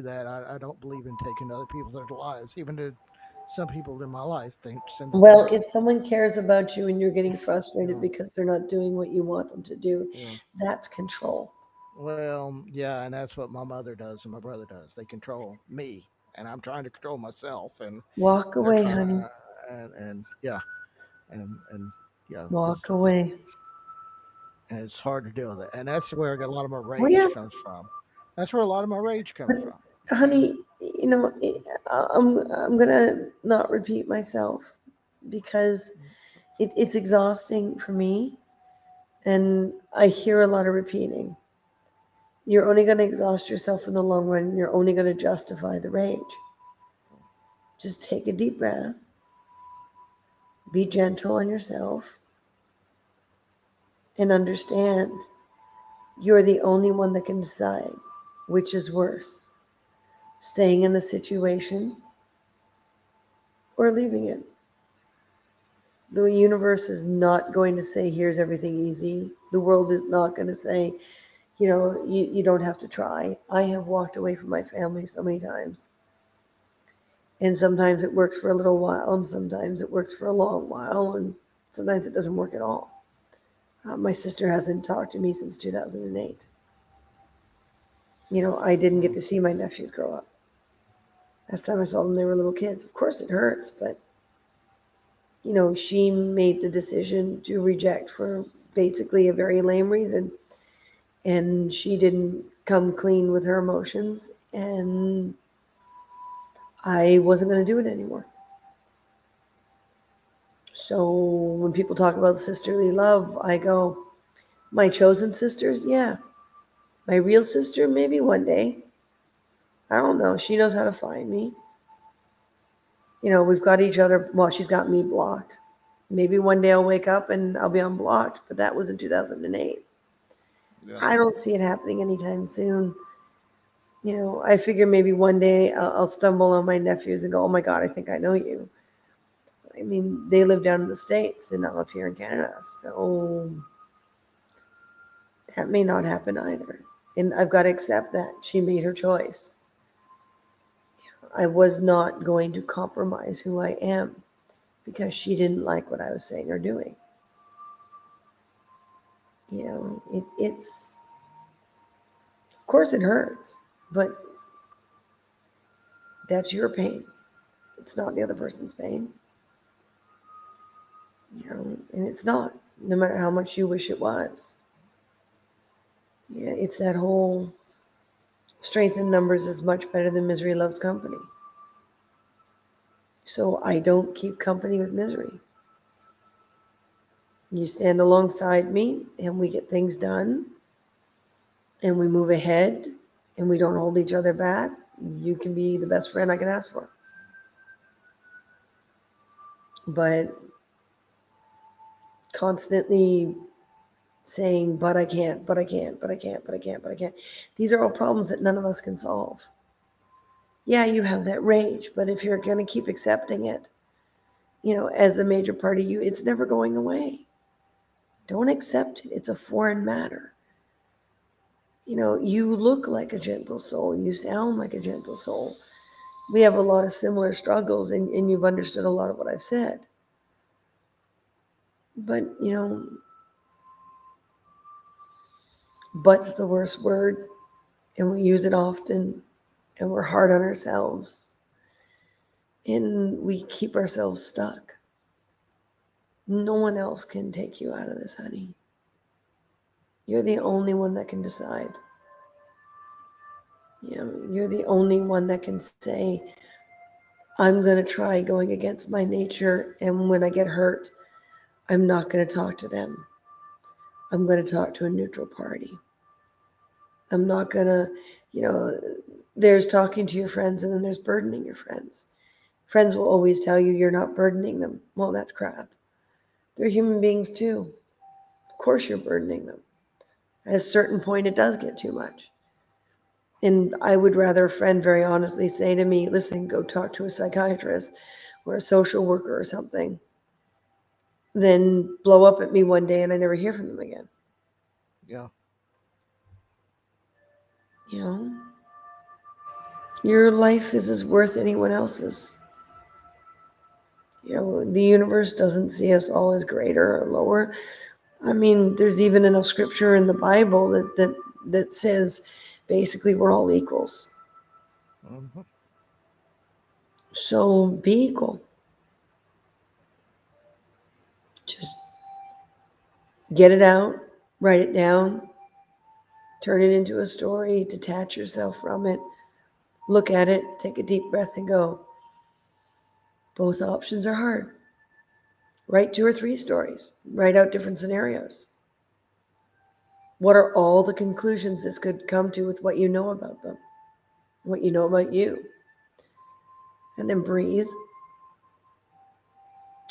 that. I don't believe in taking other people's lives, even though some people in my life seem to well, think it. if someone cares about you and you're getting frustrated Yeah. because they're not doing what you want them to do, Yeah. that's control. Well, yeah, and that's what my mother does and my brother does. They control me, and I'm trying to control myself, and Walk they're away, trying honey. to, and yeah, and You know, Walk away. and it's hard to deal with it. And that's where a lot of my Well, yeah, rage comes from. That's where a lot of my rage but comes from. honey, I'm gonna not repeat myself because it's exhausting for me, and I hear a lot of repeating. You're only gonna exhaust yourself in the long run. You're only gonna justify the rage. Just take a deep breath. Be gentle on yourself, and understand you're the only one that can decide which is worse, staying in the situation or leaving it. The universe is not going to say, here's everything easy. The world is not going to say, you don't have to try. I have walked away from my family so many times. And sometimes it works for a little while, and sometimes it works for a long while, and sometimes it doesn't work at all. My sister hasn't talked to me since 2008. I didn't get Mm. to see my nephews grow up. Last time I saw them, they were little kids. Of course, it hurts, but she made the decision to reject for basically a very lame reason. And she didn't come clean with her emotions. And I wasn't going to do it anymore. So when people talk about sisterly love, I go, my chosen sisters, yeah. My real sister, maybe one day. I don't know. She knows how to find me. We've got each other. Well, she's got me blocked. Maybe one day I'll wake up and I'll be unblocked, but that was in 2008. Yeah. I don't see it happening anytime soon. I figure maybe one day I'll stumble on my nephews and go, oh my God, I think I know you. I mean, they live down in the States and I'm up here in Canada. So that may not happen either. And I've got to accept that. She made her choice. I was not going to compromise who I am because she didn't like what I was saying or doing. It's of course it hurts, but that's your pain. It's not the other person's pain. And it's not, no matter how much you wish it was. Yeah, it's that whole strength in numbers is much better than misery loves company. So I don't keep company with misery. You stand alongside me and we get things done and we move ahead and we don't hold each other back. You can be the best friend I can ask for. But constantly saying, but I can't, but I can't, but I can't, but I can't, but I can't. These are all problems that none of us can solve. Yeah, you have that rage, but if you're going to keep accepting it, as a major part of you, it's never going away. Don't accept it. It's a foreign matter. You look like a gentle soul. You sound like a gentle soul. We have a lot of similar struggles, and you've understood a lot of what I've said. But, but's the worst word, and we use it often, and we're hard on ourselves, and we keep ourselves stuck. No one else can take you out of this, honey. You're the only one that can decide. You're the only one that can say, I'm going to try going against my nature, and when I get hurt, I'm not going to talk to them. I'm going to talk to a neutral party. I'm not going to, there's talking to your friends and then there's burdening your friends. Friends will always tell you you're not burdening them. Well, that's crap. They're human beings too. Of course you're burdening them. At a certain point, it does get too much. And I would rather a friend very honestly say to me, listen, go talk to a psychiatrist or a social worker or something, than blow up at me one day and I never hear from them again. Yeah. Your life is as worth anyone else's. The universe doesn't see us all as greater or lower. I mean, there's even enough scripture in the Bible that says basically we're all equals. Mm-hmm. So be equal. Just Get it out, write it down, turn it into a story, detach yourself from it, look at it, take a deep breath, and go, both options are hard. Write 2 or 3 stories, write out different scenarios. What are all the conclusions this could come to with what you know about them, what you know about you? And then breathe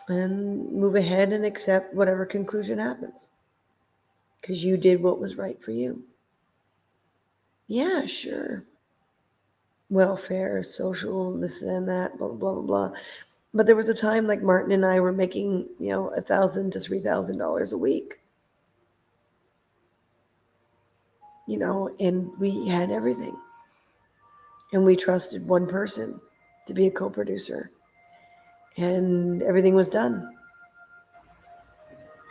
and move ahead and accept whatever conclusion happens because you did what was right for you. Yeah, sure. Welfare, social, this and that, blah, blah, blah, blah. But there was a time like Martin and I were making, $1,000 to $3,000 a week, and we had everything. And we trusted one person to be a co producer, and everything was done.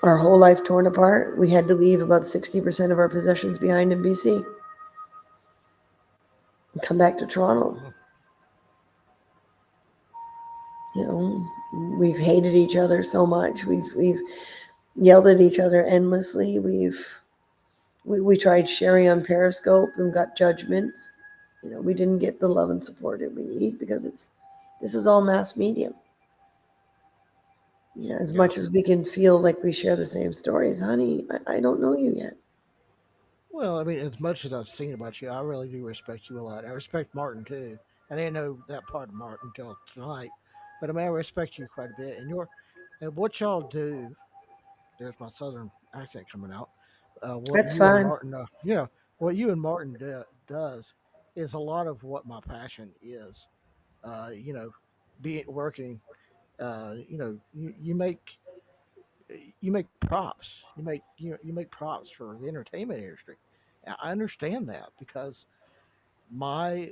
Our whole life torn apart. We had to leave about 60% of our possessions behind in BC and come back to Toronto. We've hated each other so much. We've yelled at each other endlessly. We tried sharing on Periscope and got judgment. We didn't get the love and support that we need because this is all mass media. Yeah, as Yeah. much as we can feel like we share the same stories, honey, I don't know you yet. Well, I mean, as much as I've seen about you, I really do respect you a lot. I respect Martin too. I didn't know that part of Martin until tonight, but I mean, I respect you quite a bit. And what y'all do. There's my southern accent coming out. What That's you and fine. Martin, what you and Martin does is a lot of what my passion is. You know, be it working. You make props. You make props for the entertainment industry. I understand that because my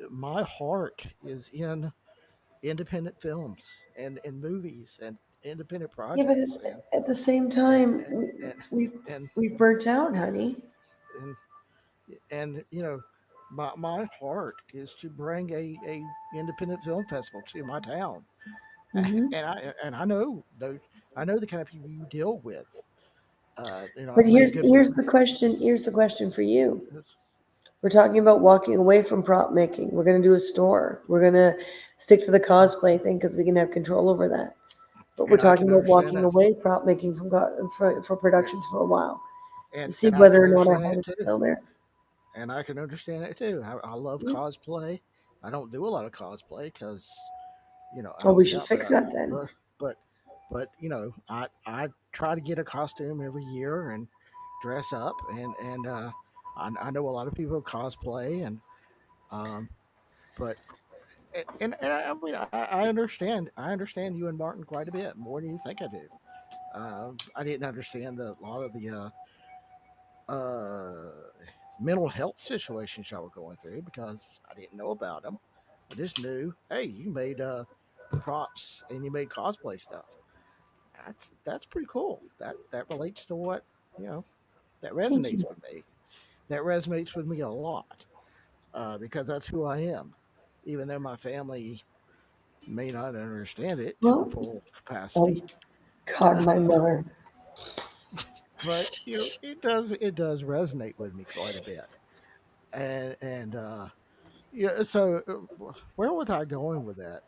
heart is in independent films and movies and independent Yeah, but projects at the same and time, and we've and we've burnt out, honey. and, and my heart is to bring a independent film festival to my town. Hmm. And I know those, I know the kind of people you deal with. But I've made here's good here's the question. Here's the question for you. it's- We're talking about walking away from prop making. We're going to do a store. We're going to stick to the cosplay thing because we can have control over that. But we're and I talking can about understand walking that away prop making for productions for a while to see and I whether can or not our understand heart that is too. still there. And I can understand that too. I love cosplay. I don't do a lot of cosplay because I Oh, don't we get should out, fix that then. but I try to get a costume every year and dress up and I know a lot of people cosplay um but I mean I understand you and Martin quite a bit more than you think I do. I didn't understand a lot of the uh, mental health situations y'all were going through because I didn't know about them. I just knew, hey, you made props and you made cosplay stuff. That's pretty cool. That relates to what you know. That Thank resonates you. with me. That resonates with me a lot because that's who I am. Even though my family may not understand it to the Well, full oh capacity, God, my mother. but it does resonate with me quite a bit. And yeah, so where was I going with that?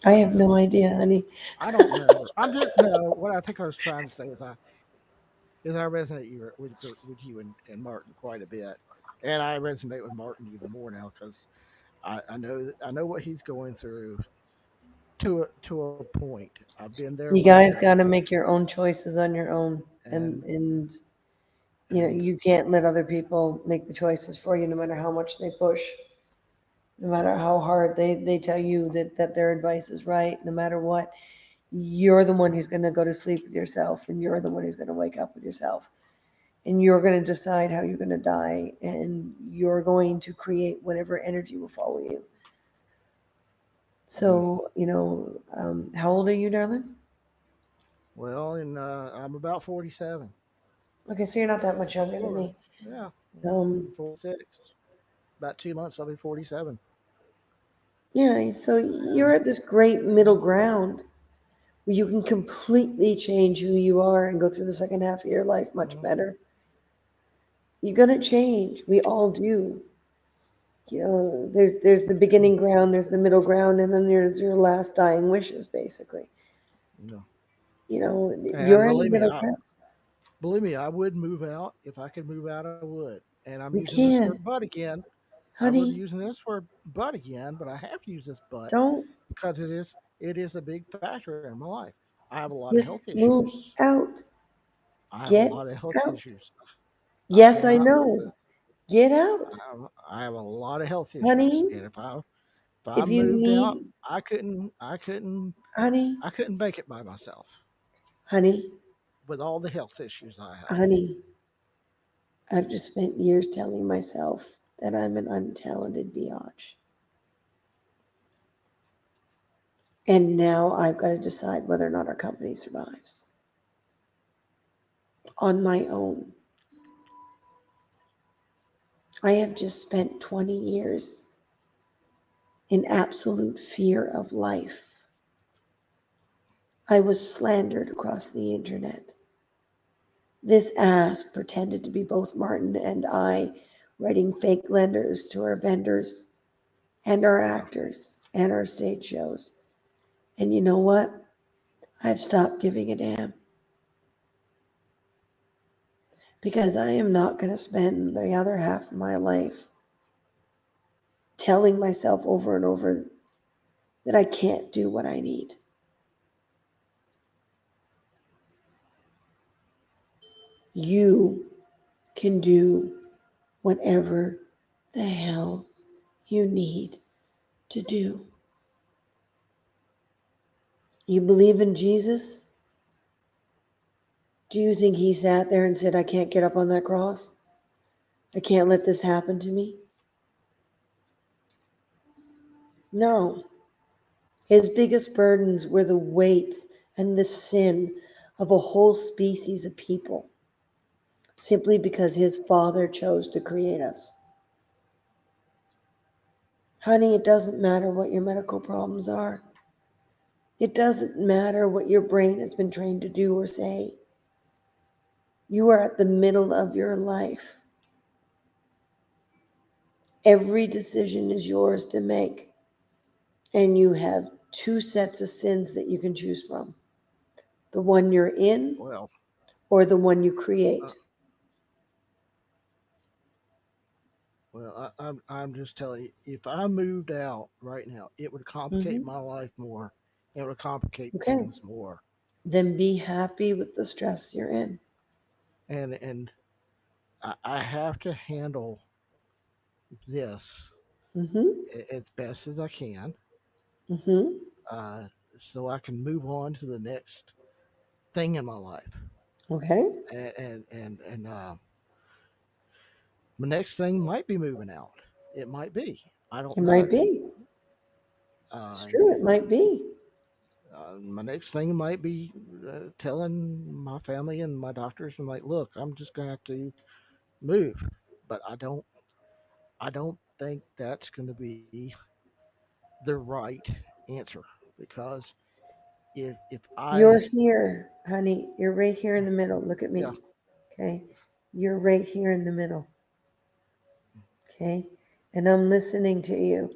I have Linda? no idea, honey. I don't remember. I'm just no. What I think I was trying to say is I resonate with you and Martin quite a bit, and I resonate with Martin even more now because I know what he's going through to a point. I've been there You guys myself, got to make your own choices on your own, and and and and you can't let other people make the choices for you, no matter how much they push, no matter how hard they tell you that their advice is right, no matter what. You're the one who's going to go to sleep with yourself, and you're the one who's going to wake up with yourself, and you're going to decide how you're going to die, and you're going to create whatever energy will follow you. mm, So, how old are you, darling? well, and I'm about 47. Okay, so you're not that much younger than Four, me. yeah, Um, I'm 46. About 2 months, I'll be 47. yeah, so you're Um, at this great middle ground where you can completely change who you are and go through the second half of your life much Mhm. better. You're gonna change. We all do. You know, there's the beginning ground, there's the middle ground, and then there's your last dying wishes, basically. Yeah. You know, And you're in the middle ground. believe me, I would move out. If I could move out, I would. And I'm You using this can, word "but" again. I would be honey. using this word "but" again, but I have to use this "but" Don't because it is a big factor in my life. I have a lot of health just move issues. out. I have a Get lot of health out. issues. I Yes, I cannot move. know. Get out, I have a lot of health issues, honey. and if I If you moved out, need, honey, I couldn't make it by myself honey, with all the health issues I have. honey, I've just spent years telling myself that I'm an untalented biatch. And now I've got to decide whether or not our company survives on my own. I have just spent 20 years in absolute fear of life. I was slandered across the internet. This ass pretended to be both Martin and I, writing fake letters to our vendors and our Yeah. actors and our stage shows. And you know what? I've stopped giving a damn because I am not going to spend the other half of my life telling myself over and over that I can't do what I need. You can do whatever the hell you need to do. You believe in Jesus? Do you think he sat there and said, I can't get up on that cross? I can't let this happen to me? No. His biggest burdens were the weight and the sin of a whole species of people simply because his father chose to create us. Honey, it doesn't matter what your medical problems are. It doesn't matter what your brain has been trained to do or say. You are at the middle of your life. Every decision is yours to make. And you have two sets of sins that you can choose from, the one you're in Well, or the one you uh, create. I'm just telling you, if I moved out right now, it would complicate Hmm. my life more. It would complicate Okay. things more. Then be happy with the stress you're in. And I have to handle this Hmm. as best as I can, Hmm. uh, so I can move on to the next thing in my life. Okay. And my next thing might be moving out. It might be. I don't It might know. be. It's Uh, true. It might be. my next thing might be telling my family and my doctors, and like, look, I'm just gonna have to move. But I don't think that's going to be the right answer because if You're I here, honey. You're right here in the middle. Look at yeah me. Okay. You're right here in the middle. Okay. And I'm listening to you.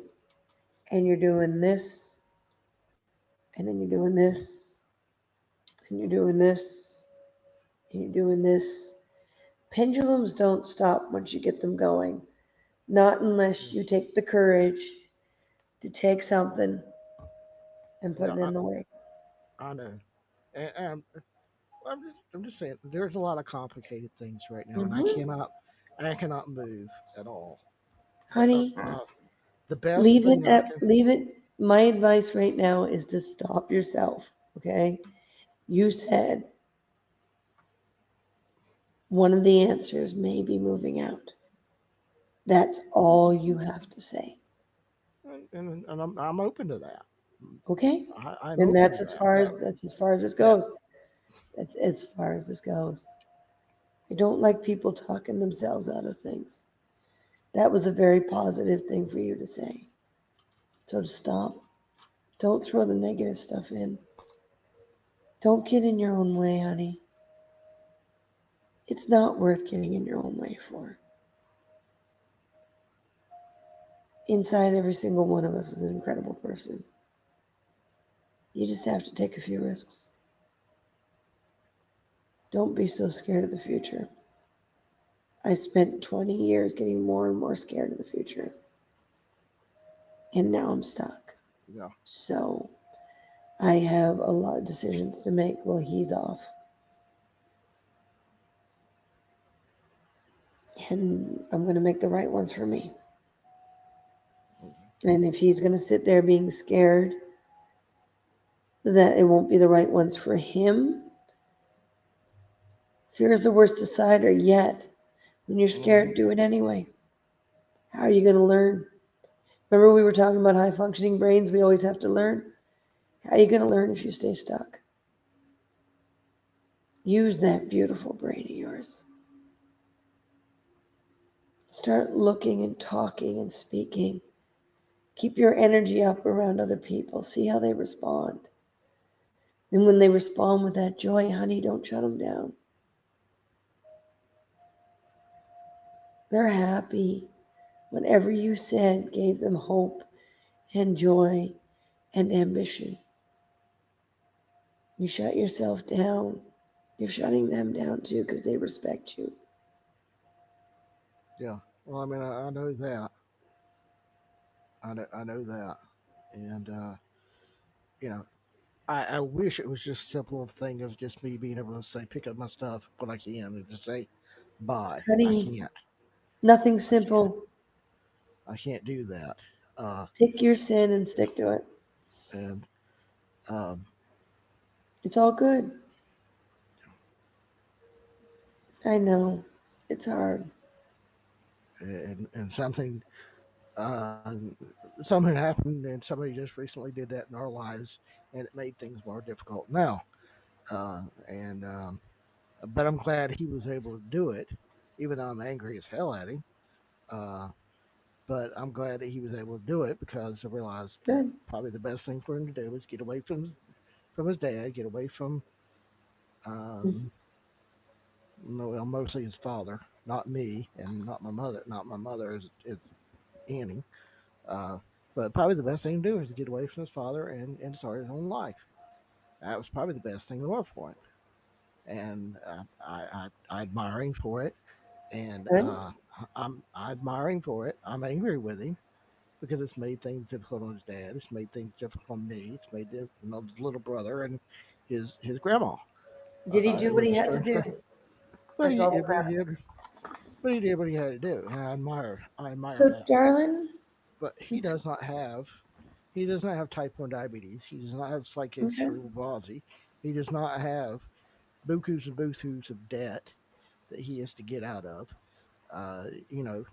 And you're doing this. And then you're doing this. And you're doing this. And you're doing this. Pendulums don't stop once you get them going. Not unless you take the courage to take something and put yeah it in the way. I know, and I'm just saying there's a lot of complicated things right now, and I Hmm. cannot I cannot move at all. Honey, The best thing I can leave it. My advice right now is to stop yourself. Okay. You said one of the answers may be moving out. That's all you have to say. and I'm open to that. Okay? I'm And open that's to as that. far Yeah, as this yeah. goes. That's as far as this goes. I don't like people talking themselves out of things. That was a very positive thing for you to say. So stop. Don't throw the negative stuff in. Don't get in your own way, honey. It's not worth getting in your own way for. Inside every single one of us is an incredible person. You just have to take a few risks. Don't be so scared of the future. I spent 20 years getting more and more scared of the future. And now I'm stuck. Yeah. So I have a lot of decisions to make while he's off. And I'm going to make the right ones for me. And if he's going to sit there being scared that it won't be the right ones for him, fear is the worst decider yet. When you're scared, do it anyway. How are you going to learn? Remember we were talking about high functioning brains? We always have to learn. How are you going to learn if you stay stuck? Use that beautiful brain of yours. Start looking and talking and speaking. Keep your energy up around other people. See how they respond. And when they respond with that joy, honey, don't shut them down. They're happy. Whatever you said gave them hope and joy and ambition. You shut yourself down. You're shutting them down too because they respect you. Yeah. Well, I mean, I know that. I know that. And, you know, I wish it was just a simple thing of just me being able to say, pick up my stuff when I can and just say bye. I Honey, can't. nothing I can't. simple. I can't do that. Pick your sin and stick to it. And um, It's all good. I know. It's hard. and uh, something happened, and somebody just recently did that in our lives, and it made things more difficult now. And But I'm glad he was able to do it, even though I'm angry as hell at him. Uh, but I'm glad that he was able to do it because I realized that Good. probably the best thing for him to do was get away from his dad, get away from um, no, well, mostly his father, not me, and not my mother. Not my mother is Annie. Uh, but probably the best thing to do is to get away from his father and start his own life. That was probably the best thing in the world for him, and I admire him for it. And Good. I admire him for it. I'm angry with him because it's made things difficult on his dad. It's made things difficult on me. It's made it on his little brother and his grandma. Did he do It what was he a had to strange do? thing, but That's all that but matters. he did what he had to do, and I admire So, that. darling, But it's he does not have type 1 diabetes. He does not have psychiatric okay. cerebral palsy. He does not have bukus and bukus of debt that he has to get out of.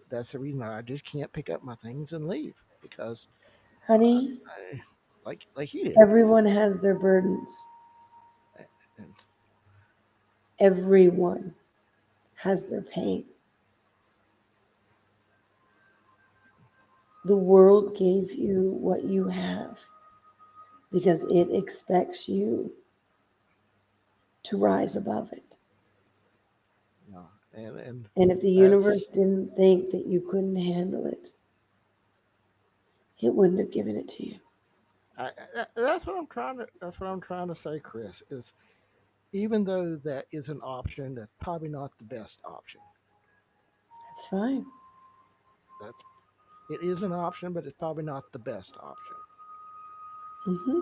That's the reason I just can't pick up my things and leave because, Honey, like he did. everyone has their burdens. And Everyone has their pain. The world gave you what you have because it expects you to rise above it. and And if the that's universe didn't think that you couldn't handle it, it wouldn't have given it to you. that's what I'm trying to say, Chris. Is even though that is an option, that's probably not the best option. That's fine. That's it is an option, but it's probably not the best option. Hmm.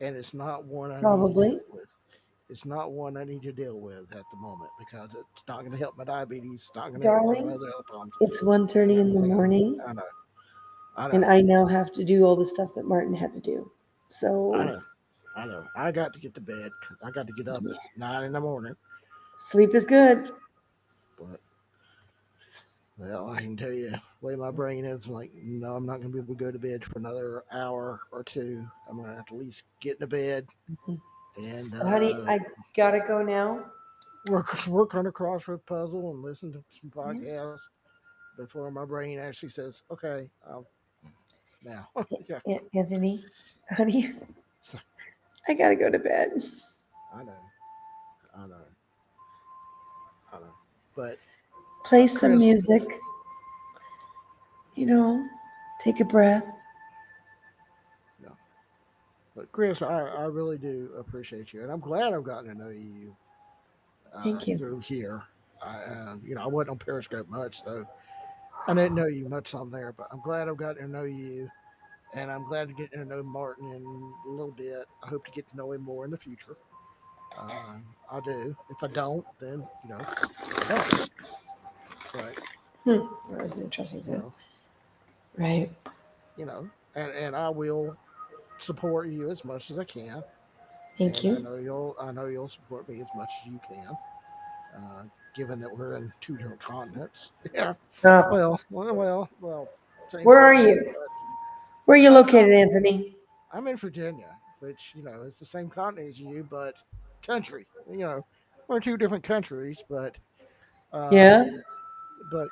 And it's not one I need to Probably. deal with. It's not one I need to deal with at the moment because it's not going to help my diabetes. It's not going to help my Darling, other health problems it's and 1:30 in the everything. morning, I know, I and know, I now have to do all the stuff that Martin had to do. I So, know, I know. I got to get to bed. I got to get up yeah, at 9 in the morning. sleep is good. But well, I can tell you the way my brain is. I'm like, no, I'm not going to be able to go to bed for another hour or two. I'm going to have to at least get in the bed Mhm. and But honey, I gotta go now. work on a crossword puzzle and listen to some Yeah. podcasts before my brain actually says, okay, now. Yeah. Anthony, honey, So, I gotta go to bed. I know. I know. I know. But Play some Chris, music. You know, take a breath. no. But Chris, I really do appreciate you, and I'm glad I've gotten to know you Thank you. through here. I wasn't on Periscope much, so I didn't know you much on there. But I'm glad I've gotten to know you, and I'm glad to get to know Martin in a little bit. I hope to get to know him more in the future. I do. If I don't, then I don't. But That was an interesting you thing. know, Right. and I will support you as much as I can, Thank and I you. know you'll support me as much as you can. Uh, Given that we're in two different continents, yeah. Uh, Well. Same where are continent, you? but Where are you I'm located, Anthony? I'm in Virginia, which is the same continent as you, but country. We're in two different countries, um, Yeah. but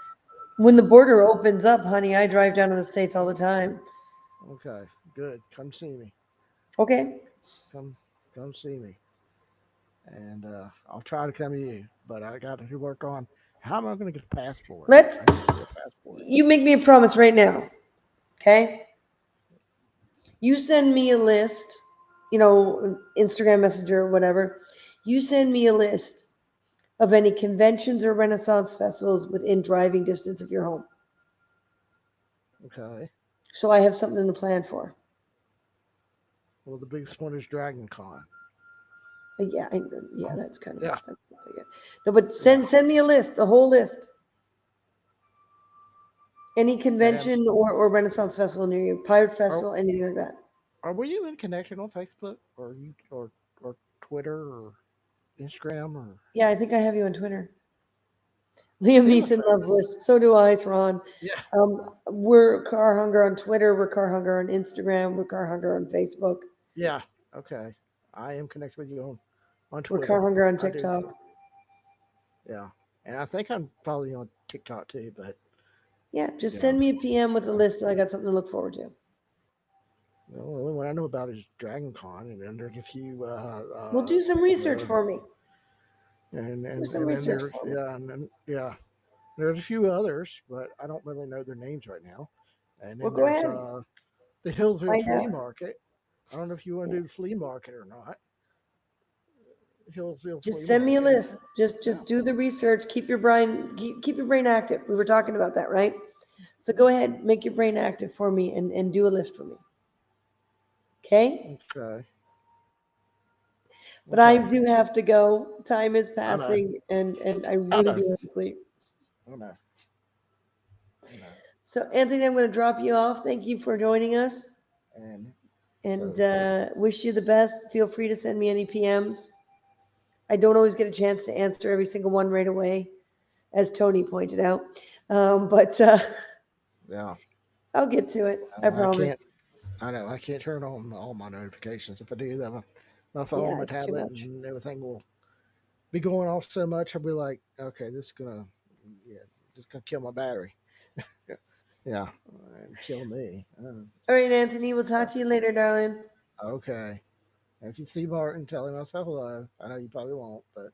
When the border opens up, honey, I drive down to the States all the time. okay, good. Come see me. Okay. Come come see me, and I'll try to come to you. But I got to work on how am I going to get a passport. Let's, I need to get a passport. you make me a promise right now. Okay. You send me a list, Instagram Messenger or whatever. You send me a list of any conventions or Renaissance festivals within driving distance of your home. Okay. So I have something to plan for. Well, the biggest one is Dragon Con. Yeah, that's kind of Yeah. expensive. Yeah. No, but Yeah. send me a list, the whole list. Any And convention or Renaissance festival near you, Pirate are Festival, anything like that. were you in connection on Facebook or Twitter or Instagram or Yeah, I think I have you on Twitter. I Liam think I'm Neeson loves lists. So do I, Thrawn. yeah. We're Car Hunger on Twitter. We're Car Hunger on Instagram. We're Car Hunger on Facebook. Yeah. Okay. I am connected with you on We're Car Twitter. Hunger on I do. TikTok. Yeah. And I think I'm following you on TikTok too, but Yeah, just yeah. send me a PM with a list so I got something to look forward to. The only one I know about is Dragon Con, and then there's a few Well, do some research there, for me. Do some and then research there's for me. there's a few others, but I don't really know their names right now. And Well, then go there's ahead. the Hillsville Find Flea out. Market. I don't know if you want to do the flea market or not. Hillsville Just Flea send me a Market. list. Just Yeah. do the research. Keep your brain active. We were talking about that, right? So go ahead, make your brain active for me and do a list for me. Okay? Okay. But I Okay. do have to go. Time is I know. passing and I I really know. do have to sleep. I know. I know. So Anthony, I'm going to drop you off. Thank you for joining us And and so wish you the best. Feel free to send me any PMs. I don't always get a chance to answer every single one right away, as Tony pointed out. But yeah. I'll get to it. I I can't. promise. I know. I can't turn on all my notifications. If I do, then my phone, Yeah, my it's too tablet, much. and everything will be going off so much. I'll be like, okay, yeah, this is gonna kill my battery. Yeah, and kill me. All right, Anthony, we'll talk to you later, darling. Okay. If you see Martin, tell him I said hello. I know you probably won't, but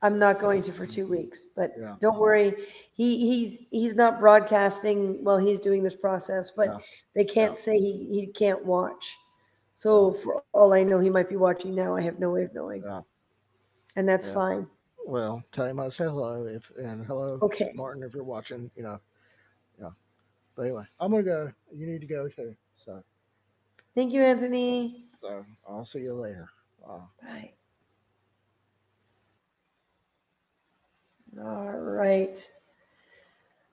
I'm not going to for 2 weeks, but yeah, don't worry. He's not broadcasting while he's doing this process, but yeah, they yeah, can't say he can't watch. yeah, So for all I know, he might be watching now. I have no way of knowing, yeah, and that's yeah. fine. Well, tell him I said hello. And hello, Okay. Martin, if you're watching. Yeah. But anyway, I'm gonna go. You need to go too. Thank you, Anthony. So I'll see you later. Bye. All right.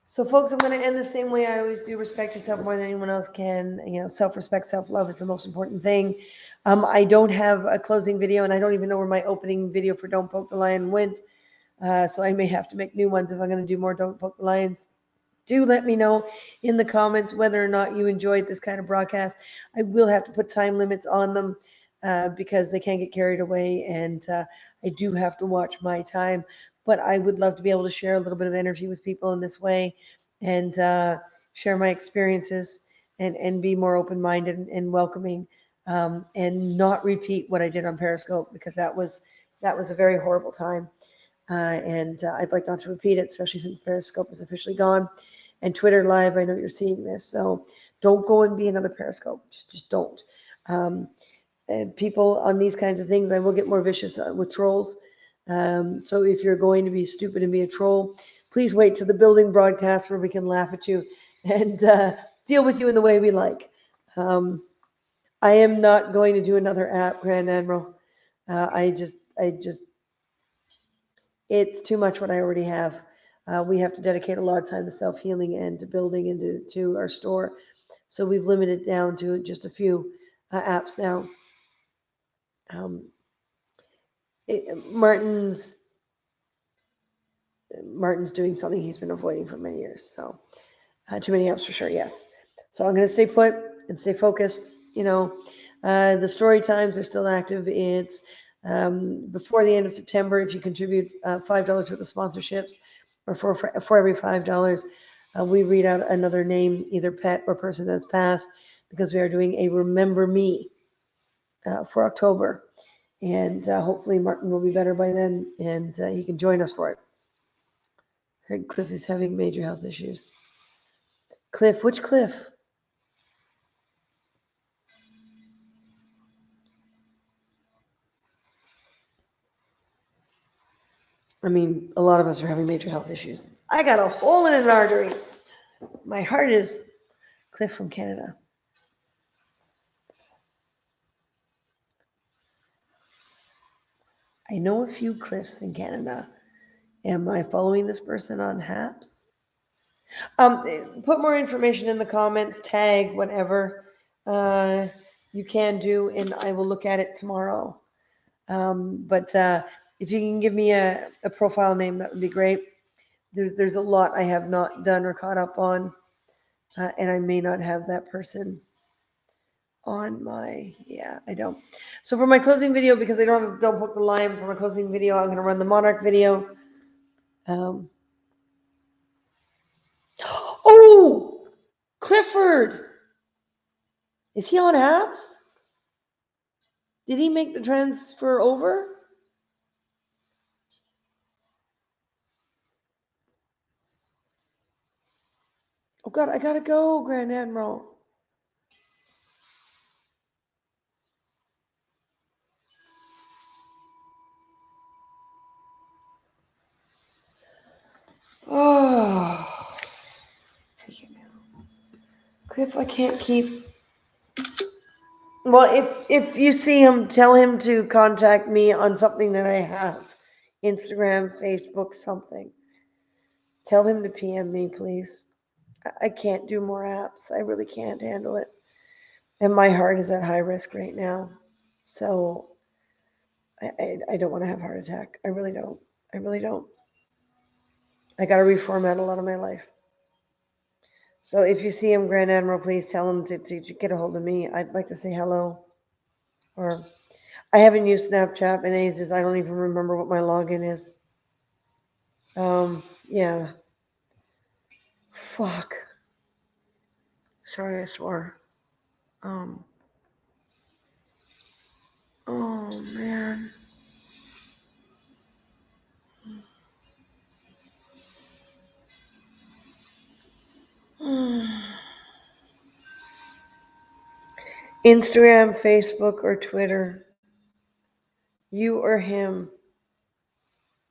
So, folks, I'm going to end the same way I always do. Respect yourself more than anyone else can. Self-respect, self-love is the most important thing. I don't have a closing video, and I don't even know where my opening video for Don't Poke the Lion went. So I may have to make new ones if I'm going to do more Don't Poke the Lions. Do let me know in the comments whether or not you enjoyed this kind of broadcast. I will have to put time limits on them because they can get carried away, and I do have to watch my time. But I would love to be able to share a little bit of energy with people in this way and share my experiences and be more open minded and welcoming and not repeat what I did on Periscope, because that was a very horrible time. And I'd like not to repeat it, especially since Periscope is officially gone. And Twitter Live, I know you're seeing this, so don't go and be another Periscope. Just don't. And people on these kinds of things, I will get more vicious with trolls. So if you're going to be stupid and be a troll, please wait till the building broadcast where we can laugh at you and deal with you in the way we like. I am not going to do another app, Grand Admiral. It's too much what I already have. We have to dedicate a lot of time to self-healing and to building and to our store. So we've limited down to just a few apps now. Martin's doing something he's been avoiding for many years. So too many apps for sure, yes. So I'm going to stay put and stay focused. The story times are still active. It's before the end of September. If you contribute $5 worth of sponsorships, or for every $5, we read out another name, either pet or person that's passed, because we are doing a Remember Me for October. And hopefully Martin will be better by then, and he can join us for it. I heard Cliff is having major health issues. Cliff, which Cliff? I mean, a lot of us are having major health issues. I got a hole in an artery. My heart is Cliff from Canada. I know a few Cliffs in Canada. Am I following this person on Haps? Put more information in the comments, tag, whatever you can do, and I will look at it tomorrow. But if you can give me a profile name, that would be great. There's a lot I have not done or caught up on, and I may not have that person on my, I don't. So for my closing video, because I don't book the lion for my closing video, I'm going to run the Monarch video. Oh, Clifford. Is he on apps? Did he make the transfer over? Oh God, I gotta go, Grand Admiral. Oh, Cliff, I can't keep. Well, if you see him, tell him to contact me on something that I have. Instagram, Facebook, something. Tell him to PM me, please. I can't do more apps. I really can't handle it. And my heart is at high risk right now. So I don't want to have a heart attack. I really don't. I really don't. I got to reformat a lot of my life. So if you see him, Grand Admiral, please tell him to get a hold of me. I'd like to say hello. Or I haven't used Snapchat in ages. I don't even remember what my login is. Yeah. Fuck. Sorry, I swore. Oh, man. Instagram, Facebook, or Twitter. You or him.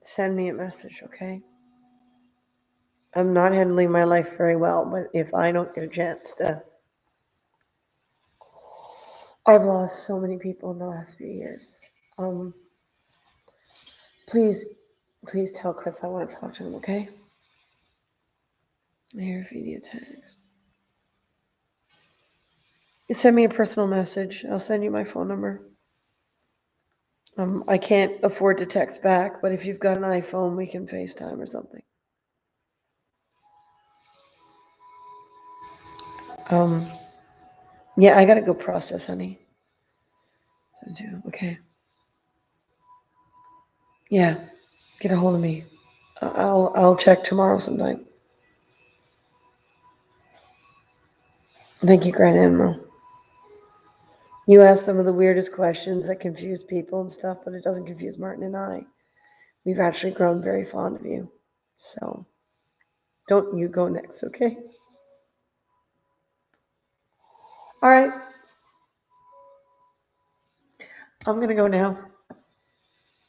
Send me a message, okay? I'm not handling my life very well, but if I don't get a chance to. I've lost so many people in the last few years. Please tell Cliff I want to talk to him, okay? I hear video text. You send me a personal message. I'll send you my phone number. I can't afford to text back, but if you've got an iPhone, we can FaceTime or something. Yeah, I gotta go process, honey. Okay. Yeah, get a hold of me. I'll check tomorrow sometime. Thank you, Grand Admiral. You ask some of the weirdest questions that confuse people and stuff, but it doesn't confuse Martin and I. We've actually grown very fond of you. So don't you go next, okay? All right. I'm going to go now.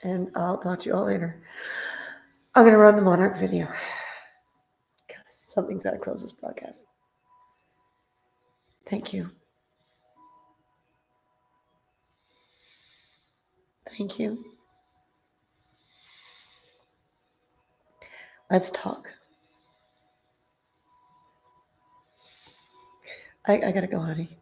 And I'll talk to you all later. I'm going to run the Monarch video. Because something's got to close this broadcast. Thank you. Thank you. Let's talk. I got to go, honey.